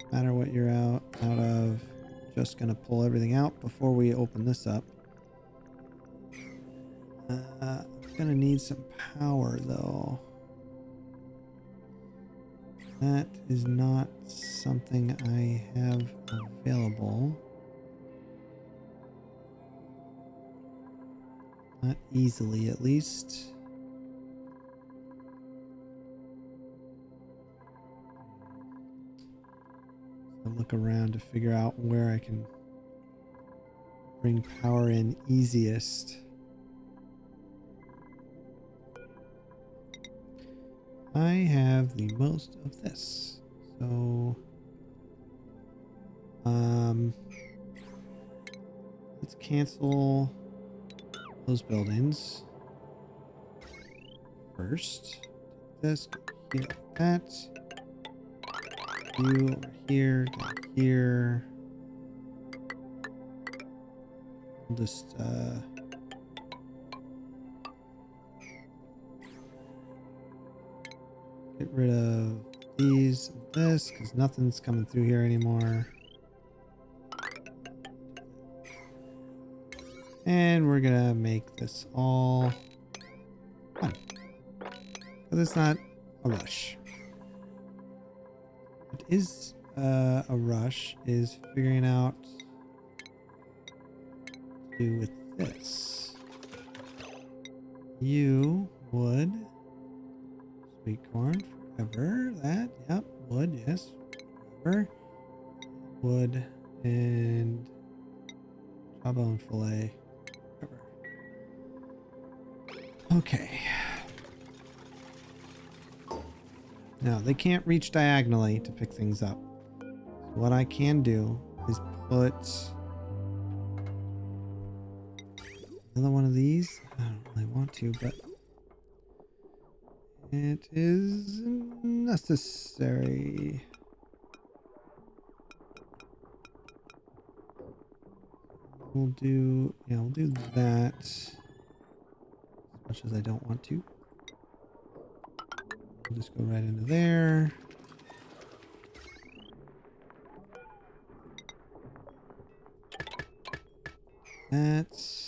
no matter what you're out of, just gonna pull everything out before we open this up. I'm gonna need some power though. That is not something I have available. Not easily, at least. I look around to figure out where I can bring power in easiest. I have the most of this, so let's cancel those buildings first. This, here, like that. You over here, down here. We'll just get rid of these and this because nothing's coming through here anymore. And we're gonna make this all fun because it's not a rush. What is a rush is figuring out what to do with this. You would sweet corn forever. That, yep, wood, yes, forever. Wood and jawbone fillet. Forever. Okay. Now they can't reach diagonally to pick things up. So what I can do is put another one of these. I don't really want to, but it is necessary. We'll do that as much as I don't want to. We'll just go right into there. That's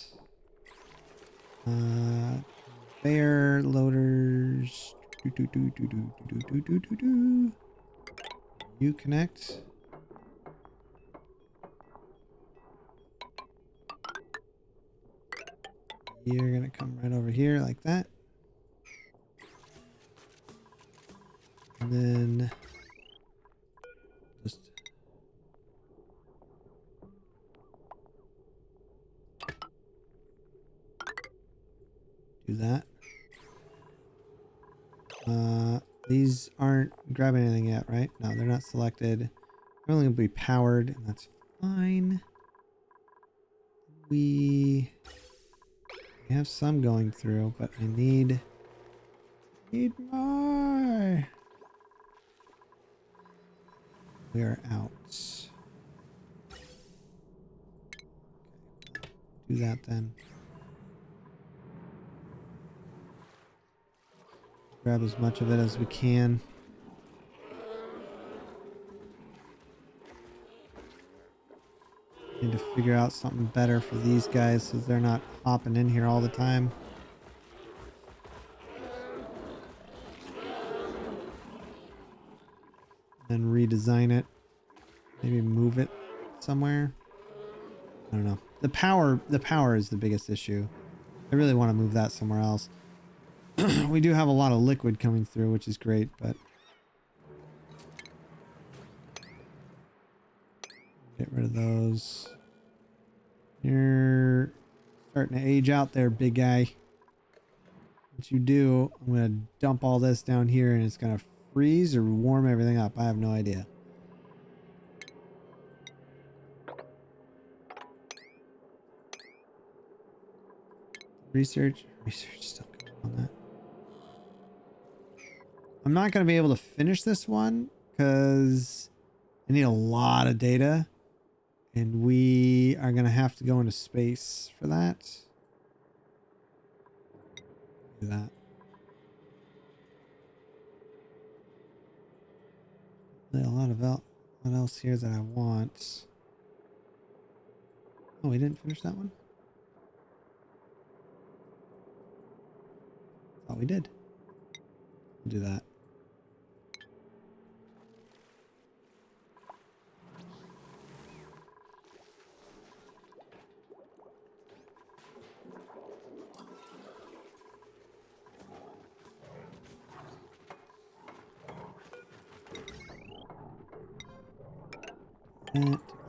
bear loaders. You connect. You're gonna come right over here like that. And then just do that. These aren't grabbing anything yet, right? No, they're not selected. They're only gonna be powered, and that's fine. We have some going through, but I need more. We are out. Do that then. Grab as much of it as we can. Need to figure out something better for these guys so they're not hopping in here all the time. And redesign it. Maybe move it somewhere. I don't know. The power is the biggest issue. I really want to move that somewhere else. We do have a lot of liquid coming through, which is great, but get rid of those. You're starting to age out there, big guy. What you do, I'm going to dump all this down here and it's going to freeze or warm everything up. I have no idea. Research still going on that. I'm not going to be able to finish this one because I need a lot of data and we are going to have to go into space for that. Do that. A lot of what else here that I want. Oh, we didn't finish that one? Thought we did. We'll do that.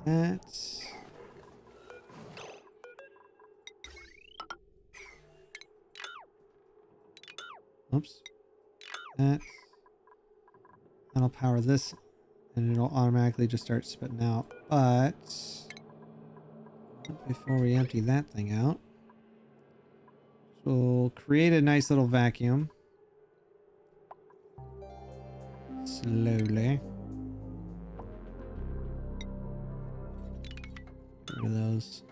That. Oops. That'll power this and it'll automatically just start spitting out. But before we empty that thing out, so we'll create a nice little vacuum. Slowly. Get rid of those.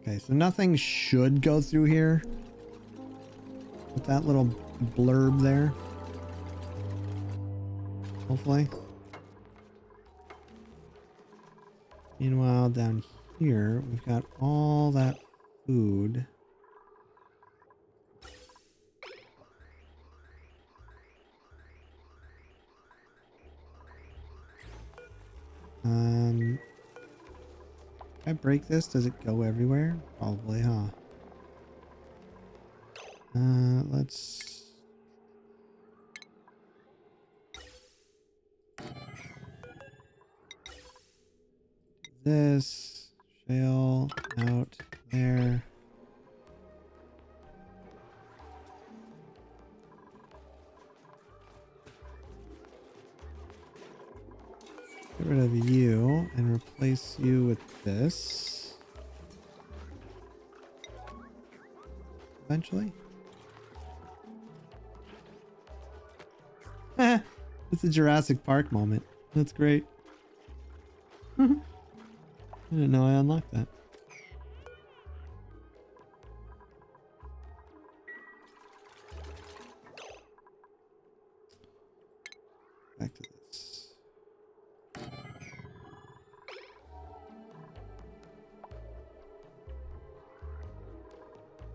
Okay, so nothing should go through here with that little blurb there. Hopefully. Meanwhile, down here, we've got all that food. If I break this, does it go everywhere? Probably, huh? Let's... this shale out there. Get rid of you and replace you with this. Eventually. It's a Jurassic Park moment. That's great. I didn't know I unlocked that. Back to this.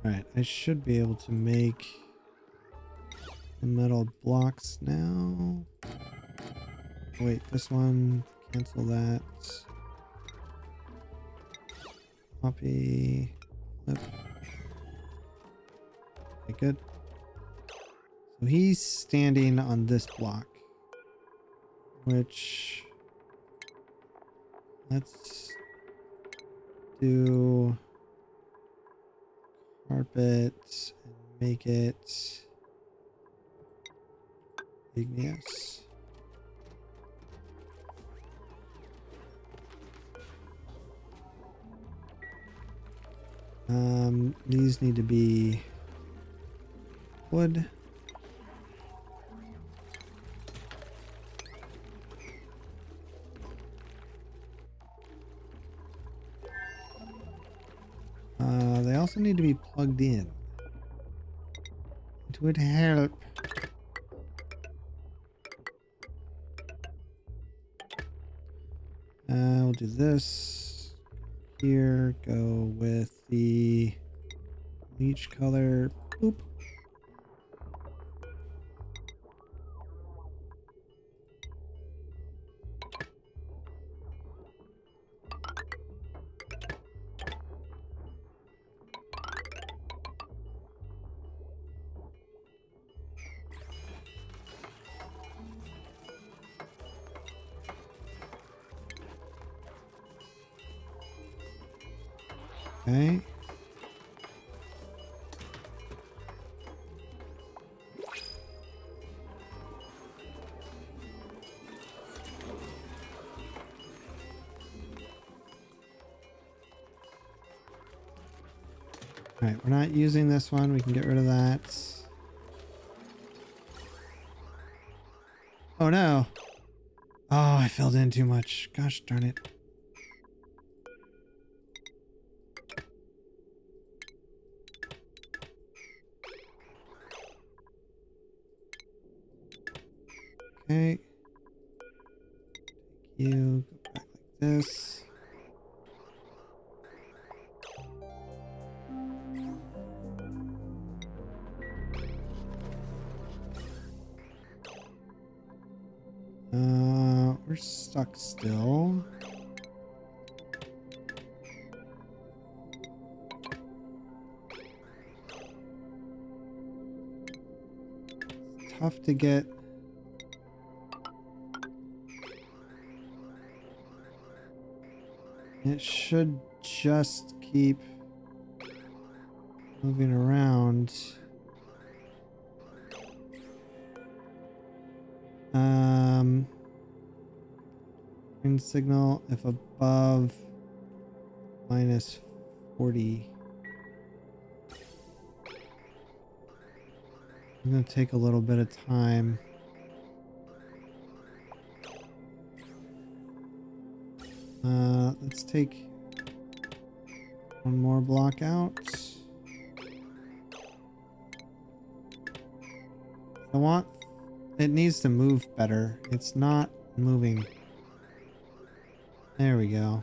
Alright, I should be able to make the metal blocks now. Wait, this one, cancel that. Copy, flip. Okay, good. So he's standing on this block, which let's do carpet and make it igneous. These need to be wood. They also need to be plugged in. It would help. We'll do this. Here, go with the bleach color. Boop. Okay. All right, we're not using this one. We can get rid of that. Oh no. Oh, I filled in too much. Gosh darn it. Okay. You go back like this. We're stuck still. It's tough to get. It should just keep moving around. Green signal if above minus 40. I'm gonna take a little bit of time. Let's take one more block out. I want it needs to move better. It's not moving. There we go.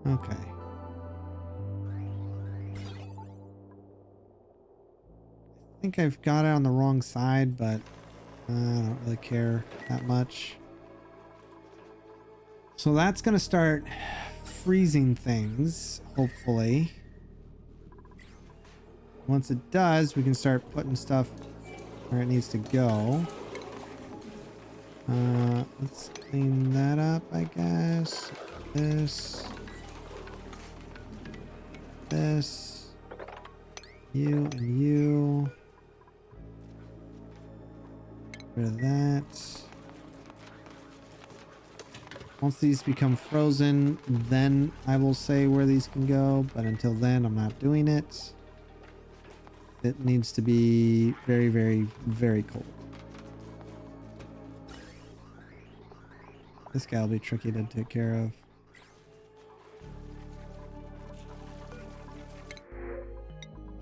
Okay. I think I've got it on the wrong side, but I don't really care that much. So that's going to start freezing things, hopefully. Once it does, we can start putting stuff where it needs to go. Let's clean that up, I guess. This. You and you. Get rid of that. Once these become frozen, then I will say where these can go. But until then, I'm not doing it. It needs to be very, very, very cold. This guy will be tricky to take care of.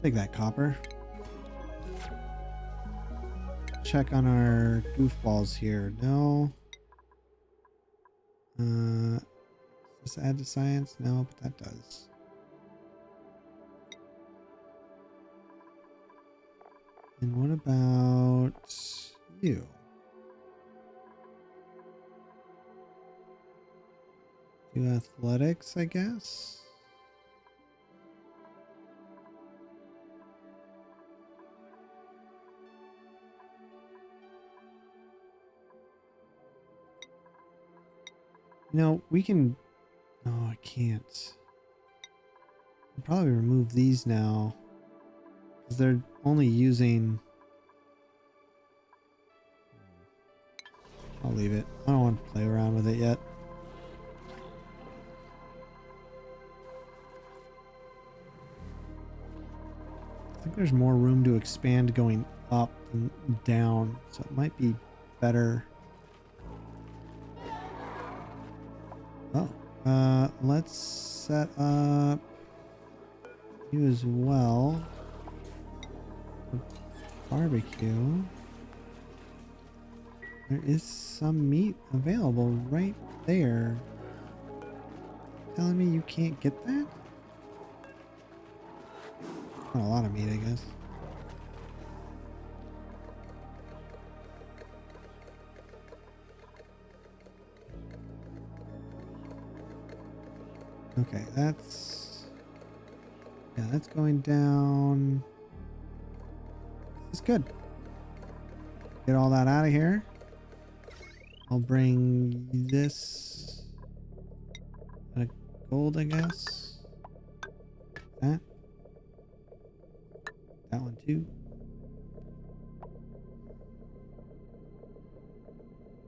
Take that copper. Check on our goofballs here. No. Does this add to science? No, but that does. And what about you? Do athletics, I guess. No, we can. No, I can't. I'll probably remove these now because they're only using. I'll leave it. I don't want to play around with it yet. I think there's more room to expand going up than down, so it might be better. Oh, let's set up you as well. Barbecue. There is some meat available right there. Telling me you can't get that? Not a lot of meat, I guess. Okay, that's going down. This is good. Get all that out of here. I'll bring this out of gold, I guess. That. That one too.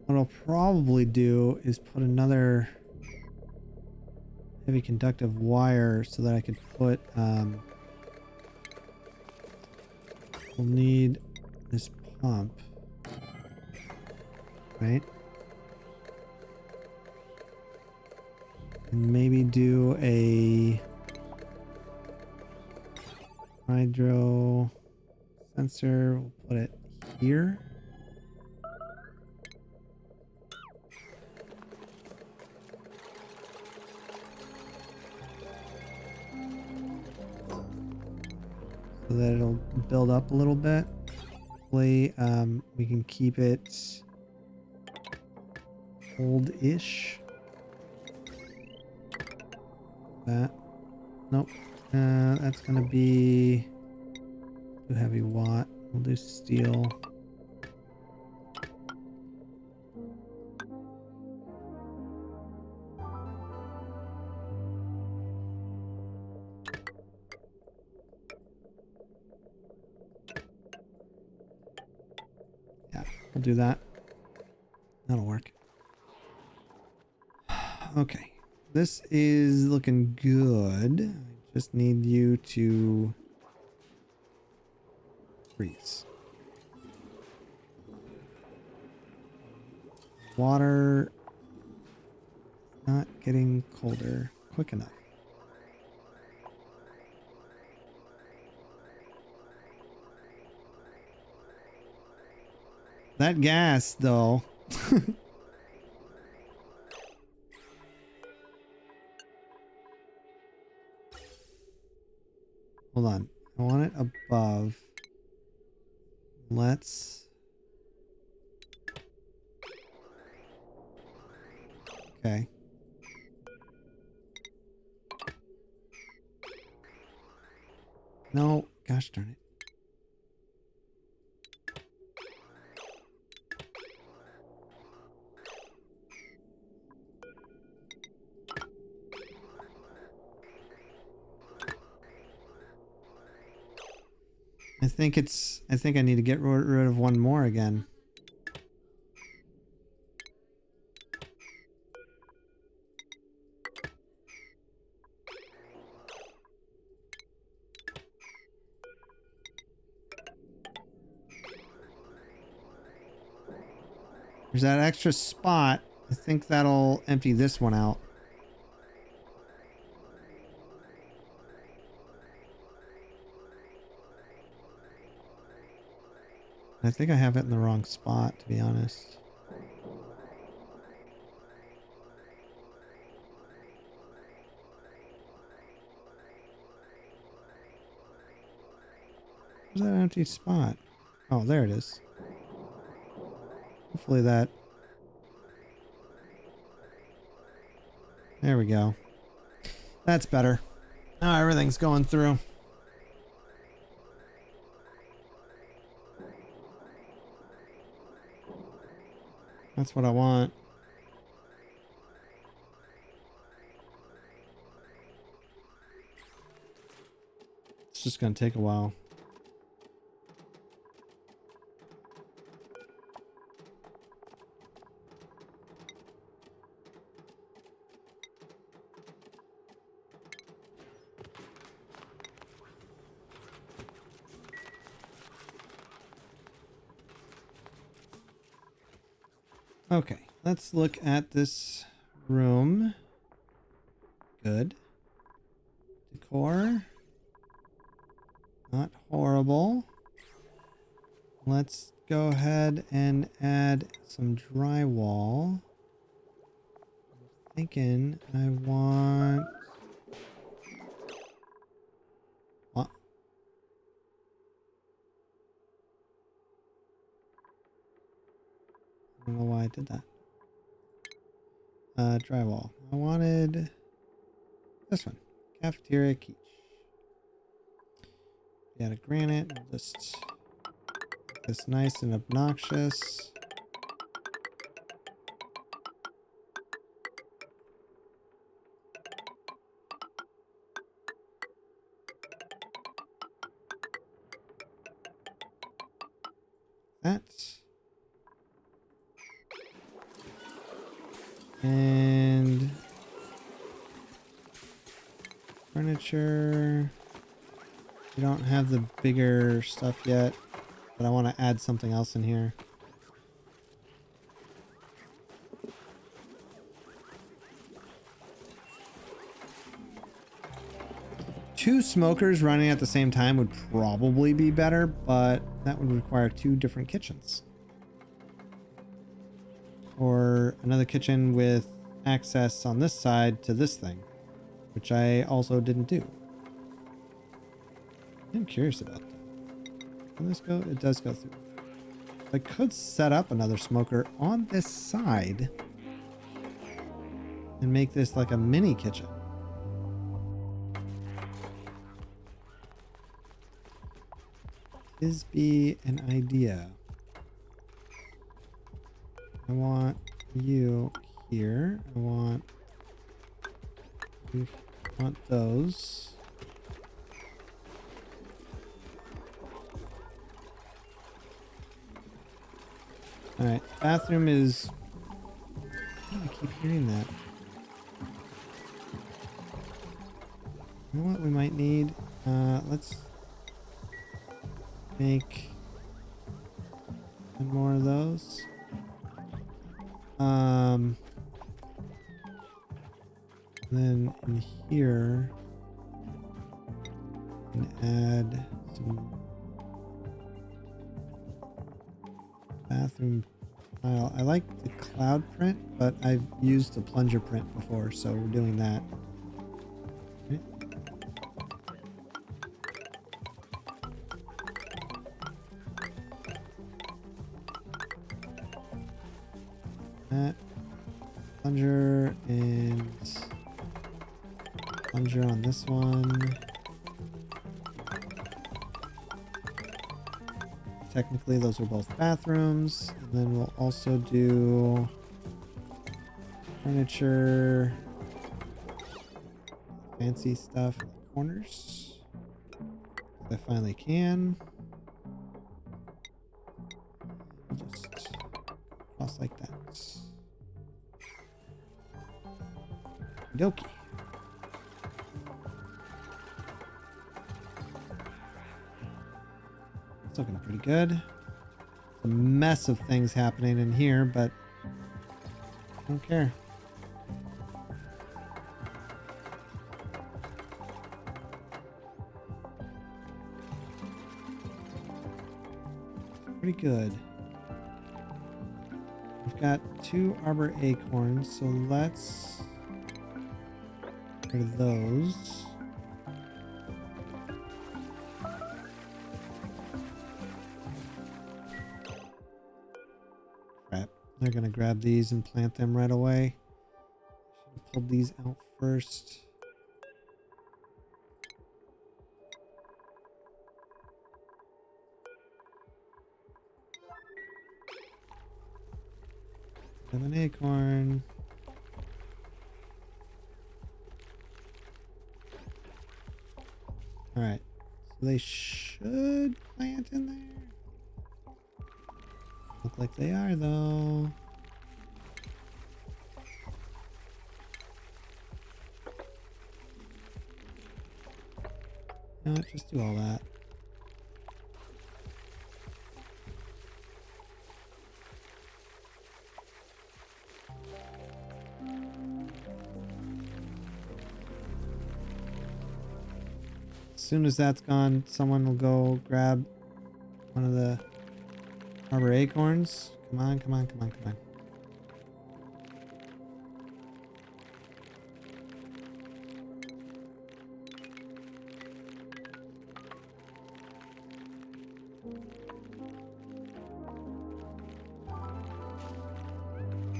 What I'll probably do is put another heavy conductive wire so that I could put, we'll need this pump, right? And maybe do a hydro sensor. We'll put it here. So that it'll build up a little bit. Hopefully, we can keep it cold-ish. That. Nope. That's gonna be too heavy watt. We'll do steel. Yeah, we'll do that. That'll work. Okay. This is looking good. I just need you to freeze. Water not getting colder quick enough. That gas, though. Hold on. I want it above. Let's... Okay. No. Gosh darn it. I think I need to get rid of one more again. There's that extra spot. I think that'll empty this one out. I think I have it in the wrong spot, to be honest. Where's that empty spot? Oh, there it is. Hopefully that... There we go. That's better. Now everything's going through. That's what I want. It's just gonna take a while. Okay, let's look at this room. Good. Decor. Not horrible. Let's go ahead and add some drywall. I'm thinking I want... What? I don't know why I did that. Drywall. I wanted this one. Cafeteria quiche. Add a granite. We'll just make this nice and obnoxious. that. And furniture. We don't have the bigger stuff yet, but I want to add something else in here. Two smokers running at the same time would probably be better, but that would require two different kitchens. Or another kitchen with access on this side to this thing, which I also didn't do. I'm curious about that. Can this go? It does go through. I could set up another smoker on this side and make this like a mini kitchen. This be an idea. I want you here. I want those. All right, bathroom is. I keep hearing that. You know what we might need? Let's make one more of those. Then in here, we can add some bathroom tile. I like the cloud print, but I've used the plunger print before, so we're doing that. Okay. That plunger and plunger on this one. Technically, those are both bathrooms. And then we'll also do furniture, fancy stuff in the corners. If I finally can. Just cross like that. Okie dokie. It's looking pretty good. A mess of things happening in here, but I don't care. Pretty good. We've got 2 arbor acorns, so let's get rid of those. They're gonna grab these and plant them right away. Should have pulled these out first. Have an acorn. All right, so they should plant in there. Look like they are, though. You know what? Just do all that. As soon as that's gone, someone will go grab one of the arbor acorns. Come on, come on, come on, come on.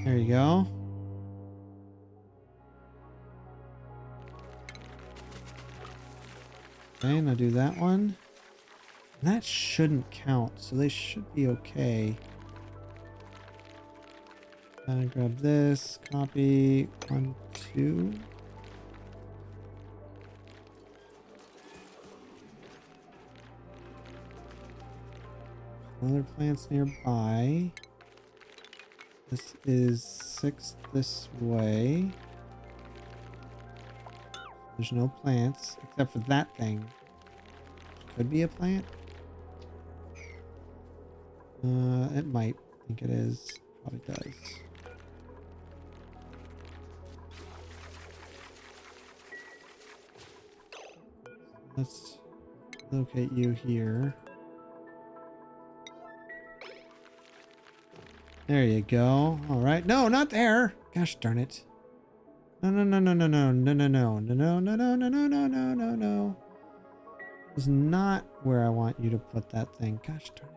There you go. Okay, now do that one. And that shouldn't count, so they should be okay. Grab this, copy, 1, 2. Other plants nearby. This is 6 this way. There's no plants except for that thing. Could be a plant. It might. I think it is. Probably does. Let's locate you here. There you go. All right. No, not there. Gosh darn it. No, no, no, no, no, no, no, no, no, no, no, no, no, no, no, no, no, no, no. Is not where I want you to put that thing. Gosh darn it.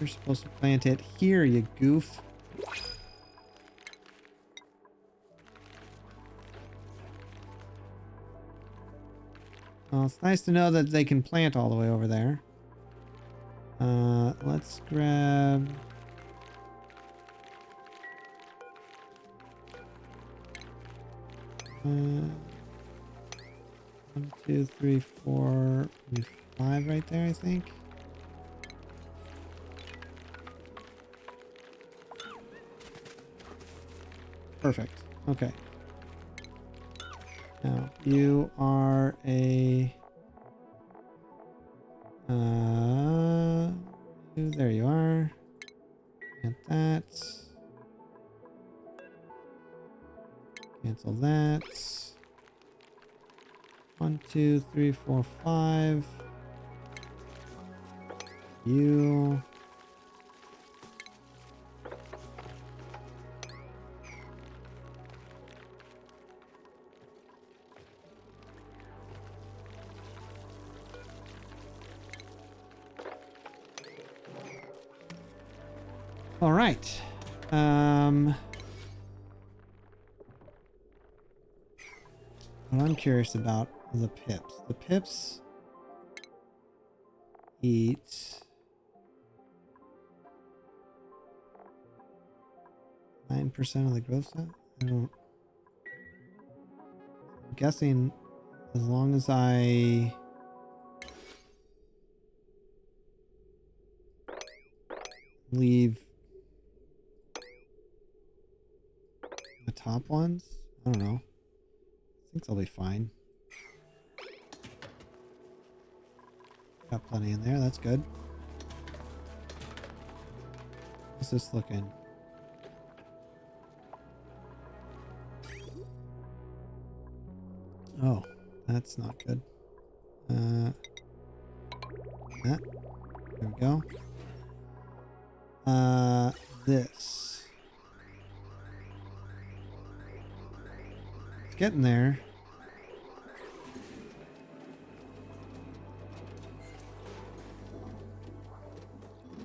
You're supposed to plant it here, you goof. Well, it's nice to know that they can plant all the way over there. Let's grab... one, 2, 3, 4, maybe 5 right there, I think. Perfect. Okay. Now, you are a... there you are. Get that. Cancel that. 1, 2, 3, 4, 5. You. All right. What I'm curious about are the pips. The pips eat 9% of the growth stuff. I'm guessing as long as I leave the top ones, I don't know. I think they'll be fine. Got plenty in there, that's good. How's this looking? Oh, that's not good. That. There we go. This. It's getting there.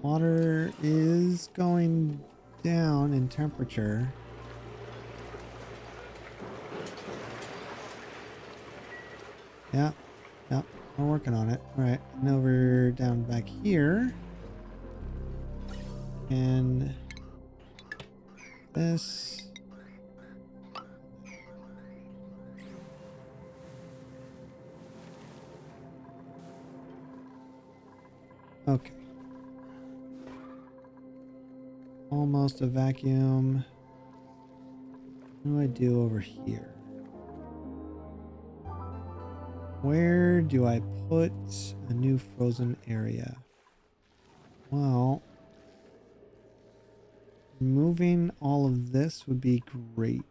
Water is going down in temperature. Yeah, yeah, we're working on it. All right, and over down back here. And this. Okay. Almost a vacuum. What do I do over here? Where do I put a new frozen area? Well, removing all of this would be great.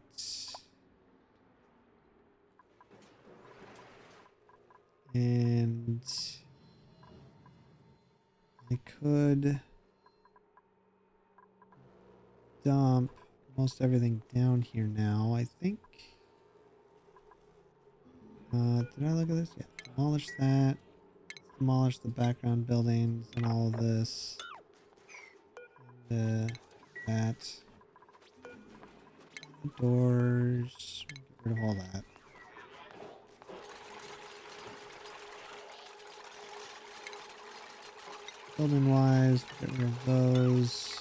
And I could dump most everything down here now, I think. Did I look at this? Yeah. Demolish that. Demolish the background buildings and all of this. And, that. Doors. Get rid of all that. Building wise, get rid of those.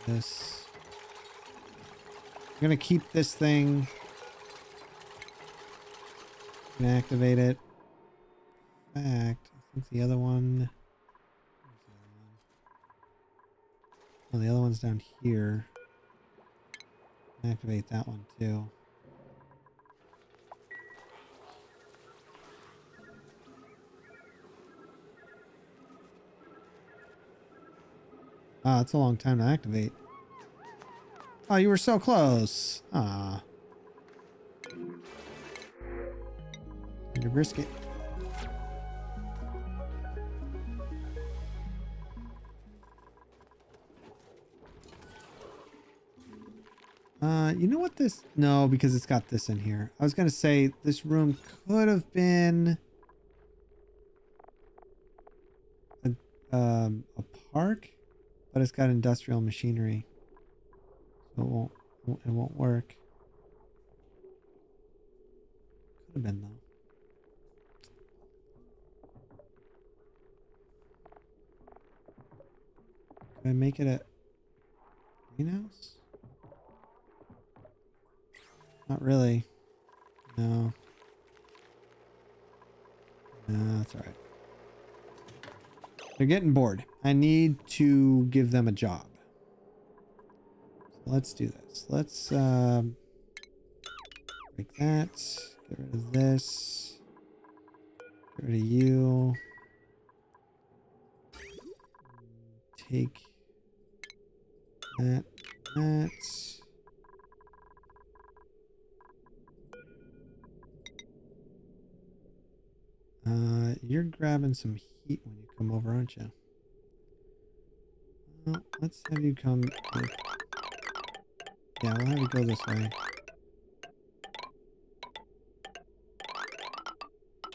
This. I'm gonna keep this thing and activate it. In fact, I think the other one. Oh, the other one's down here. Activate that one too. Ah, it's a long time to activate. Oh, you were so close. Ah. Your brisket. You know what this... No, because it's got this in here. I was going to say this room could have been a park, but it's got industrial machinery. So it won't work. Could have been though. Could I make it a greenhouse? Not really. No. No, that's all right. They're getting bored. I need to give them a job. So let's do this. Let's break that. Get rid of this. Get rid of you. Take that. That. You're grabbing some heat when you come over, aren't you? Well, let's have you come. Yeah, we'll have you go this way.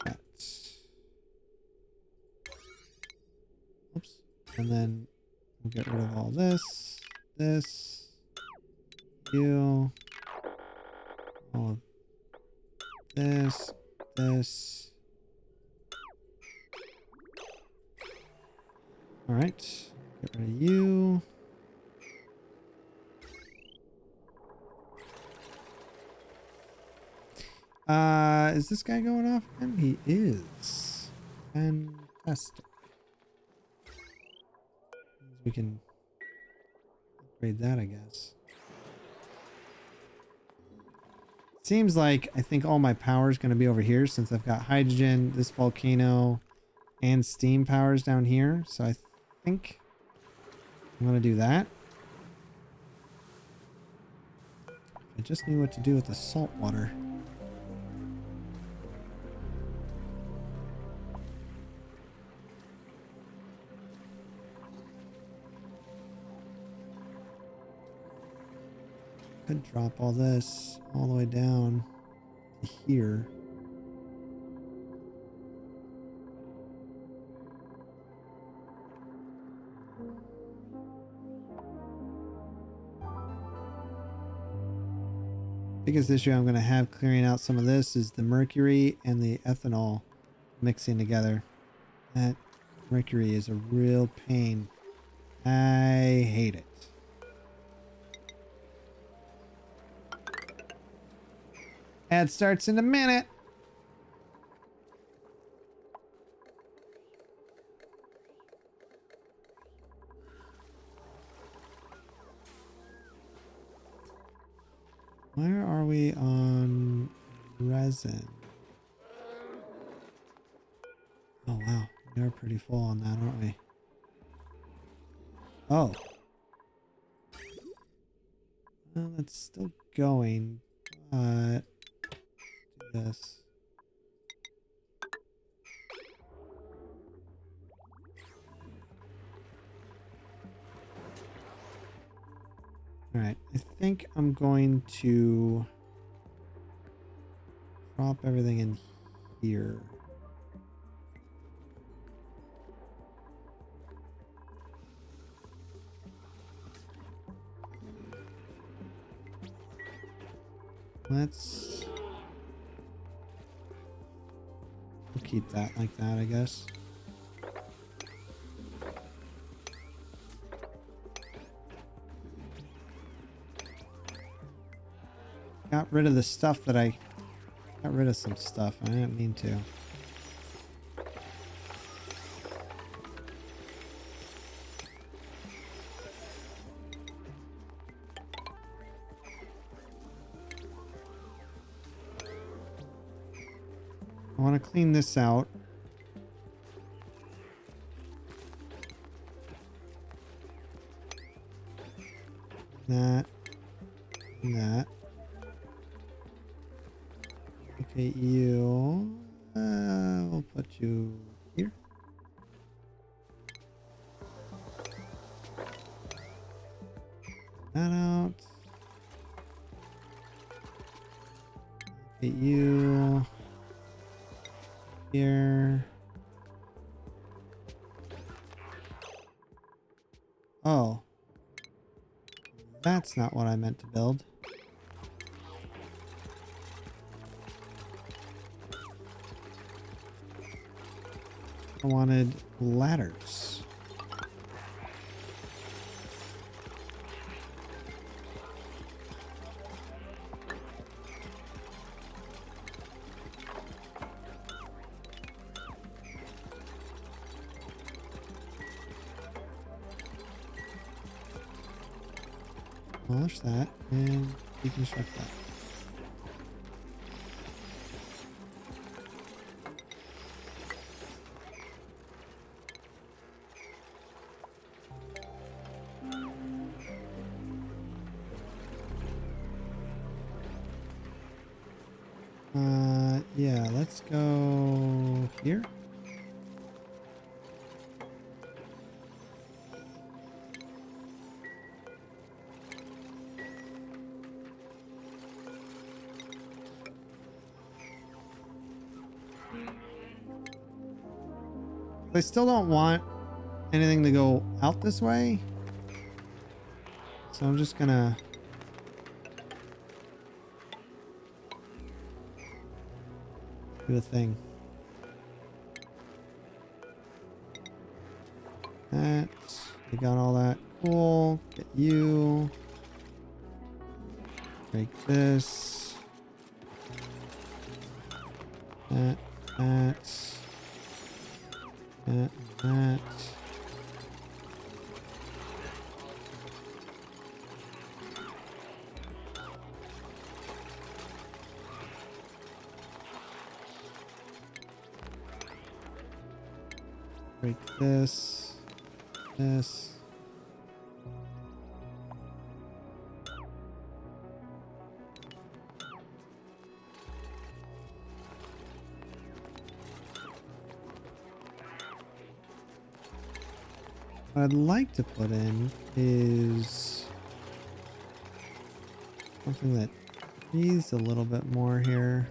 Cats. Oops. And then we'll get rid of all this. This. You. All of this. This. All right. Get rid of you. Is this guy going off again? He is. Fantastic. We can upgrade that, I guess. Seems like I think all my power is going to be over here since I've got hydrogen, this volcano, and steam powers down here. So I think I'm going to do that. I just knew what to do with the salt water. Could drop all this all the way down to here. Biggest issue I'm going to have clearing out some of this is the mercury and the ethanol mixing together. That mercury is a real pain. I hate it. Ad starts in a minute. Where are we on resin? Oh wow, we are pretty full on that, aren't we? Oh. Well, that's still going, but do this. All right, I think I'm going to drop everything in here. We'll keep that like that, I guess. got rid of the stuff that I got rid of some stuff. I didn't mean to. I want to clean this out. That. And that. Okay, you. We'll put you here. That out. Okay, you. Here. Oh. That's not what I meant to build. I wanted ladders. Demolish that and deconstruct that. Yeah, let's go here. I still don't want anything to go out this way. So I'm just gonna do a thing. That. We got all that. Cool. Get you. Break this. That. That. That. That. Break this. This. What I'd like to put in is something that breathes a little bit more here.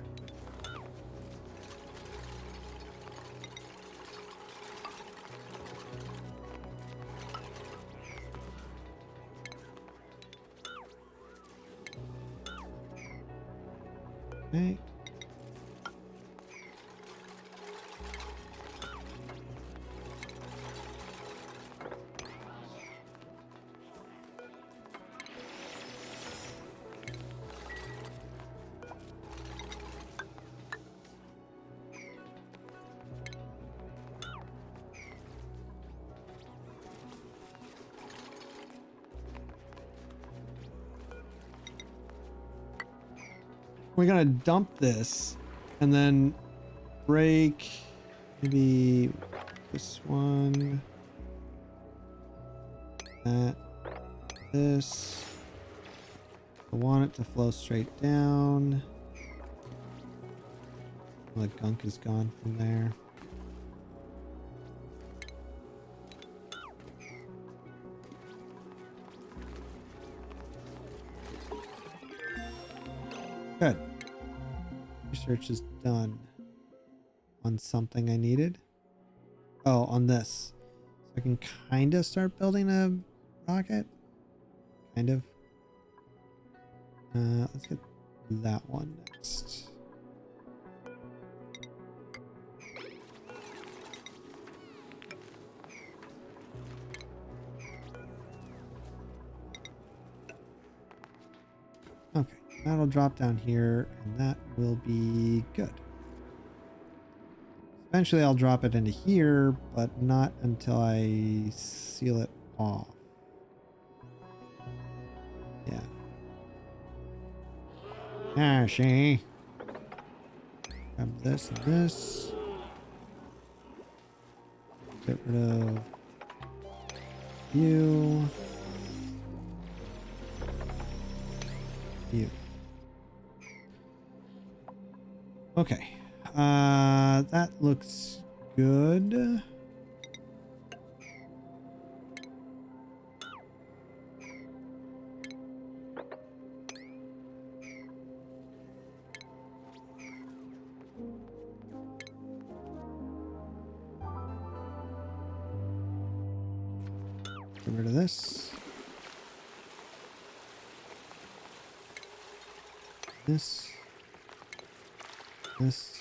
Okay. We're gonna dump this and then break maybe this one, that, this. I want it to flow straight down. The gunk is gone from there. Good. Research is done on something I needed. Oh, on this. So I can kind of start building a rocket. Kind of. Let's get that one next. Okay. That'll drop down here, and that will be good. Eventually I'll drop it into here, but not until I seal it off. Yeah. Ah, see. Grab this and this. Get rid of you. You. Okay. That looks good. Get rid of this. This. This.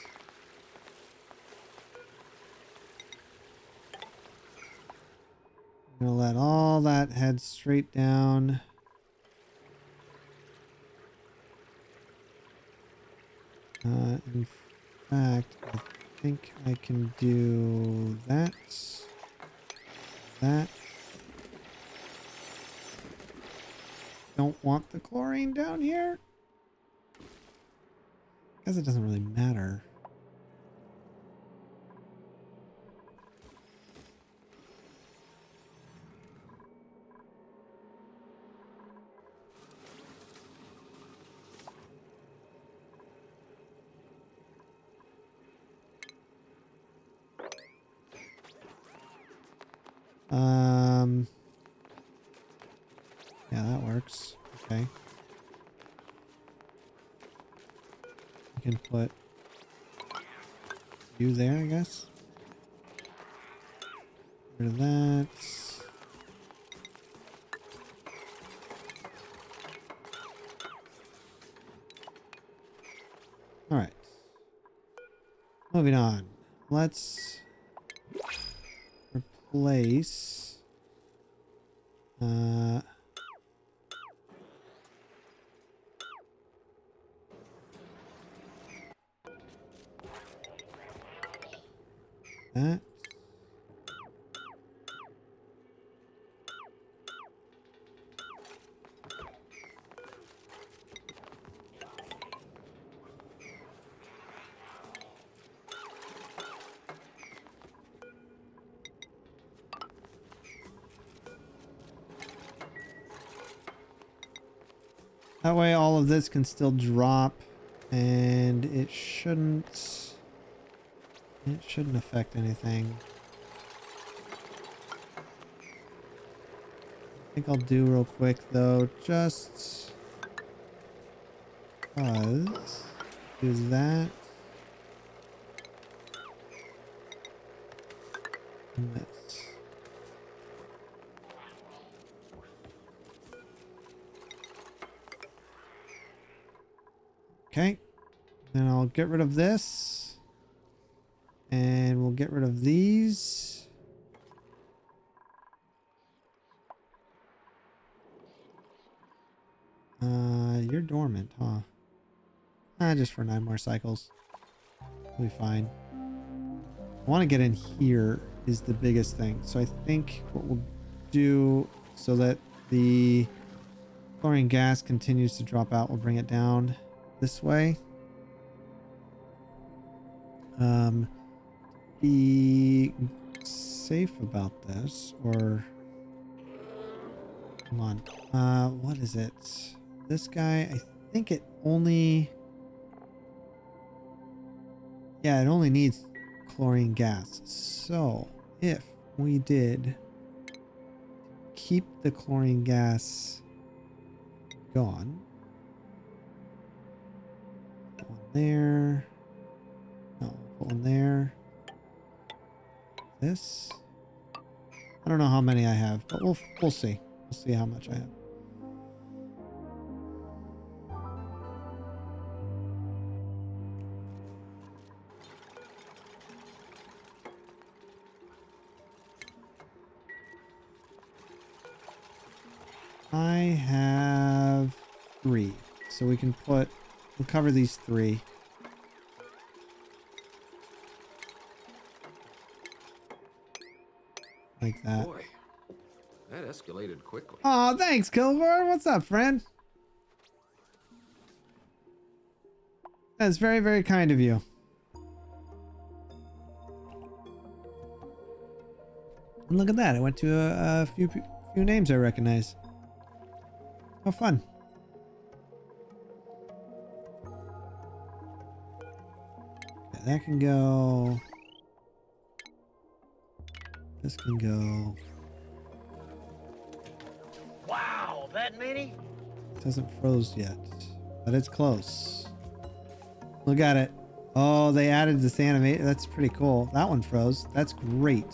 I'm gonna let all that head straight down. In fact, I think I can do that. That. Don't want the chlorine down here. Guess it doesn't really matter. Yeah, that works. Okay. I can put you there, I guess. Get rid of that. All right. Moving on. Let's replace that. That way all of this can still drop and it shouldn't affect anything. I think I'll do real quick though, just because do that and this. Okay, then I'll get rid of this and we'll get rid of these. You're dormant, huh? Just for 9 more cycles. We'll be fine. I want to get in here is the biggest thing. So I think what we'll do so that the chlorine gas continues to drop out, we'll bring it down this way. Be safe about this, or hold on. What is it? This guy, I think it only, yeah, it only needs chlorine gas. So if we did keep the chlorine gas gone, put one there, no, put one there, this, I don't know how many I have, but we'll see. We'll see how much I have. I have 3. So we can we'll cover these 3. Like that. Boy, that escalated quickly. Aw, thanks, Kilgore. What's up, friend? That's very, very kind of you. And look at that. I went to a few names I recognize. How fun. Okay, that can go. This can go. Wow, that many? It hasn't froze yet, but it's close. Look at it. Oh, they added this animation. That's pretty cool. That one froze. That's great.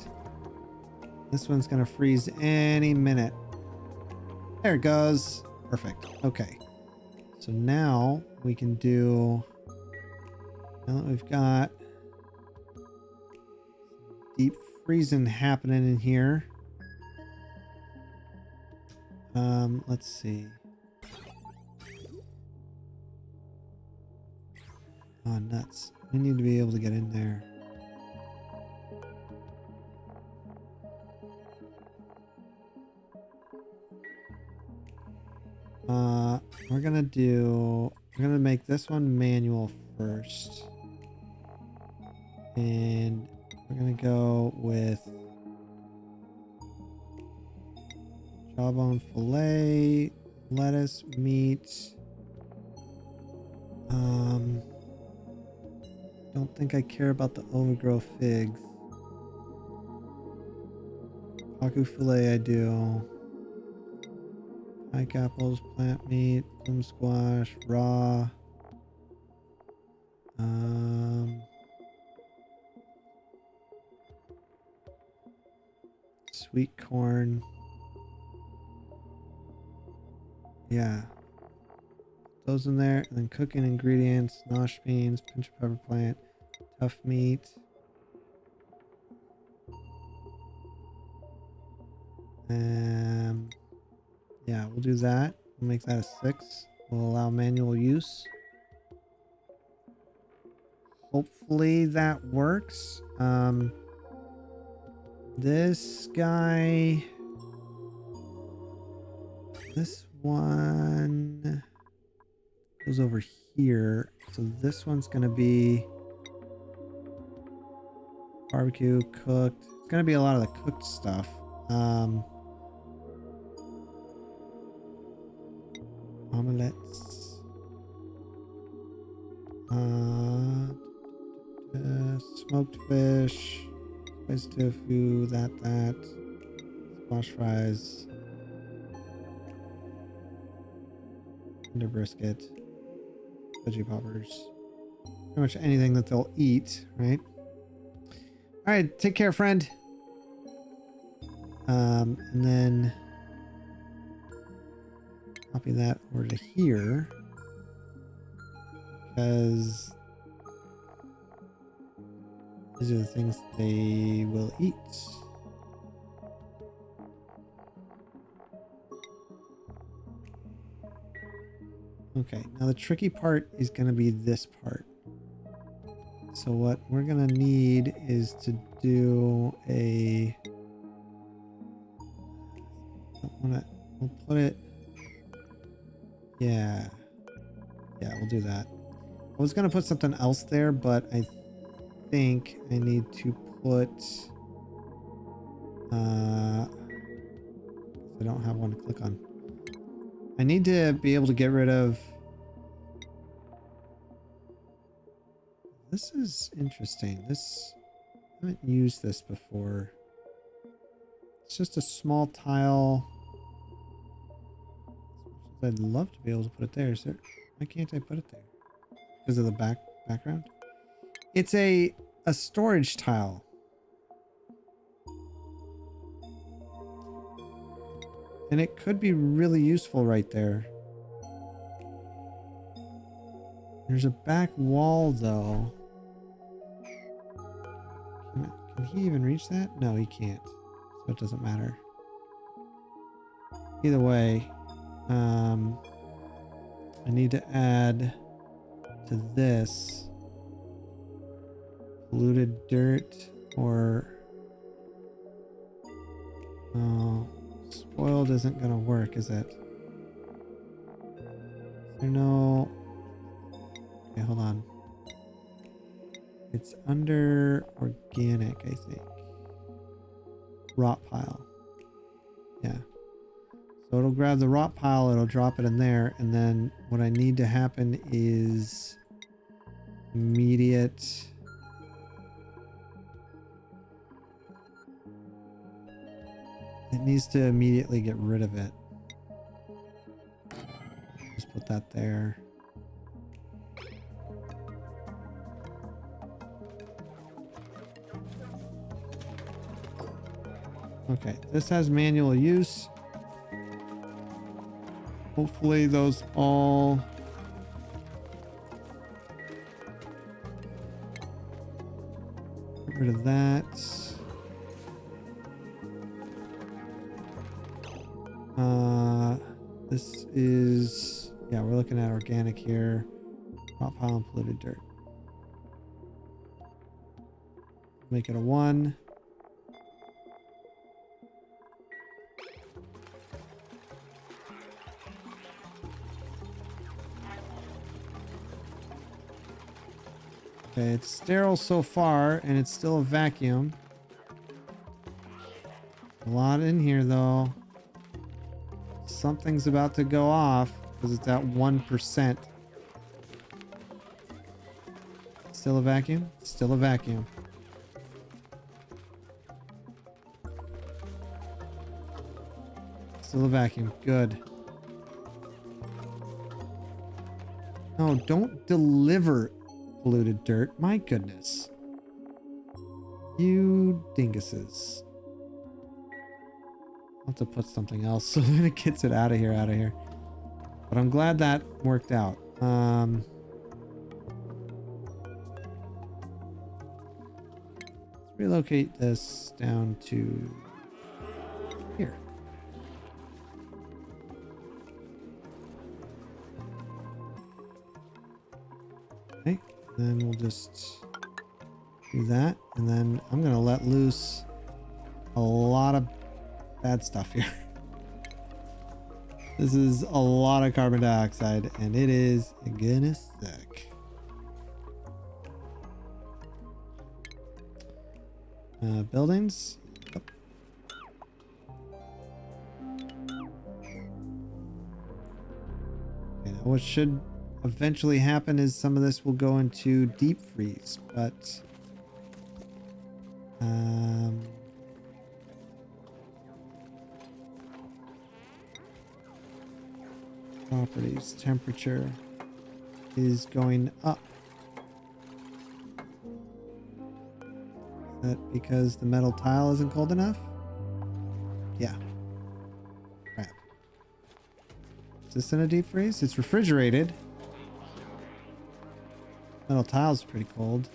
This one's gonna freeze any minute. There it goes. Perfect. Okay. So now we can do. Now that we've got deep freezing happening in here. Let's see. Oh, nuts. We need to be able to get in there. We're gonna make this one manual first. And we're gonna go with jawbone fillet, lettuce, meat. Don't think I care about the overgrow figs. Paku fillet I do. Pike apples, plant meat, plum squash, raw. Sweet corn. Yeah. Those in there, and then cooking ingredients, nosh beans, pinch of pepper plant, tough meat. Yeah, we'll do that. We'll make that a 6. We'll allow manual use. Hopefully that works. This guy, this one goes over here. So this one's gonna be barbecue, cooked. It's gonna be a lot of the cooked stuff. Omelets. Smoked fish. Spicy tofu, that. Squash fries. Tender brisket. Veggie poppers. Pretty much anything that they'll eat, right? Alright, take care, friend. And then copy that over to here. Because these are the things they will eat. Okay, now the tricky part is going to be this part. So what we're going to need is to do a... We'll put it... Yeah, we'll do that. I was going to put something else there, but I think I need to put... I don't have one to click on. I need to be able to get rid of... This is interesting. I haven't used this before. It's just a small tile. I'd love to be able to put it there. Why can't I put it there? Because of the background? It's a storage tile. And it could be really useful right there. There's a back wall though. Can he even reach that? No, he can't. So it doesn't matter. Either way, I need to add to this polluted dirt or no, spoiled isn't gonna work, is it? Is there no, okay, hold on. It's under organic, I think. Rot pile. Yeah. So it'll grab the rot pile, it'll drop it in there, and then what I need to happen is immediate. It needs to immediately get rid of it. Just put that there. Okay, this has manual use. Hopefully those all get rid of that. This is, yeah, we're looking at organic here. Rot pile and polluted dirt. Make it a 1. Okay, it's sterile so far, and it's still a vacuum. A lot in here, though. Something's about to go off because it's at 1%. Still a vacuum? Still a vacuum. Still a vacuum. Good. No, don't deliver polluted dirt. My goodness. You dinguses. I'll have to put something else so that it gets it out of here. But I'm glad that worked out. Let's relocate this down to here. Okay, then we'll just do that. And then I'm going to let loose a lot of bad stuff here. This is a lot of carbon dioxide, and it is gonna suck. Buildings. Yep. Okay, now what should eventually happen is some of this will go into deep freeze, but properties, temperature is going up. Is that because the metal tile isn't cold enough? Yeah. Crap. Is this in a deep freeze? It's refrigerated. Metal tile's pretty cold.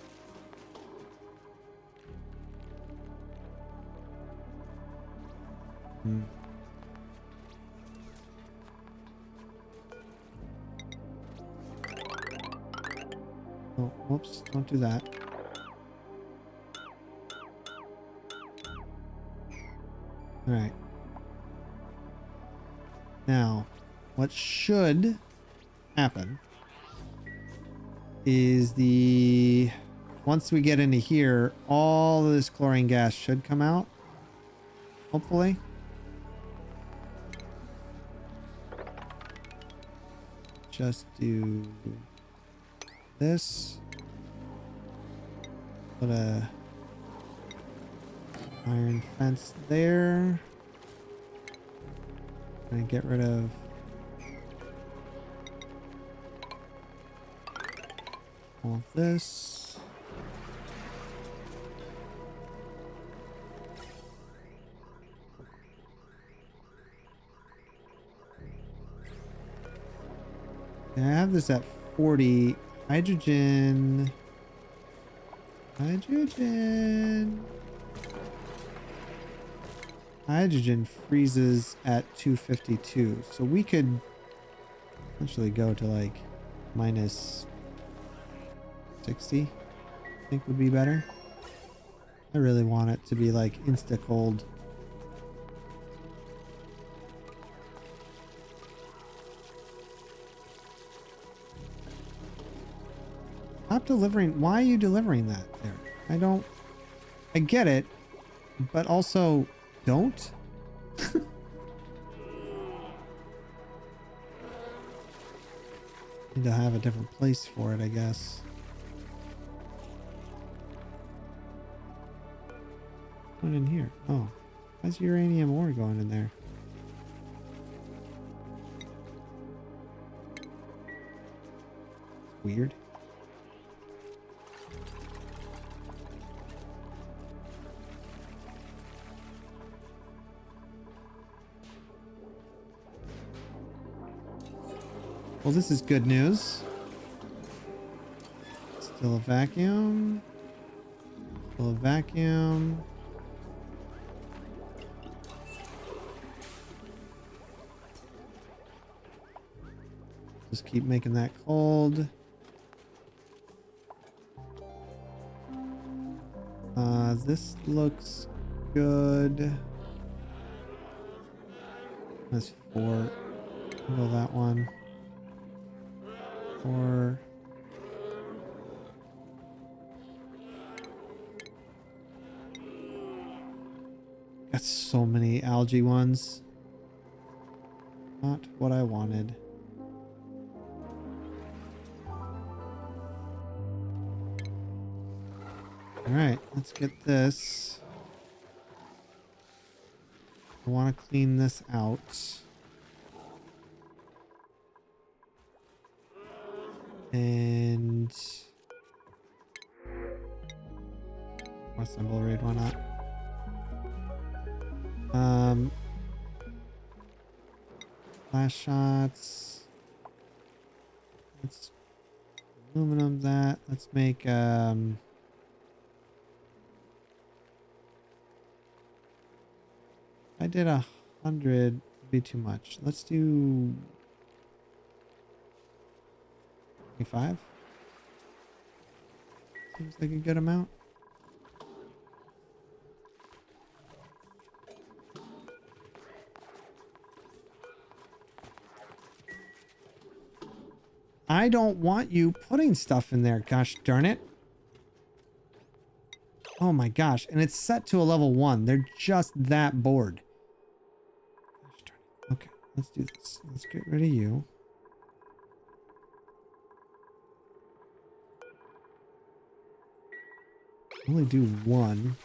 Oh, whoops, don't do that. Alright. Now, what should happen is once we get into here, all of this chlorine gas should come out. Hopefully. Just do this. Put a iron fence there. And get rid of all of this. I have this at 40. Hydrogen. Hydrogen freezes at 252. So we could Actually go to like minus 60, I think would be better. I really want it to be like insta cold. Stop delivering. Why are you delivering that there? I get it, but also don't. Need to have a different place for it, I guess. Going in here. Oh, why's uranium ore going in there? Weird. Well, this is good news. Still a vacuum. Still a vacuum. Just keep making that cold. This looks good. That's 4. Go that one. 4. Got so many algae ones. Not what I wanted. Alright, let's get this. I want to clean this out. And more symbol raid, why not? Flash shots. Let's aluminum that. Let's make I did 100 would be too much. Let's do 25. Seems like a good amount. I don't want you putting stuff in there, gosh darn it. Oh my gosh, and it's set to a level 1. They're just that bored. Gosh darn it. Okay, let's do this. Let's get rid of you. Only do 1.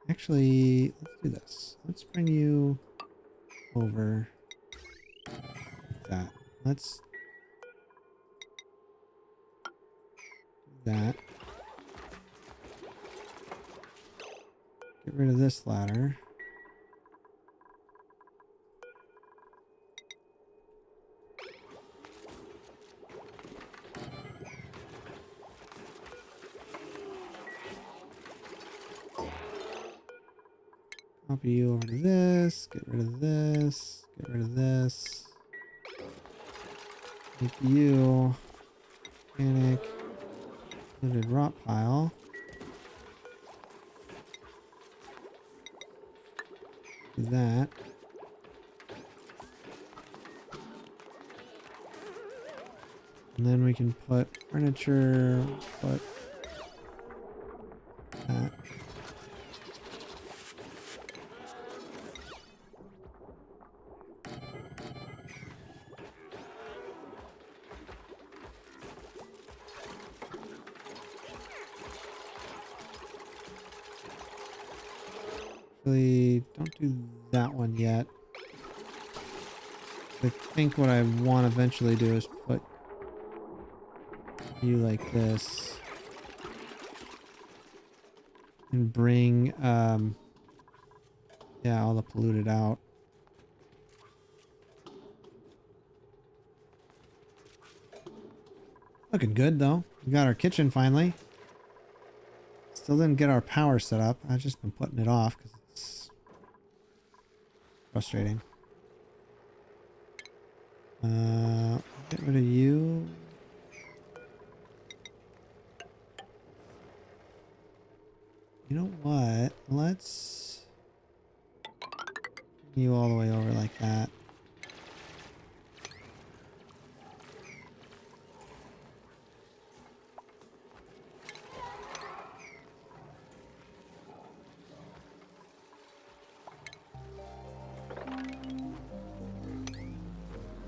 Actually, let's do this. Let's bring you over like that. Let's do that. Get rid of this ladder. Copy you over to this. Get rid of this. Get rid of this. Make you panic. Looted rot pile. Do that. And then we can put furniture. Put that. Actually, don't do that one yet. I think what I want to eventually do is put you like this. And bring, yeah, all the polluted out. Looking good, though. We got our kitchen finally. Still didn't get our power set up. I've just been putting it off because it's frustrating. Get rid of you. You know what? Let's bring you all the way over like that.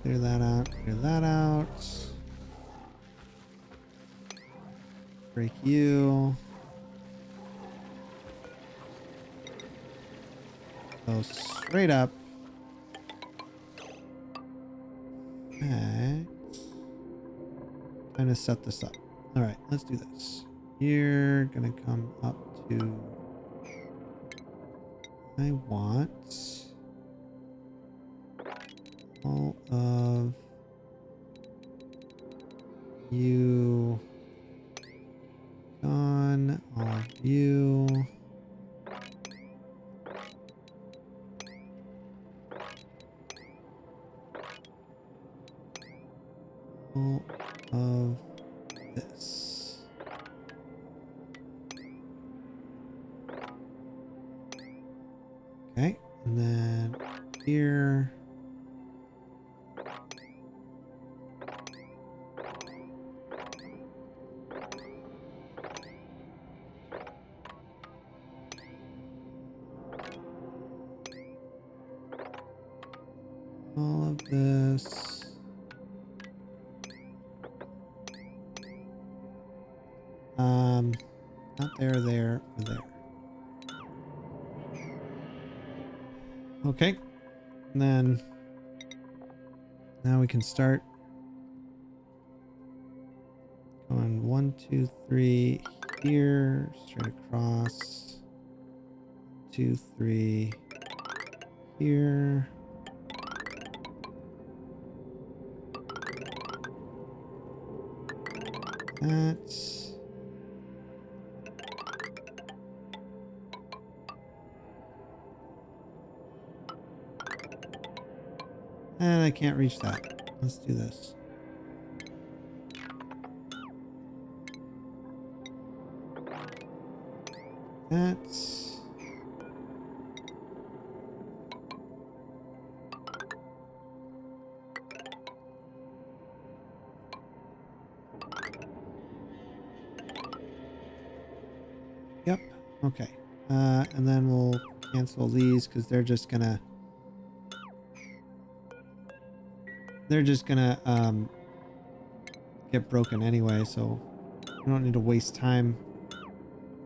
Clear that out, clear that out. Break you. Go straight up. Okay. Time to set this up. Alright, let's do this. You're gonna come up to... I want all of you gone, all of you. All of this. Okay, and then here. All of this. Not there, there, or there. Okay. And then now we can start going 1, 2, 3 here, straight across. 2, 3 here. That's and I can't reach that. Let's do this. That's yep. Okay. And then we'll cancel these because they're just gonna get broken anyway, so we don't need to waste time.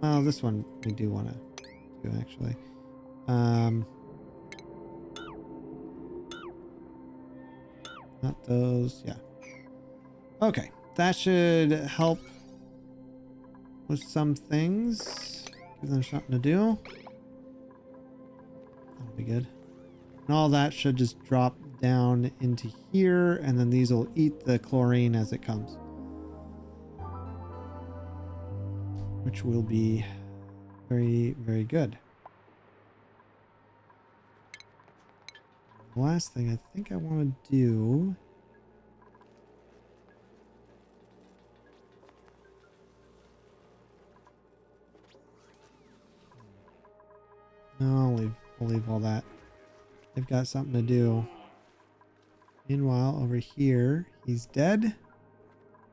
Well, this one we do want to do actually. Not those, yeah. Okay, that should help with some things. Give them something to do. That'll be good. And all that should just drop down into here, and then these will eat the chlorine as it comes, which will be very, very good. The last thing I think I want to do no, we'll leave all that. They've got something to do. Meanwhile, over here, he's dead.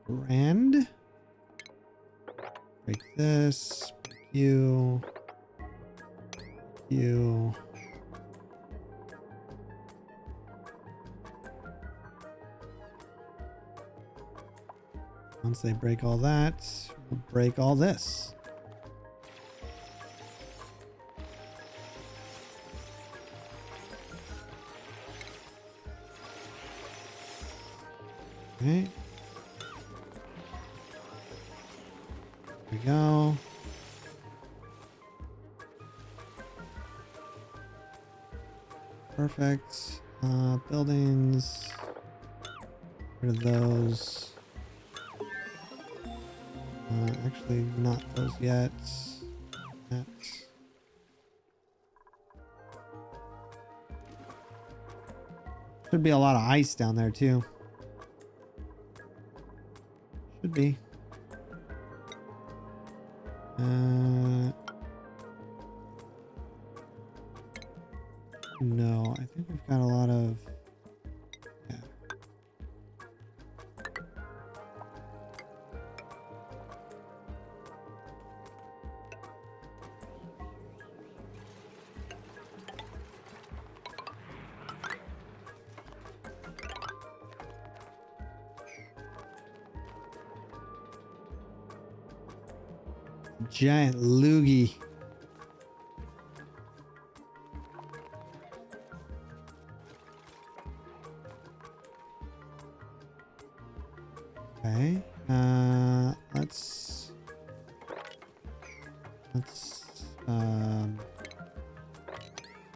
Grand. Break this. Break you. You. Once they break all that, we'll break all this. Okay. There we go. Perfect. Buildings. Rid of those. Actually, not those yet. That. Should be a lot of ice down there too. Should be. No, I think we've got a lot of. Yeah. Giant loogie. Okay. Let's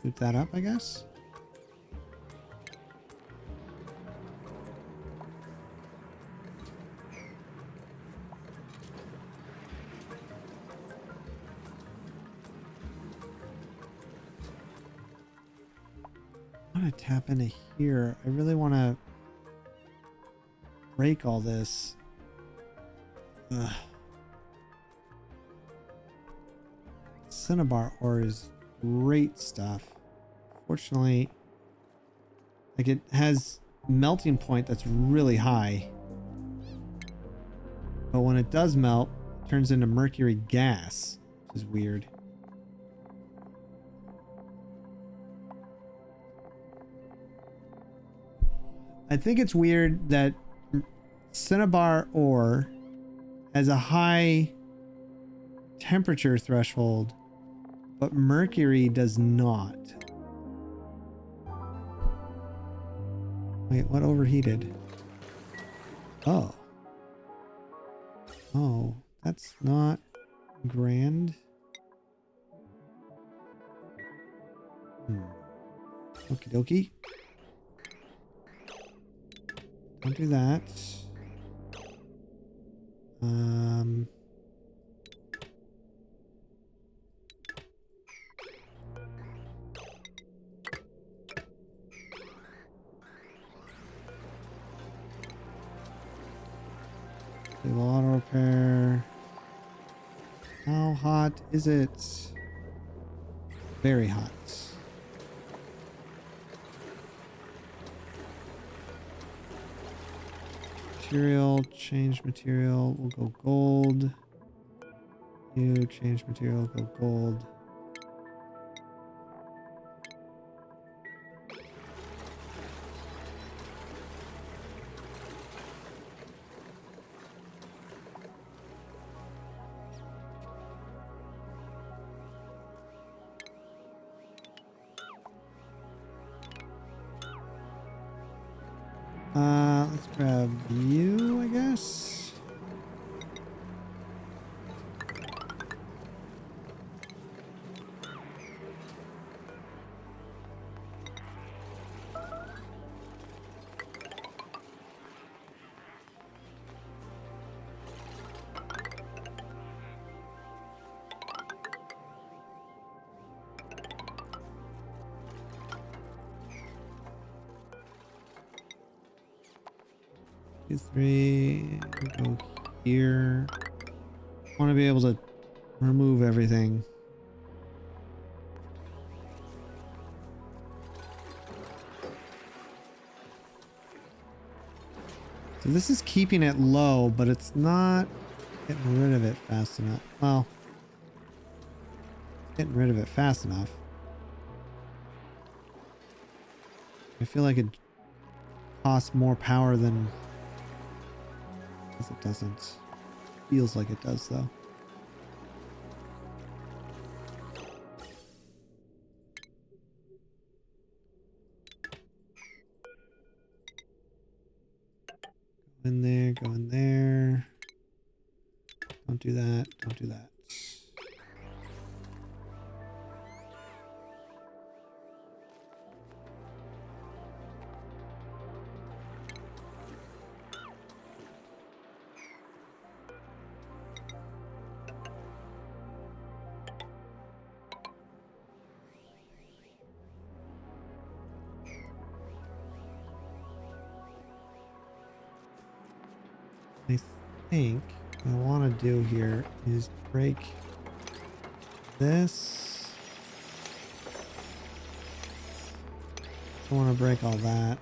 boot that up, I guess. I want to tap into here. I really want to break all this. Ugh. Cinnabar ore is great stuff. Fortunately, like it has melting point that's really high. But when it does melt, it turns into mercury gas, which is weird. I think it's weird that cinnabar ore has a high temperature threshold, but mercury does not. Wait, what overheated? Oh. Oh, that's not grand. Okie dokie. Don't do that. Disable auto repair. How hot is it? Very hot. Material, change material, we'll go gold. You change material, go gold. Let's grab you, I guess. Three, go here. I want to be able to remove everything. So this is keeping it low, but it's not getting rid of it fast enough. Well, getting rid of it fast enough. I feel like it costs more power than... It doesn't. Feels like it does though. Go in there, go in there. Don't do that, don't do that. I think what I want to do here is break this. I want to break all that.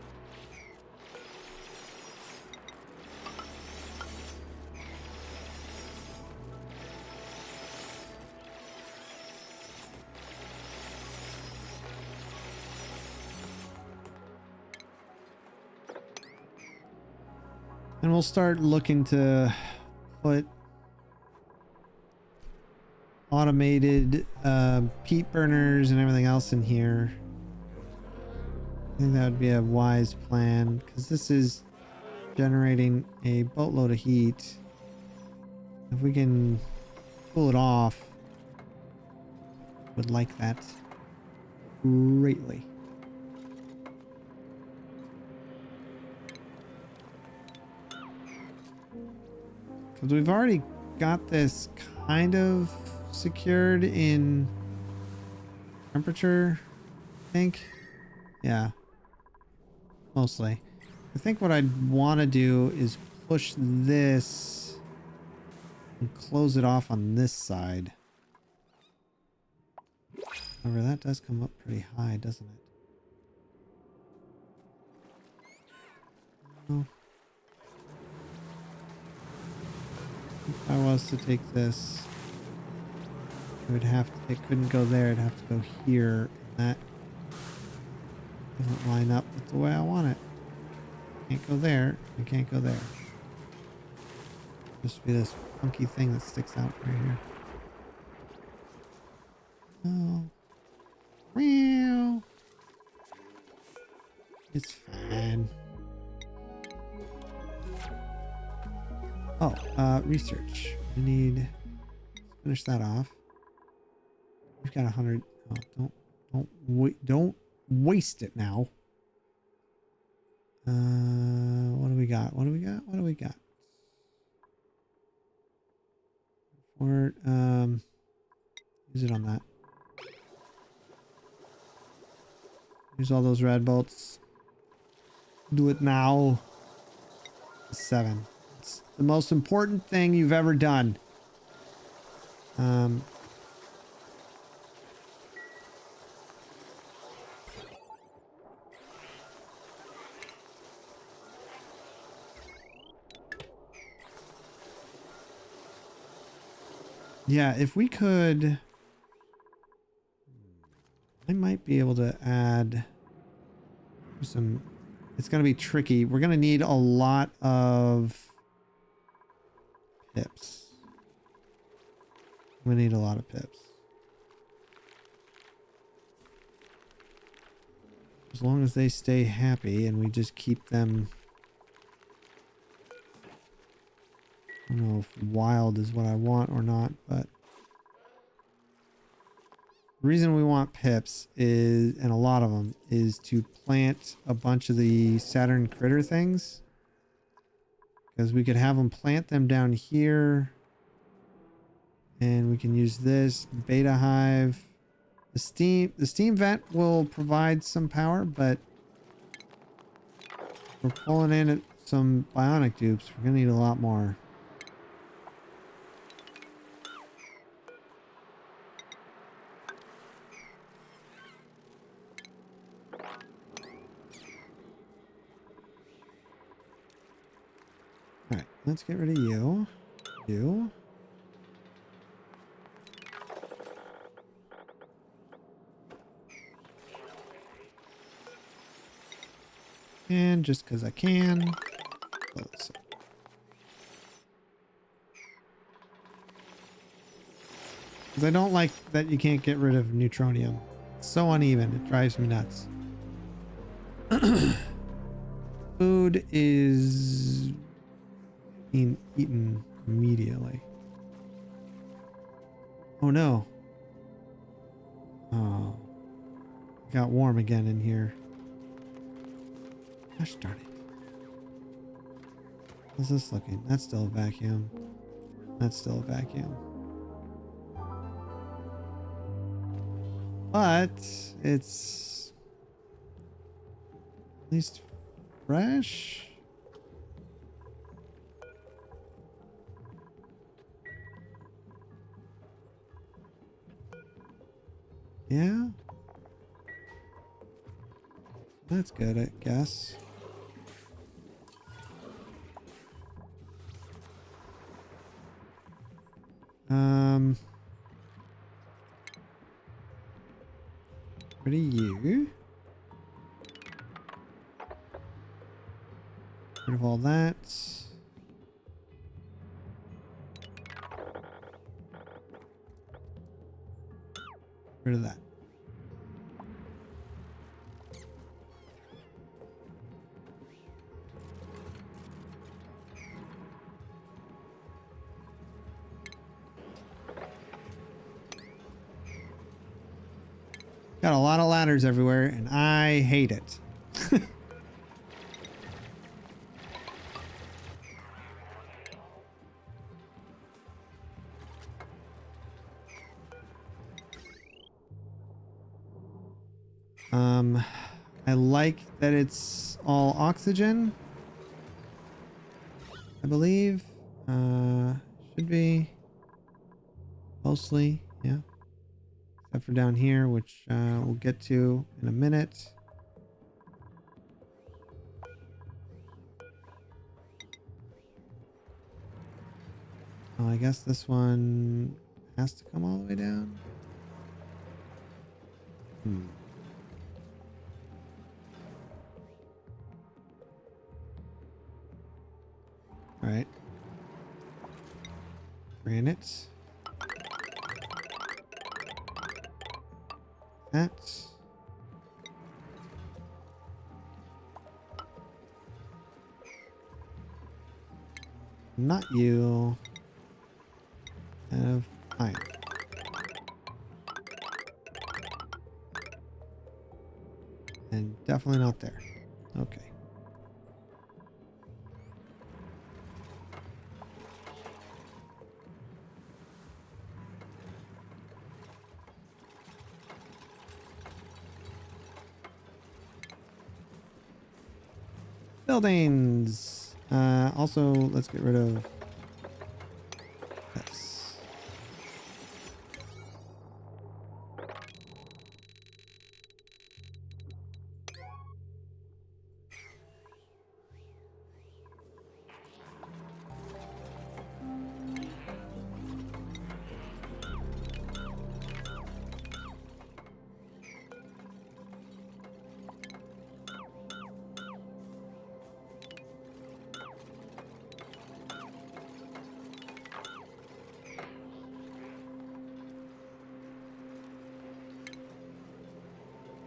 And we'll start looking to put automated peat burners and everything else in here. I think that would be a wise plan because this is generating a boatload of heat. If we can cool it off, would like that greatly. Because we've already got this kind of secured in temperature, I think. Yeah, mostly. I think what I'd want to do is push this and close it off on this side. However, that does come up pretty high, doesn't it? Oh. If I was to take this, it would have to, it couldn't go there, it'd have to go here, and that doesn't line up with the way I want it. Can't go there, I can't go there. Just be this funky thing that sticks out right here. Oh. Meow. It's fine. Oh, research. We need to finish that off. We've got 100. Oh, don't waste it now. What do we got? What do we got? What do we got? Or use it on that. Use all those red bolts. Do it now. 7. It's the most important thing you've ever done. Yeah, if we could, I might be able to add some, it's going to be tricky. We're going to need a lot of pips. We need a lot of pips. As long as they stay happy and we just keep them. I don't know if wild is what I want or not, but the reason we want pips is, and a lot of them, is to plant a bunch of the Saturn critter things. Because we could have them plant them down here. And we can use this beta hive. The steam vent will provide some power, but we're pulling in some bionic dupes. We're gonna need a lot more. Alright, let's get rid of you. You. And just because I can. Because I don't like that you can't get rid of neutronium. It's so uneven, it drives me nuts. Food is being eaten immediately. Oh no. Oh. It got warm again in here. Gosh darn it. How's this looking? That's still a vacuum. That's still a vacuum. But it's at least fresh. Yeah. That's good, I guess. What are you? Rid of all that. Rid of that. Got a lot of ladders everywhere, and I hate it. I like that it's all oxygen. I believe. Should be mostly, yeah. Except for down here, which we'll get to in a minute. Oh, I guess this one has to come all the way down. All right. Granite. That. Not you. Have iron. And definitely not there. Okay. Buildings. Also, let's get rid of this.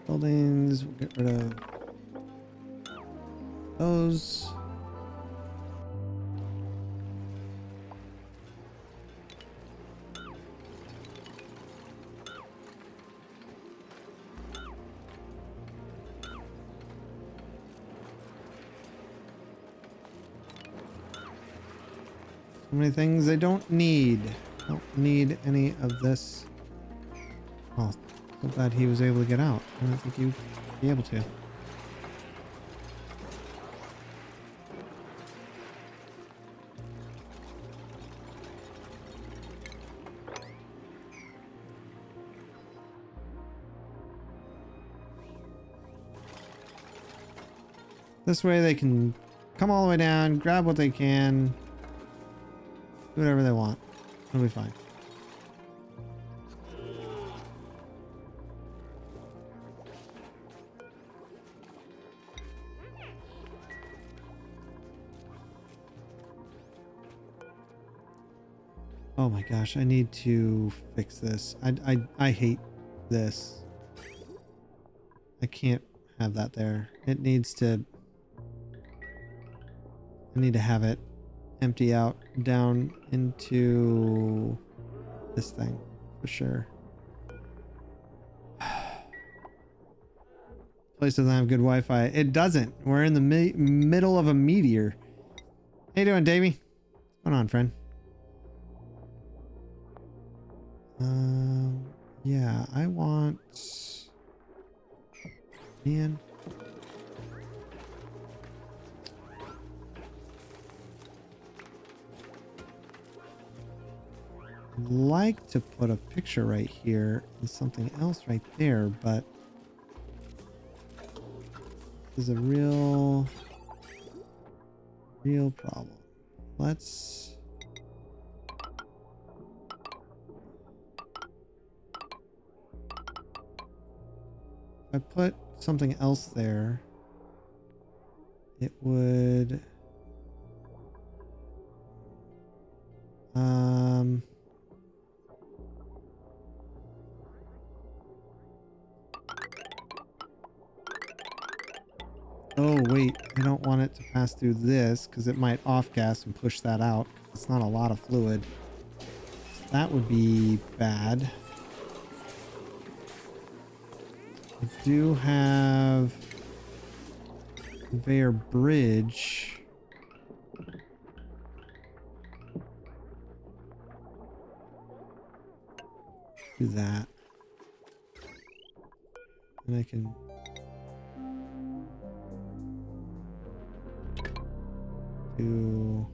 Buildings. We'll get rid of those. So many things I don't need. Don't need any of this. Oh, so glad he was able to get out. I don't think he'd be able to. This way they can come all the way down, grab what they can, do whatever they want. It'll be fine. Oh my gosh, I need to fix this. I hate this. I can't have that there. It needs to... I need to have it empty out down into this thing for sure. Place doesn't have good Wi-Fi. It doesn't. We're in the middle of a meteor. How you doing, Davey? What's going on, friend? Yeah, I want... Man. like to put a picture right here and something else right there, but this is a real problem. Let's if I put something else there, it would oh wait, I don't want it to pass through this because it might off gas and push that out. It's not a lot of fluid. So that would be bad. I do have conveyor bridge. Do that. And I can do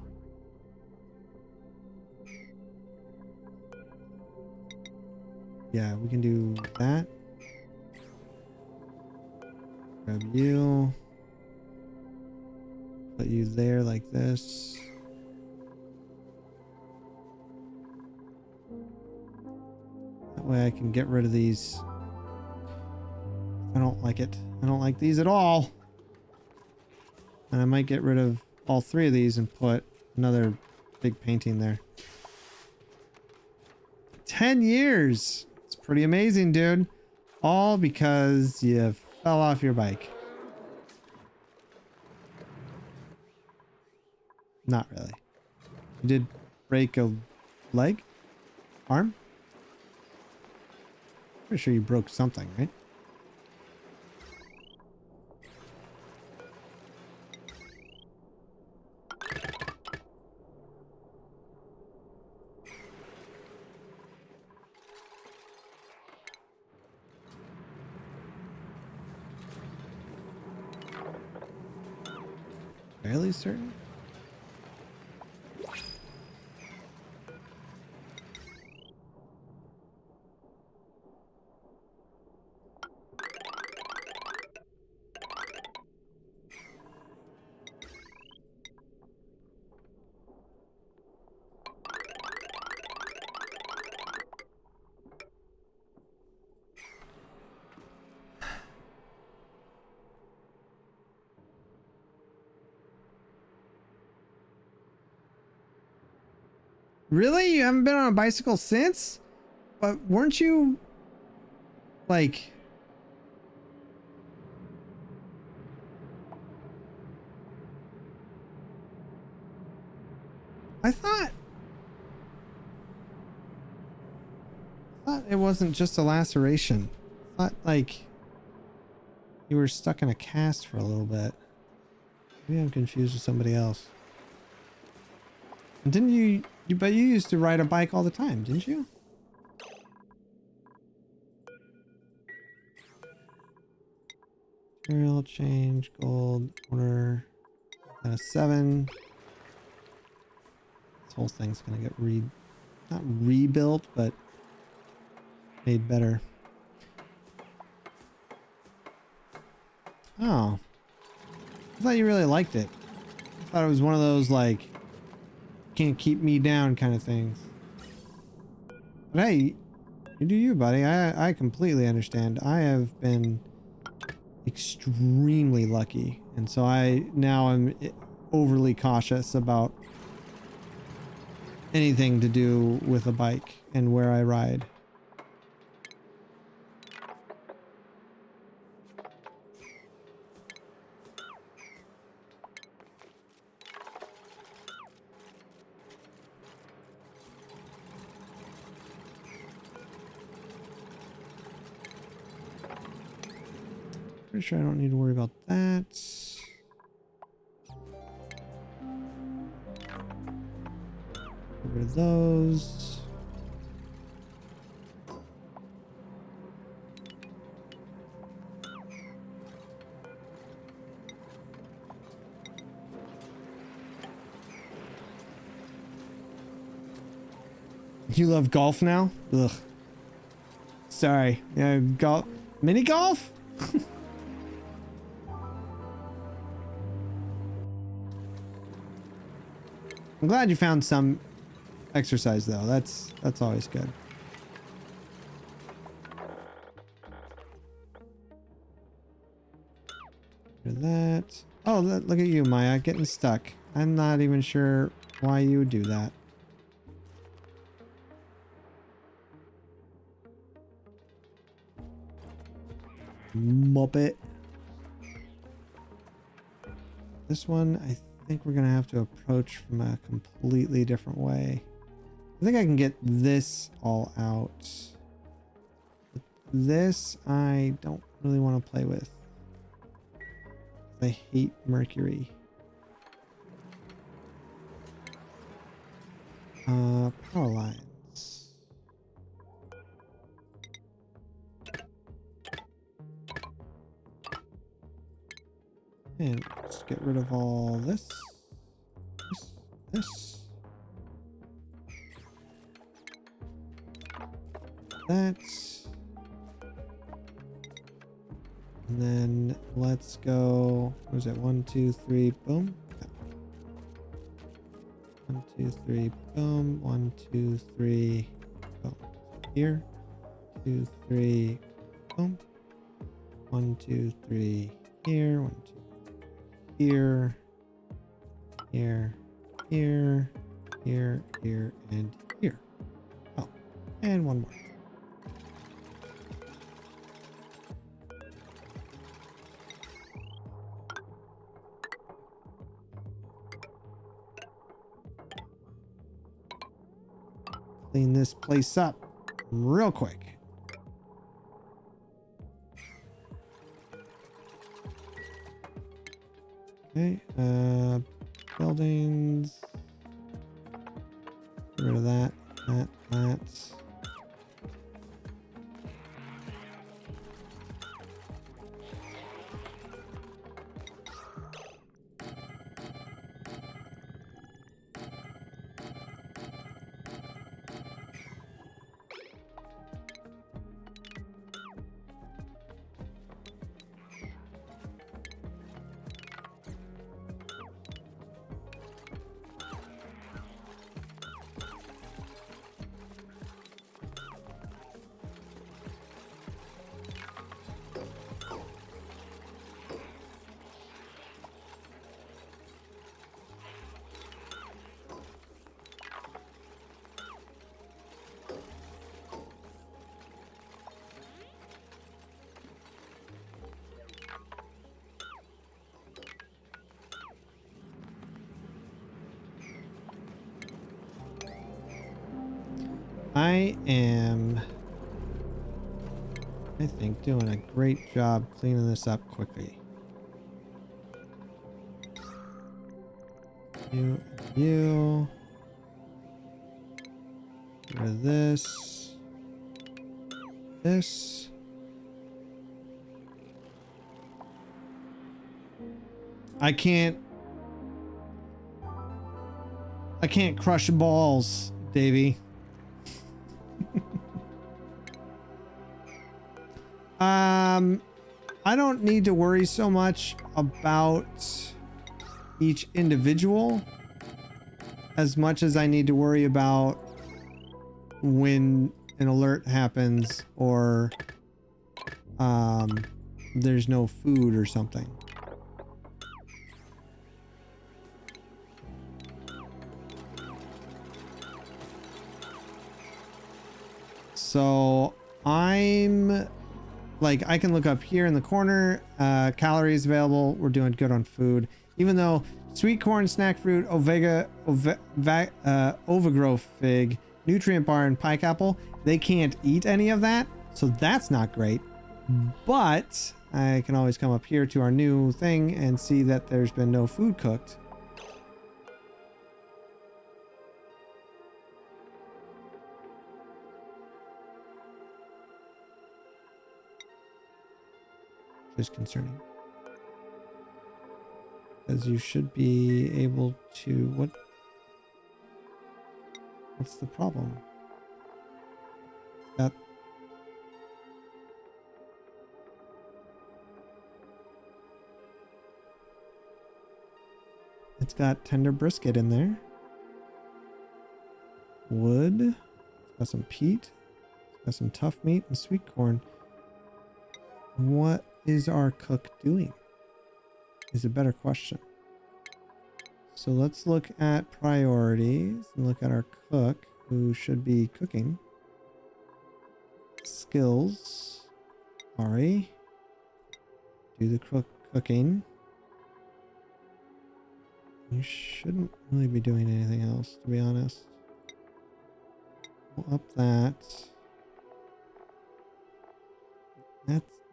yeah, we can do that. Grab you. Put you there like this. That way I can get rid of these. I don't like it. I don't like these at all. And I might get rid of all three of these and put another big painting there. 10 years! It's pretty amazing, dude. All because you fell off your bike. Not really. You did break a leg? Arm? Pretty sure you broke something, right? Fairly certain? Really? You haven't been on a bicycle since? But weren't you like I thought it wasn't just a laceration. I thought like you were stuck in a cast for a little bit. Maybe I'm confused with somebody else. And didn't you but you used to ride a bike all the time, didn't you? Material change, gold, order, and a 7. This whole thing's gonna get not rebuilt, but made better. Oh. I thought you really liked it. I thought it was one of those like can't keep me down kind of things. But hey, you do you, buddy. I completely understand. I have been extremely lucky, and so I now am overly cautious about anything to do with a bike and where I ride. Pretty sure I don't need to worry about that. Get rid of those. You love golf now? Ugh. Sorry. Yeah, golf. Mini golf? I'm glad you found some exercise though. That's always good. That. Oh, look at you, Maya, getting stuck. I'm not even sure why you would do that. Muppet. This one, I think we're gonna have to approach from a completely different way. I think I can get this all out. But this, I don't really want to play with. I hate mercury. Power lines. And let's get rid of all this. This. That. And then let's go. What was it? 1, 2, 3, boom. 1, 2, 3, boom. 1, 2, 3, boom. Here. 2, 3, boom. 1, 2, 3, here. 1, 2, here. Here. Here. Here. Here. And here. Oh, and one more. Clean this place up real quick. Okay, buildings. Get rid of that, that. I am, I think, doing a great job cleaning this up quickly. You. Get rid of this. This. I can't crush balls, Davey. I don't need to worry so much about each individual as much as I need to worry about when an alert happens or there's no food or something. So I'm like, I can look up here in the corner, calories available. We're doing good on food, even though sweet corn, snack fruit, overgrowth fig, nutrient bar, and pike apple, they can't eat any of that. So that's not great, but I can always come up here to our new thing and see that there's been no food cooked. Is concerning, because you should be able to, what's the problem? It's got tender brisket in there. Wood. It's got some peat. It's got some tough meat and sweet corn. What is our cook doing? Is a better question. So let's look at priorities and look at our cook, who should be cooking. Skills. Ari. Do the cooking. You shouldn't really be doing anything else, to be honest. We'll up that.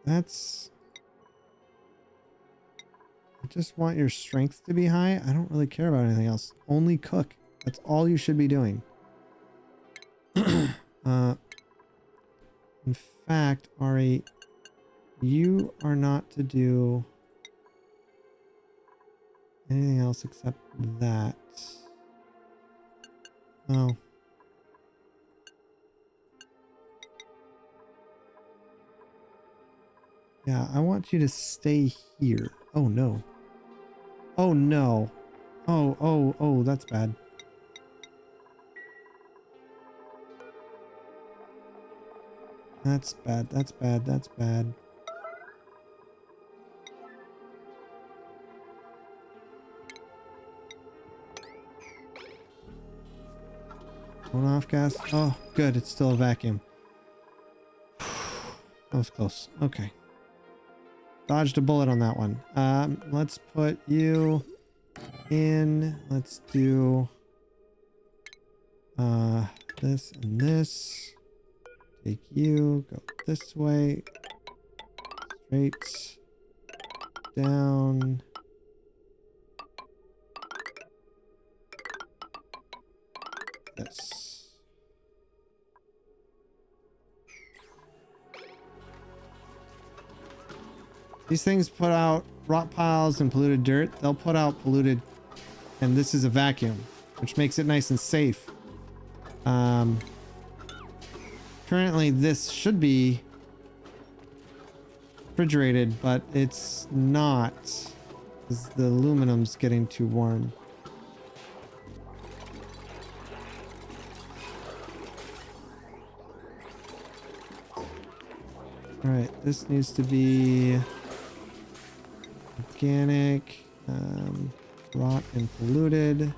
That's... I just want your strength to be high. I don't really care about anything else. Only cook. That's all you should be doing. In fact, Ari, you are not to do anything else except that. Oh. Yeah, I want you to stay here. Oh no. Oh no. Oh, that's bad. That's bad, that's bad, that's bad. On off gas. Oh, good, it's still a vacuum. That was close. Okay. Dodged a bullet on that one. Let's put you in. Let's do this and this. Take you, go this way. Straight down. This. These things put out rock piles and polluted dirt. They'll put out polluted, and this is a vacuum, which makes it nice and safe. Currently this should be refrigerated, but it's not, because the aluminum's getting too warm. Alright, this needs to be organic, rot and polluted.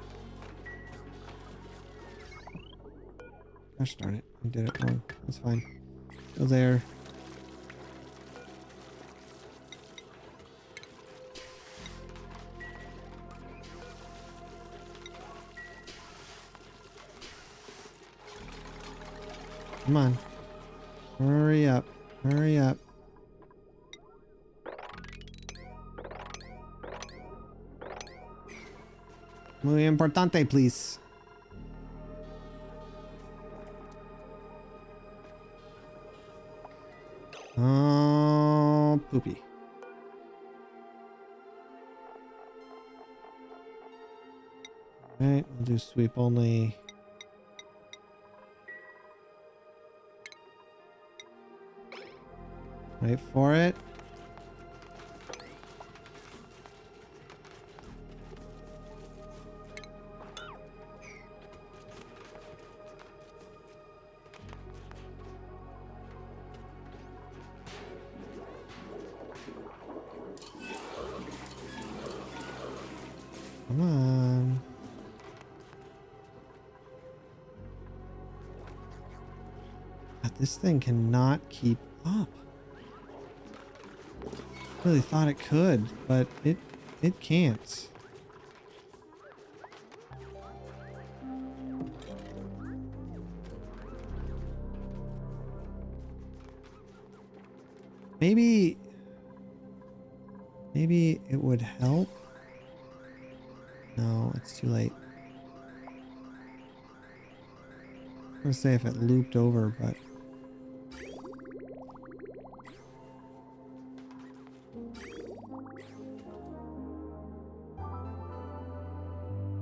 Gosh darn it, I did it wrong. That's fine. Go there. Come on. Hurry up. Hurry up. Muy importante, please. Oh, poopy. Alright, we'll do sweep only. Wait for it. Come on. God, this thing cannot keep up. I really thought it could, but it can't. Maybe it would help. No, it's too late. I'm gonna say if it looped over, but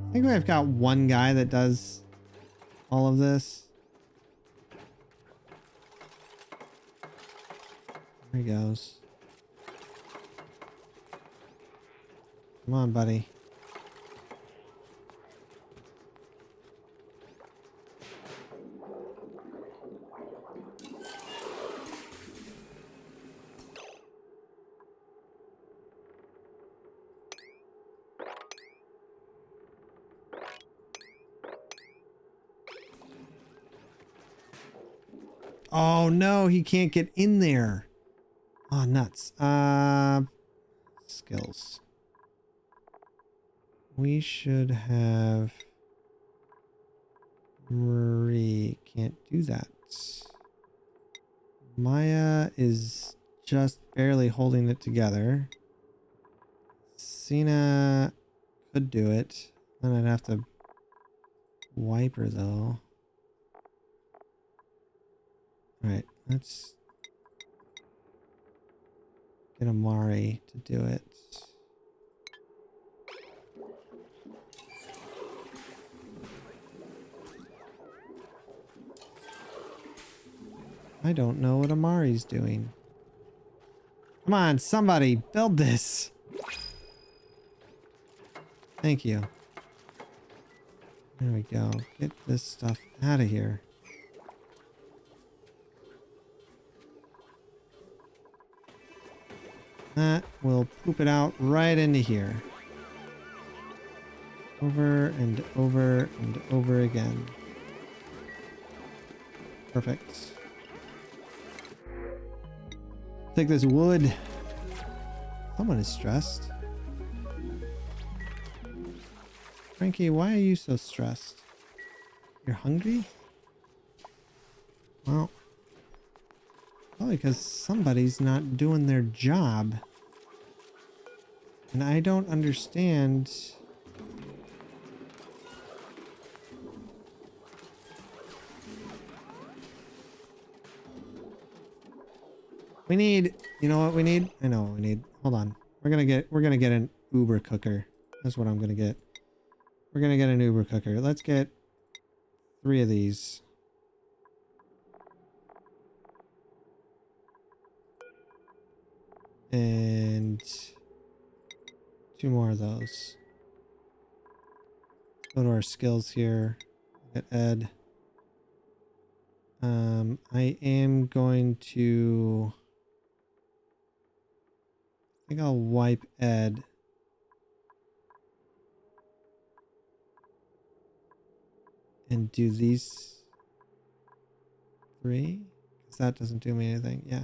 I think I've got one guy that does all of this. There he goes. Come on, buddy. Oh no, he can't get in there. Oh, nuts. Skills. We should have Marie. Can't do that. Maya is just barely holding it together. Cena could do it. Then I'd have to wipe her though. Alright, let's get Amari to do it. I don't know what Amari's doing. Come on, somebody, build this. Thank you. There we go. Get this stuff out of here. That will poop it out right into here. Over and over and over again. Perfect. Take this wood. Someone is stressed. Frankie, why are you so stressed? You're hungry? Well, probably because somebody's not doing their job. And I don't understand. We need, you know what we need? I know what we need. Hold on. We're gonna get an Uber cooker. That's what I'm gonna get. We're gonna get an Uber cooker. Let's get 3 of these. And 2 more of those. Go to our skills here. Get Ed. I am going to... I think I'll wipe Ed. And do these 3? Because that doesn't do me anything. Yeah.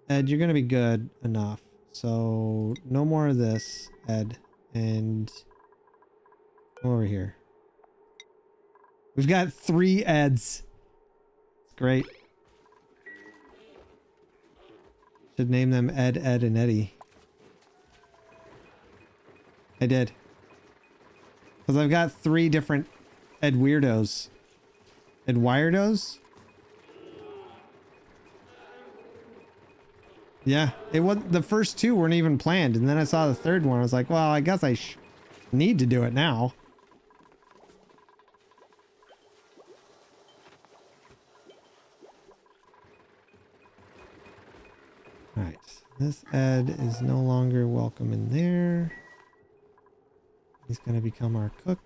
Ed, you're going to be good enough. So no more of this, Ed. And come over here. We've got 3 Eds. It's great. Should name them Ed, Ed, and Eddie. I did. Because I've got 3 different Ed weirdos. Ed Wiredos? Yeah, it was the first 2 weren't even planned, and then I saw the 3rd one. I was like, well, I guess I need to do it now. All right, this Ed is no longer welcome in there. He's going to become our cook.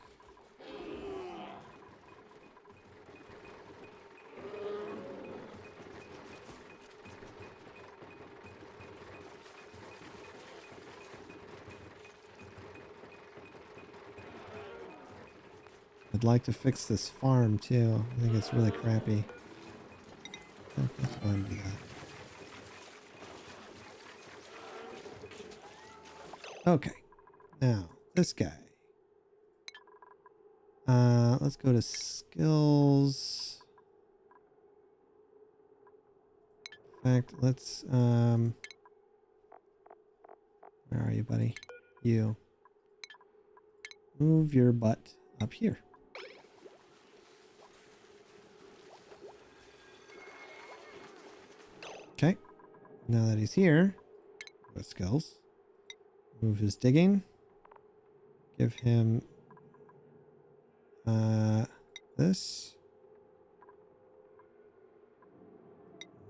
I'd like to fix this farm too. I think it's really crappy. Oh, let's go ahead and do that. Okay. Now, this guy. Let's go to skills. In fact, let's where are you, buddy? You. Move your butt up here. Okay. Now that he's here, with skills, move his digging. Give him this.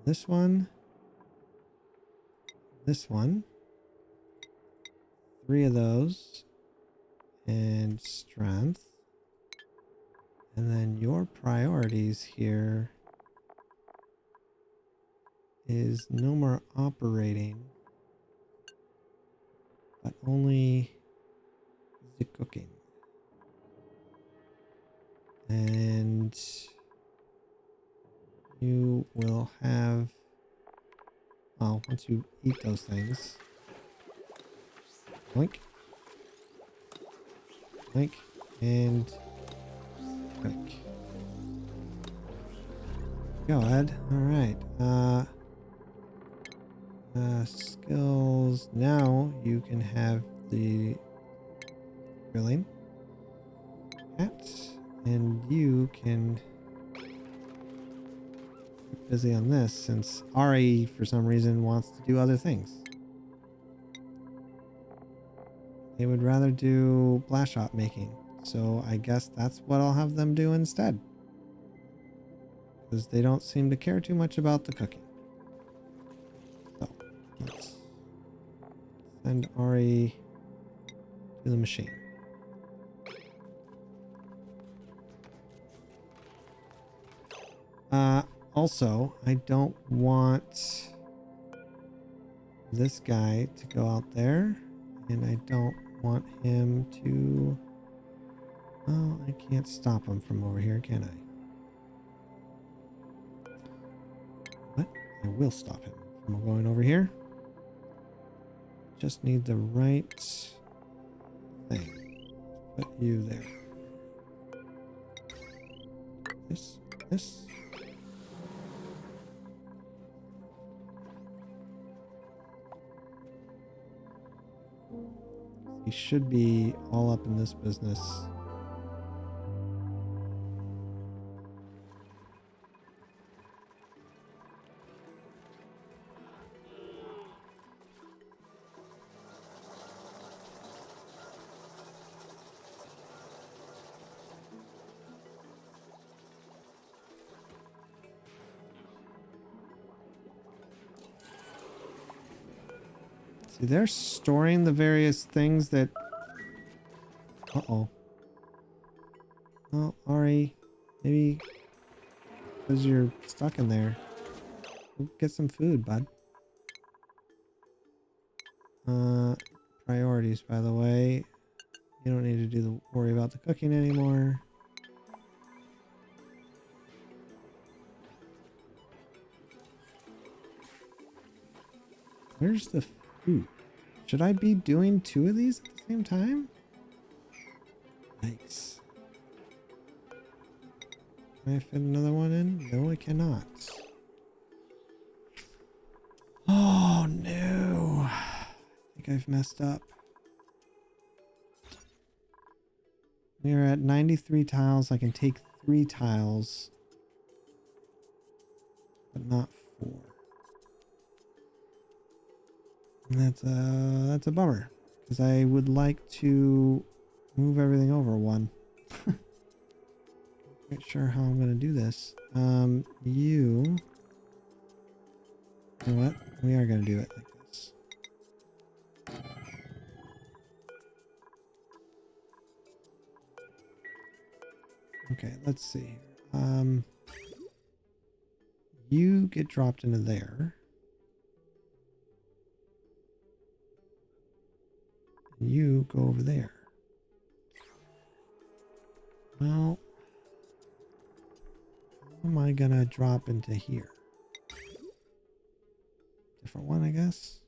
This one. This one. 3 of those. And strength. And then your priorities here is no more operating, but only the cooking. And you will have, well, once you eat those things, blink, blink, and blink. Go ahead. All right. Skills. Now you can have the grilling hat, and you can get busy on this since Ari, for some reason, wants to do other things. They would rather do blast shot making, so I guess that's what I'll have them do instead. Because they don't seem to care too much about the cooking. So, let's send Ari to the machine. Also, I don't want this guy to go out there, and I don't want him to... Oh, I can't stop him from over here, can I? What? I will stop him from going over here. Just need the right thing. Put you there. This. He should be all up in this business. See, they're storing the various things that... Uh-oh. Well, Ari, maybe because you're stuck in there, go get some food, bud. Priorities, by the way. You don't need to worry about the cooking anymore. Where's the food? Should I be doing 2 of these at the same time? Yikes. Can I fit another one in? No, I cannot. Oh no. I think I've messed up. We are at 93 tiles. I can take 3 tiles, but not 4. And that's a bummer, because I would like to move everything over 1. Not sure how I'm gonna do this. You know what? We are gonna do it like this. Okay, let's see. You get dropped into there. And you go over there. Well, how am I gonna drop into here? Different one, I guess.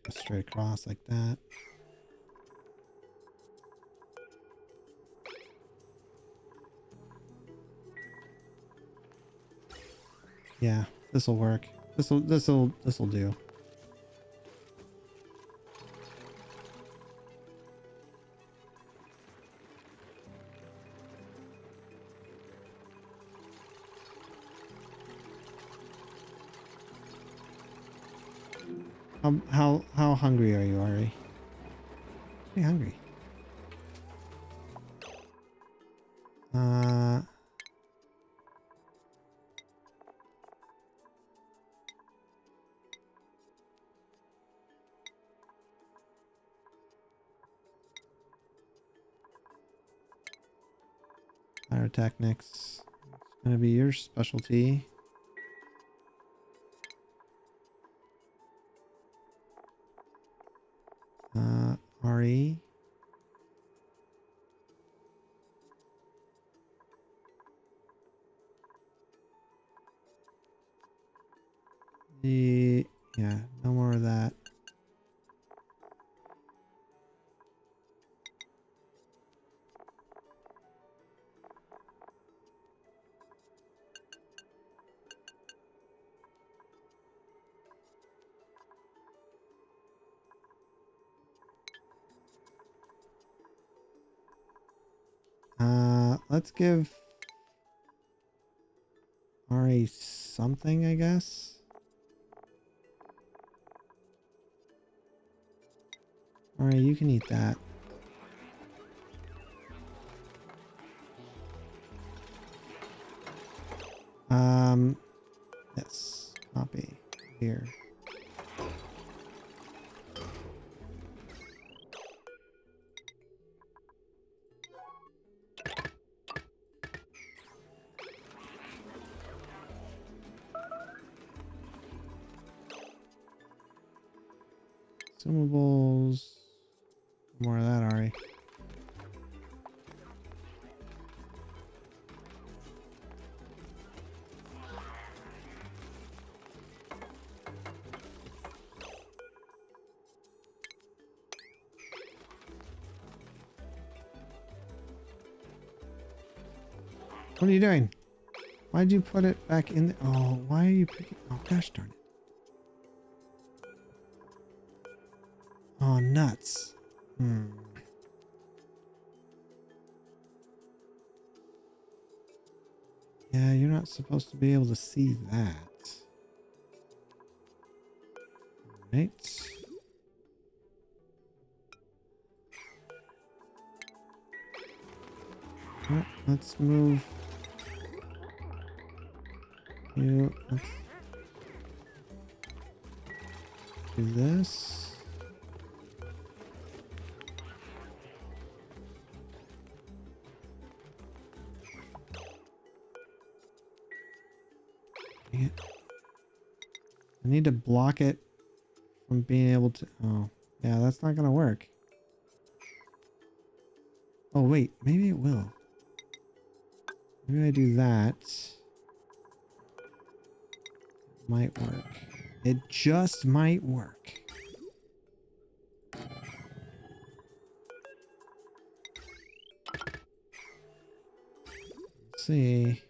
Just straight across like that. Yeah, this'll work. This'll do. How hungry are you, Ari? Pretty hungry. Pyrotechnics. It's gonna be your specialty. Ari. Yeah, no more of that. Let's give Ari something, I guess. Ari, you can eat that. Yes, copy here. Consumables. More of that, Ari. What are you doing? Why'd you put it back in the... Oh, why are you picking... Oh, gosh darn it. Oh, nuts. Yeah, you're not supposed to be able to see that. Right. Well, let's move you. Let's do this. Dang it. I need to block it from being able to... Oh, yeah, that's not going to work. Oh, wait. Maybe it will. Maybe I do that. Might work. It just might work. Let's see.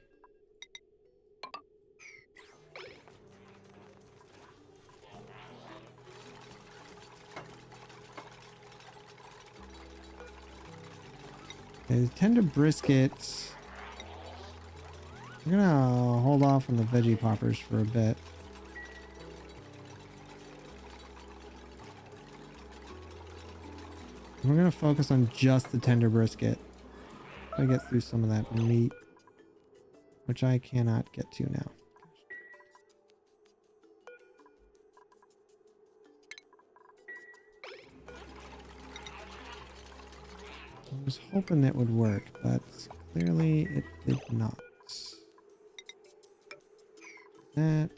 Okay, the tender brisket. I'm gonna hold off on the veggie poppers for a bit. We're gonna focus on just the tender brisket. I get through some of that meat, which I cannot get to now. I was hoping that would work, but clearly it did not. That.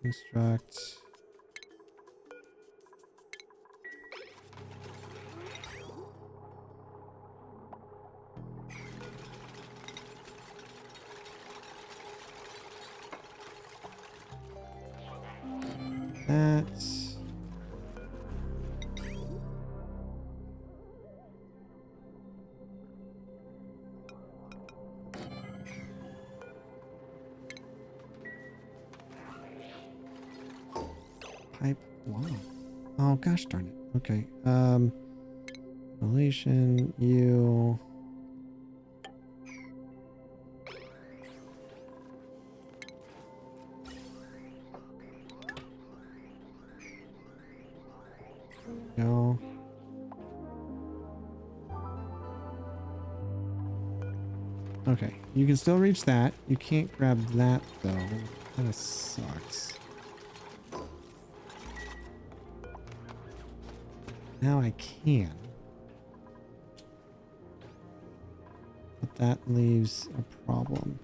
Construct. That. Pipe. Wow. Oh gosh darn it. Okay. Relation you. Go. Okay, you can still reach that. You can't grab that though. Kind of sucks. Now I can. But that leaves a problem.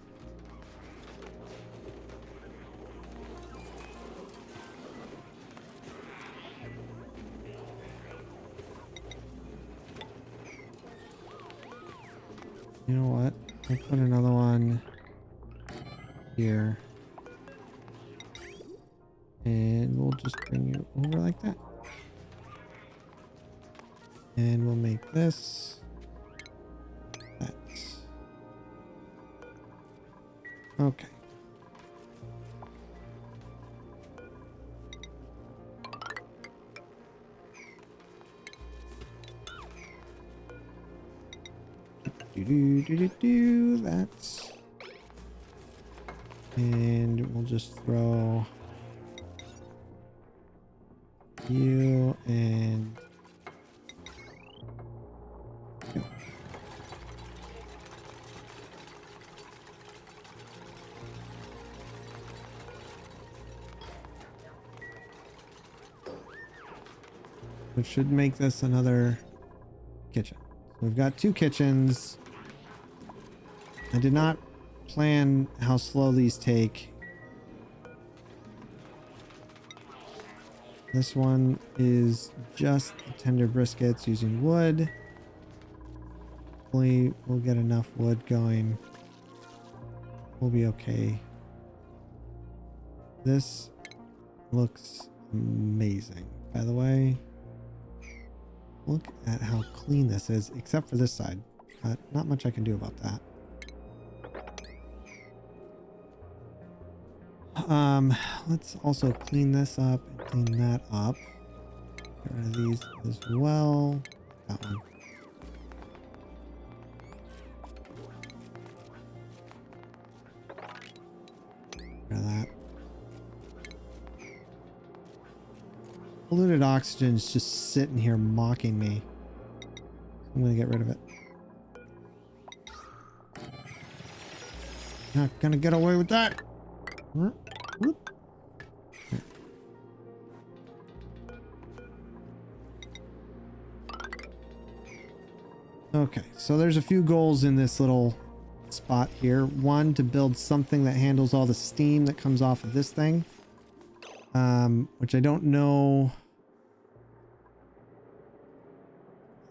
You know what? I'll put another one here. And we'll just bring you over like that. And we'll make this that. Okay. That's. And we'll just throw you and go. Which should make this another kitchen. So we've got 2 kitchens. I did not plan how slow these take. This one is just the tender briskets using wood. Hopefully we'll get enough wood going. We'll be okay. This looks amazing, by the way. Look at how clean this is, except for this side. Not much I can do about that. Let's also clean this up and clean that up. Get rid of these as well. That one. Get rid of that. Polluted oxygen is just sitting here mocking me. I'm gonna get rid of it. Not gonna get away with that. Whoop. Okay, so there's a few goals in this little spot here. One, to build something that handles all the steam that comes off of this thing. Which I don't know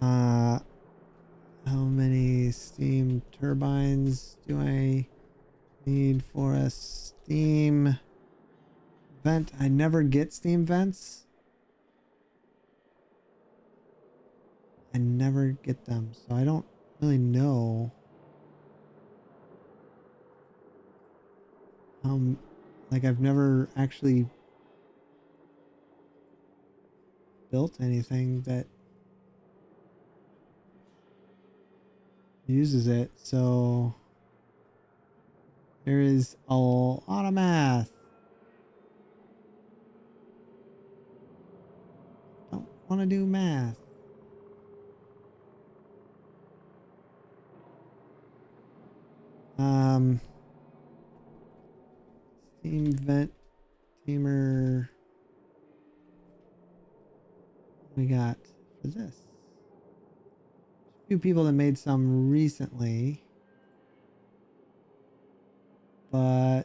how many steam turbines do I need for a steam vent. I never get steam vents. I never get them, so I don't really know like I've never actually built anything that uses it, so there is a lot of math. Don't want to do math. Steam vent tamer. We got for this. A few people that made some recently, but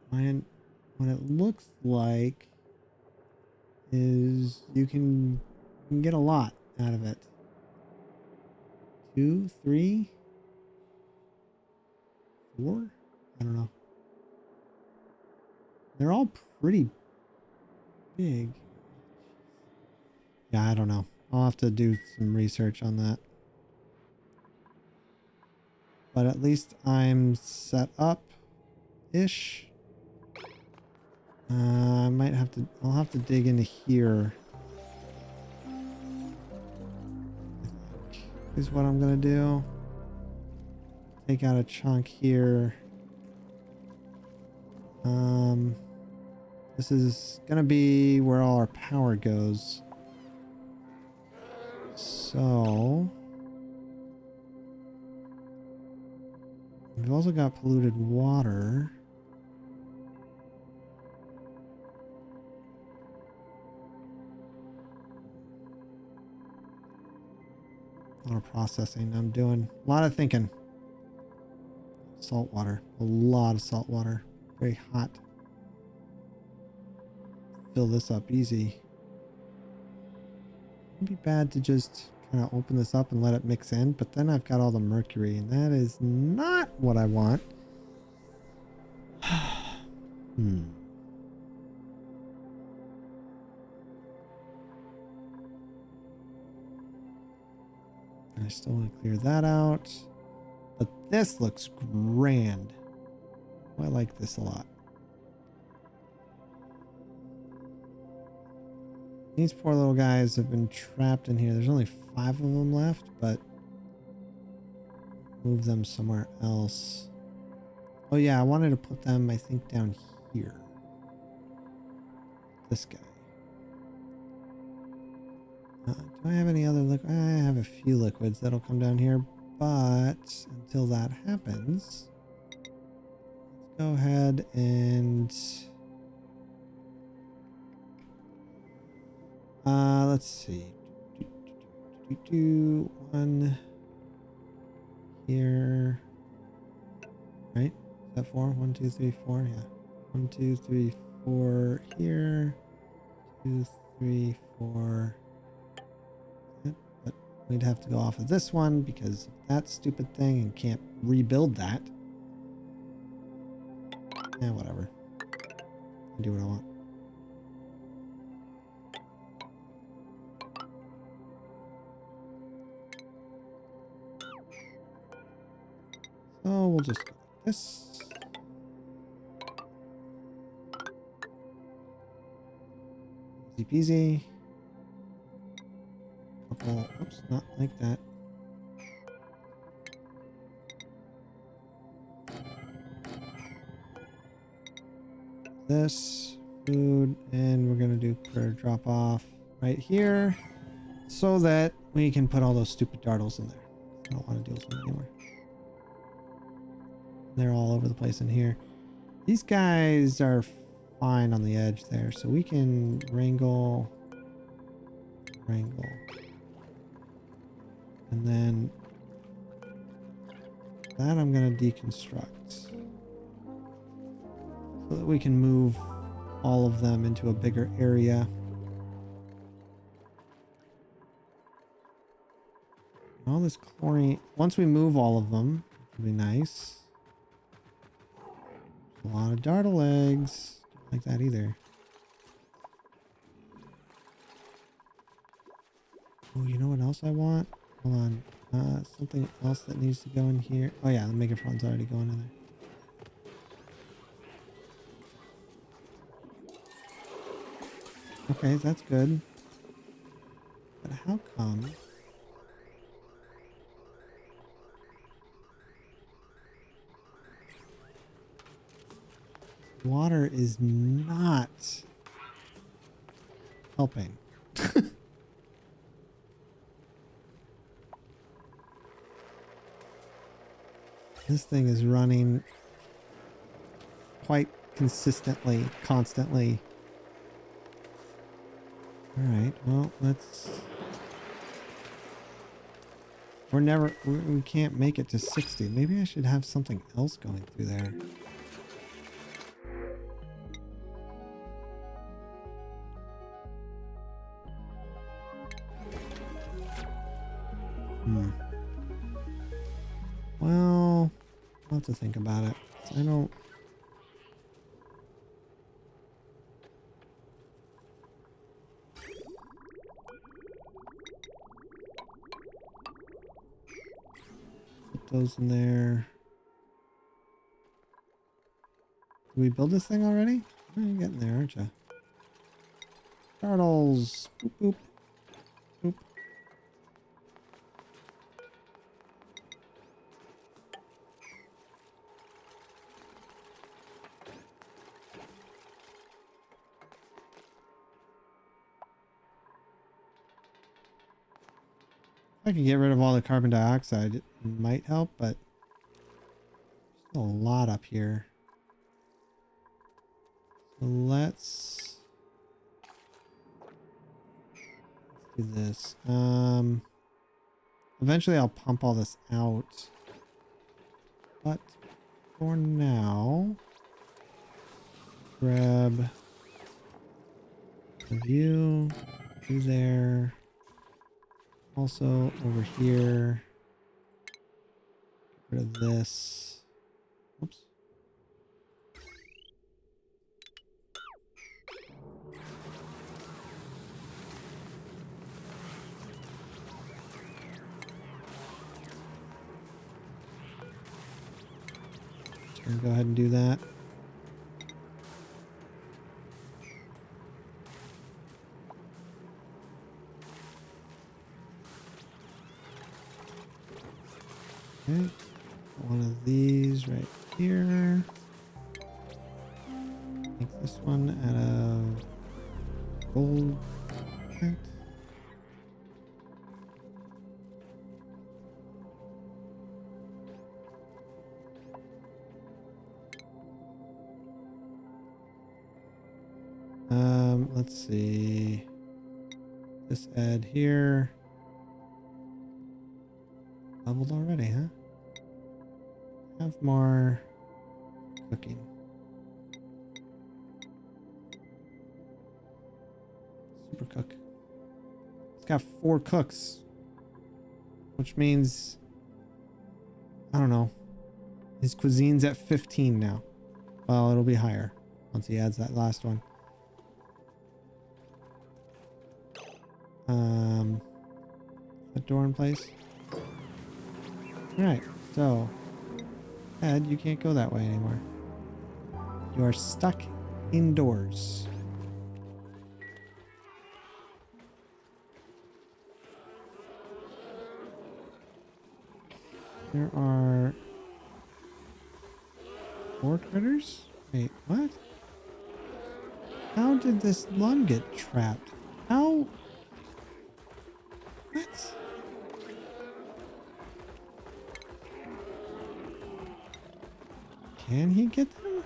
what it looks like is you can get a lot out of it. 2, 3, 4? I don't know. They're all pretty big. Yeah, I don't know. I'll have to do some research on that. But at least I'm set up-ish. I'll have to dig into here. I think is what I'm gonna do. Take out a chunk here. This is gonna be where all our power goes. So we've also got polluted water. A lot of processing I'm doing. A lot of thinking. Salt water. A lot of salt water. Very hot. Fill this up easy. It'd be bad to just kind of open this up and let it mix in, but then I've got all the mercury, and that is not what I want. Hmm. I still want to clear that out. But this looks grand. I like this a lot. These poor little guys have been trapped in here. There's only 5 of them left, but move them somewhere else. Oh yeah, I wanted to put them, I think, down here. This guy. Do I have any other liquid? I have a few liquids that'll come down here, but until that happens, let's go ahead and let's see. One here, right? Is that 4? 1, 2, 3, 4. Yeah. 1, 2, 3, 4 here. 2, 3, 4. But we'd have to go off of this one because of that stupid thing and can't rebuild that. Yeah, whatever. I do what I want. So we'll just go like this. Easy peasy. Couple, oops, not like that. This food, and we're gonna do prayer drop off right here so that we can put all those stupid dartles in there. I don't want to deal with them anymore. They're all over the place in here. These guys are fine on the edge there, so we can wrangle. And then that I'm going to deconstruct so that we can move all of them into a bigger area. All this chlorine, once we move all of them, it'll be nice. A lot of dartle eggs. Don't like that either. Oh, you know what else I want? Hold on. Something else that needs to go in here. Oh yeah, the megaphon's already going in there. Okay, that's good. But how come? Water is not helping. This thing is running quite consistently, constantly. All right, well, let's... we can't make it to 60. Maybe I should have something else going through there. Well, I'll have to think about it. I don't... Put those in there. Did we build this thing already? Oh, you're getting there, aren't you? Turtles. Boop, boop. Boop. I could get rid of all the carbon dioxide. It might help, but there's a lot up here. So let's do this. Eventually I'll pump all this out. But for now, grab a view through there. Also over here. Get rid of this. Oops. Just gonna go ahead and do that. Okay, one of these right here. Make this one out of gold. Right. Let's see. This ad here. Leveled already, huh? Have more cooking. Super cook. It's got 4 cooks, which means I don't know. His cuisine's at 15 now. Well, it'll be higher once he adds that last one. That door in place. Right, so Ed, you can't go that way anymore. You are stuck indoors. There are 4 critters? Wait, what? How did this lung get trapped? How? What? Can he get them?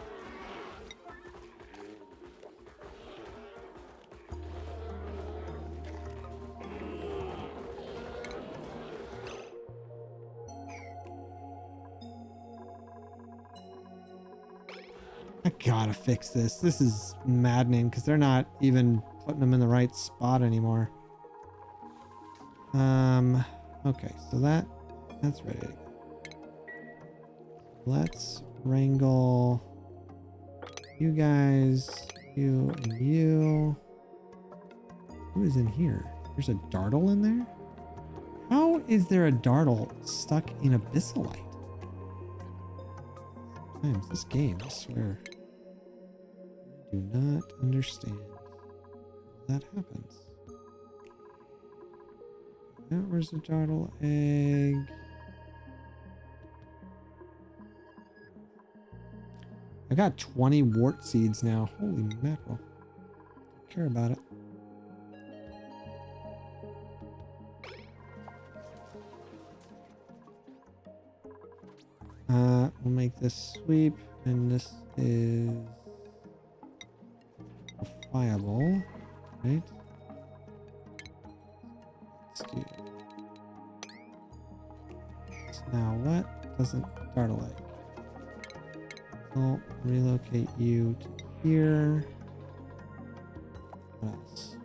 I gotta fix this. This is maddening because they're not even putting them in the right spot anymore. Okay, so that's ready. Let's wrangle you guys, you and you. Who is in here? There's a Dartle in there? How is there a Dartle stuck in Abyssalite? Times this game, I swear. I do not understand how that happens. Where's the Dartle egg? I got 20 wart seeds now. Holy mackerel. Don't care about it. We'll make this sweep, and this is viable, right? Let's do. So now what doesn't Dartle egg? I'll relocate you to here. What else?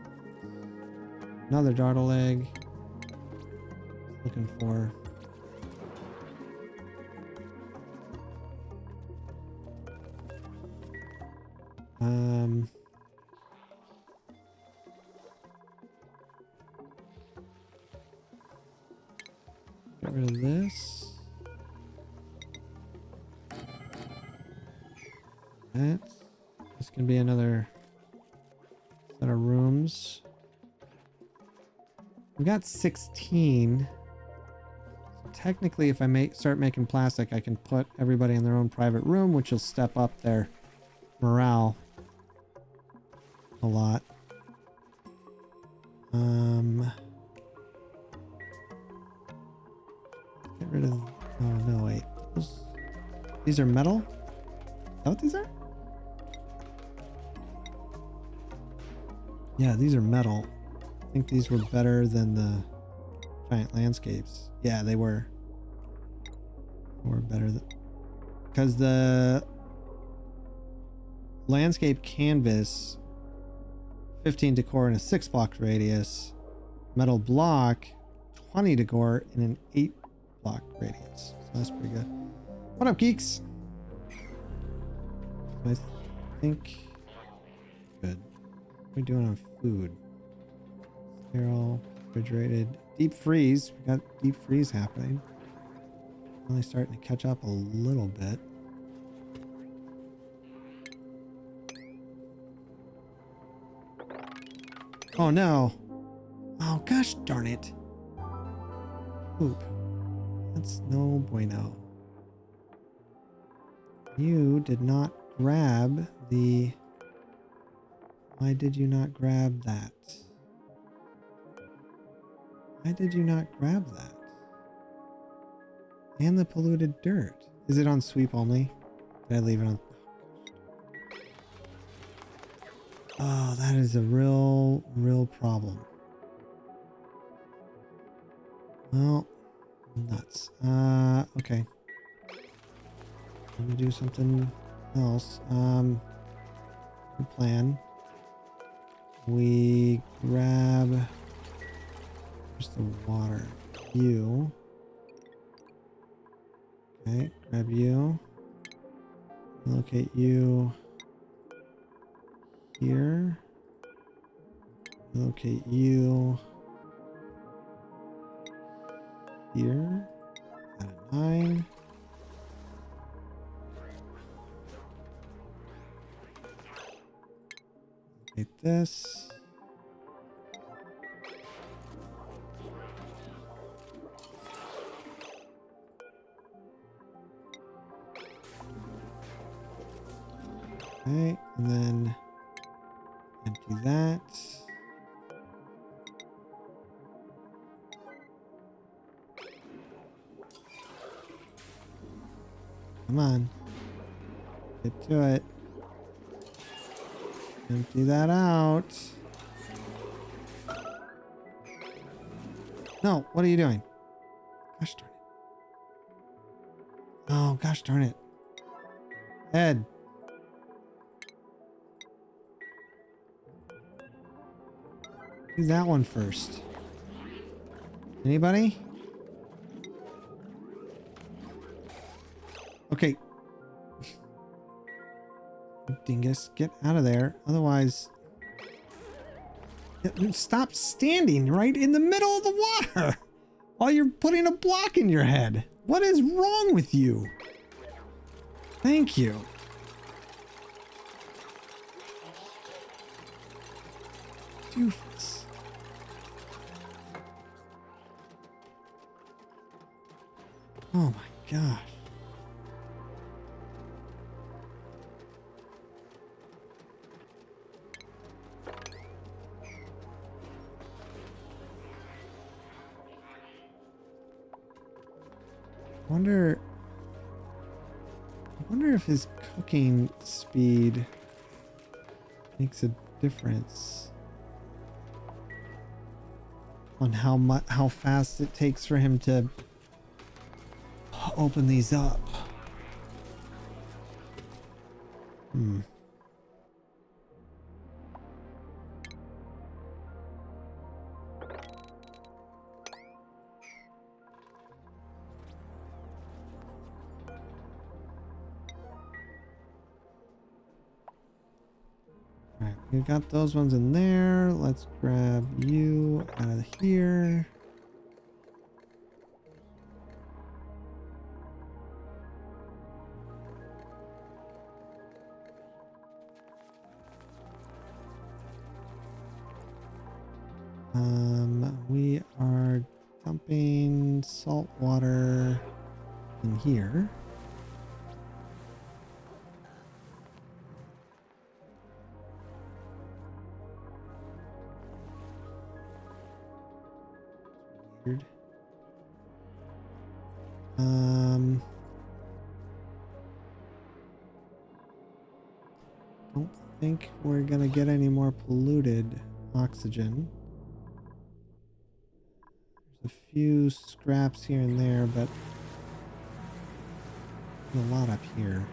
Another Dartle egg. Looking for. Get rid of this. This can be another set of rooms. We got 16. So technically, if I start making plastic, I can put everybody in their own private room, which will step up their morale a lot. Get rid of. Oh no! Wait. These are metal. Is that what these are? Yeah, these are metal. I think these were better than the giant landscapes. Yeah, they were. They were better than, because the landscape canvas, 15 decor and a 6 block radius, metal block, 20 Degor in an 8 block radius. So that's pretty good. What up, geeks? I think good. What are we doing on food? Sterile, refrigerated, deep freeze. We got deep freeze happening. Only starting to catch up a little bit. Oh no. Oh gosh darn it. Poop. That's no bueno. You did not grab the... Why did you not grab that? Why did you not grab that? And the polluted dirt. Is it on sweep only? Did I leave it on? Oh, that is a real problem. Well, nuts. Okay. I'm gonna do something else. The plan. We grab just the water. You. Okay, grab you. Locate you here. Locate you here. At a 9. Locate this. Okay, and then empty that. Come on. Get to it. Empty that out. No, what are you doing? Gosh darn it. Oh, gosh darn it. Ed. Do that one first. Anybody? Okay. Dingus, get out of there. Otherwise... Stop standing right in the middle of the water while you're putting a block in your head. What is wrong with you? Thank you. Doofus. Oh my gosh. I wonder if his cooking speed makes a difference on how fast it takes for him to open these up. Alright, we got those ones in there. Let's grab you out of here. We are dumping salt water in here. Weird. Don't think we're gonna get any more polluted oxygen. There's a few scraps here and there, but a lot up here.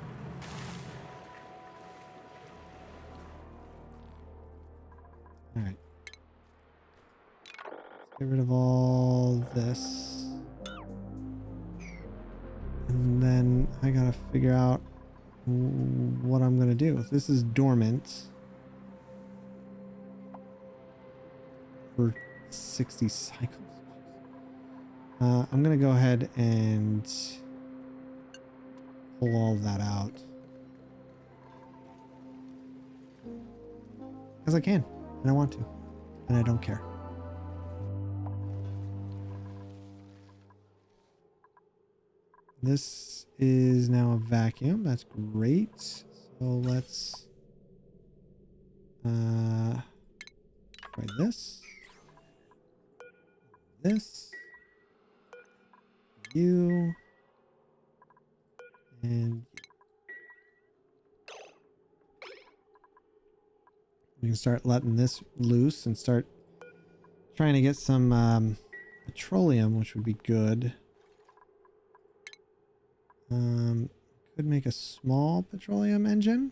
Alright. Get rid of all this. And then I gotta figure out what I'm gonna do. This is dormant for 60 cycles. I'm gonna go ahead and pull all of that out. Because I can, and I want to, and I don't care. This is now a vacuum. That's great. So let's try this. This. You. And we can start letting this loose and start trying to get some petroleum, which would be good. Could make a small petroleum engine.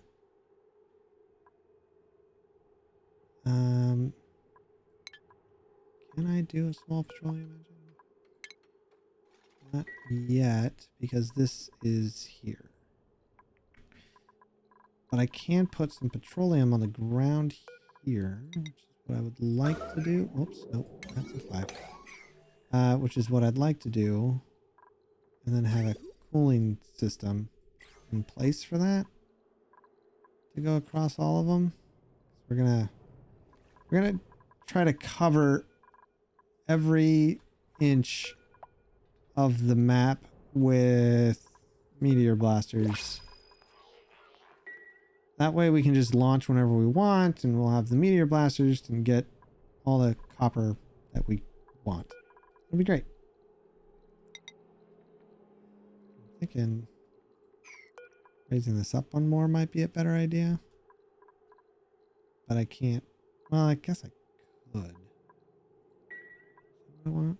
Can I do a small petroleum engine? Not yet, because this is here. But I can put some petroleum on the ground here, which is what I would like to do. Oops, nope, that's a 5. Which is what I'd like to do. And then have a cooling system in place for that to go across all of them. We're gonna try to cover every inch of the map with meteor blasters. That way we can just launch whenever we want, and we'll have the meteor blasters and get all the copper that we want. It'll be great. I'm thinking raising this up one more might be a better idea. But I can't. Well, I guess I could. Is that what I want?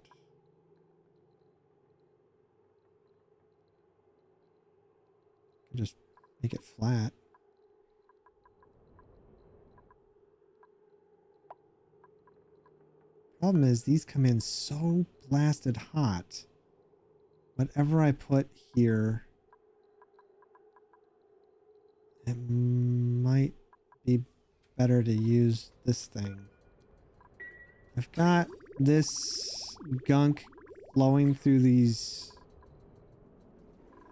Just make it flat. Problem is, these come in so blasted hot. Whatever I put here, it might be better to use this thing. I've got this gunk flowing through these.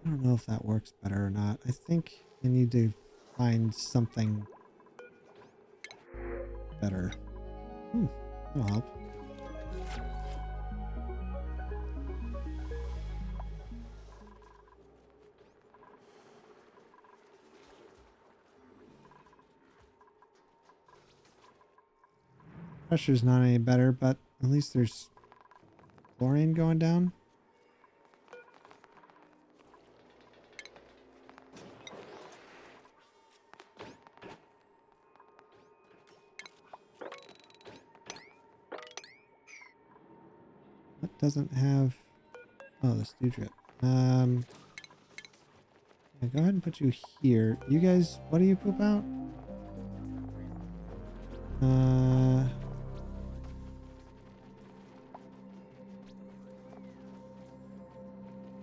I don't know if that works better or not. I think I need to find something better. That'll help. Pressure's not any better, but at least there's chlorine going down. What doesn't have... Oh, the stew drip. Yeah, go ahead and put you here. You guys, what do you poop out?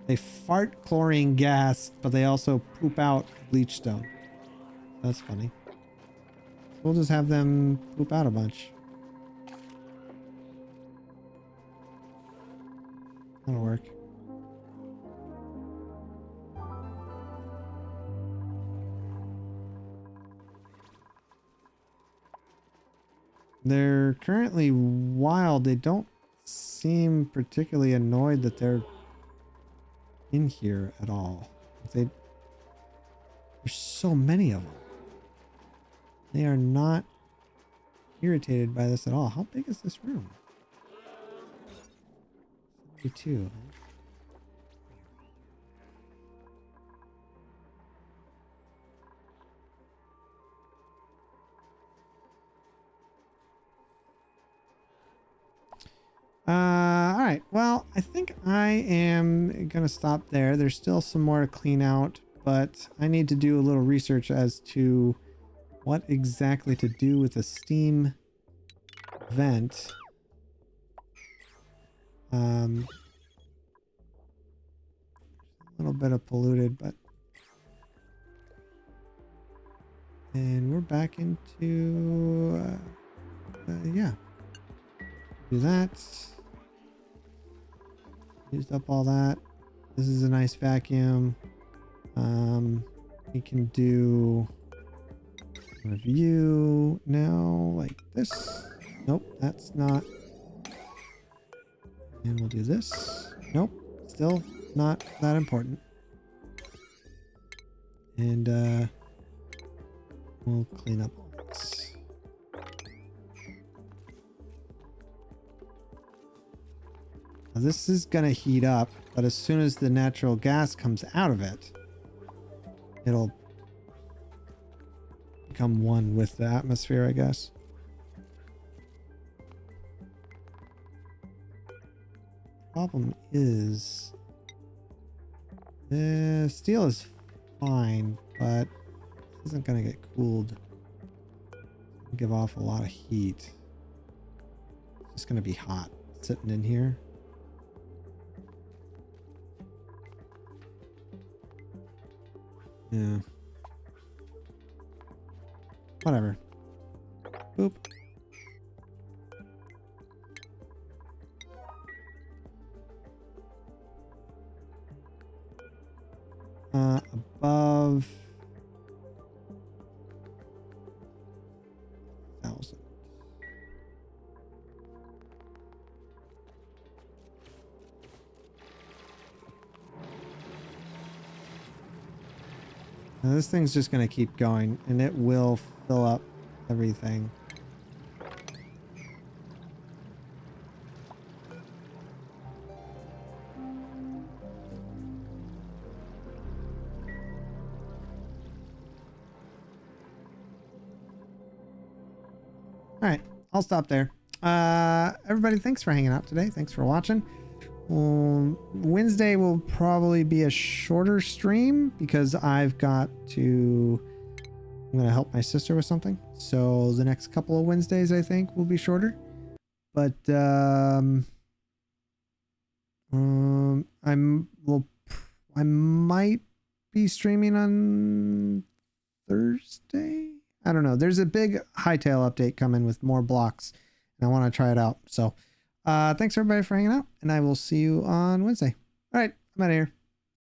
They fart chlorine gas, but they also poop out bleach stone. That's funny. We'll just have them poop out a bunch. That'll work. They're currently wild. They don't seem particularly annoyed that they're in here at all. There's so many of them. They are not irritated by this at all. How big is this room? 72. All right. Well, I think I am going to stop there. There's still some more to clean out, but I need to do a little research as to what exactly to do with a steam vent A little bit of polluted, but and we're back into yeah. Do that. Used up all that. This is a nice vacuum. We can do review now like this. Nope, that's not. And we'll do this. Nope, still not that important. And we'll clean up all this. Now this is gonna heat up, but as soon as the natural gas comes out of it, it'll become one with the atmosphere, I guess. Problem is, the steel is fine, but it isn't gonna get cooled. It'll give off a lot of heat. It's just gonna be hot sitting in here. Yeah. Whatever. Boop. Above 1,000. Now this thing's just going to keep going, and it will fill up everything. All right, I'll stop there. Everybody, thanks for hanging out today. Thanks for watching. Wednesday will probably be a shorter stream because I'm going to help my sister with something. So the next couple of Wednesdays, I think, will be shorter. But I might be streaming on Thursday. I don't know. There's a big Hytale update coming with more blocks, and I want to try it out. So thanks everybody for hanging out, and I will see you on Wednesday. All right, I'm out of here.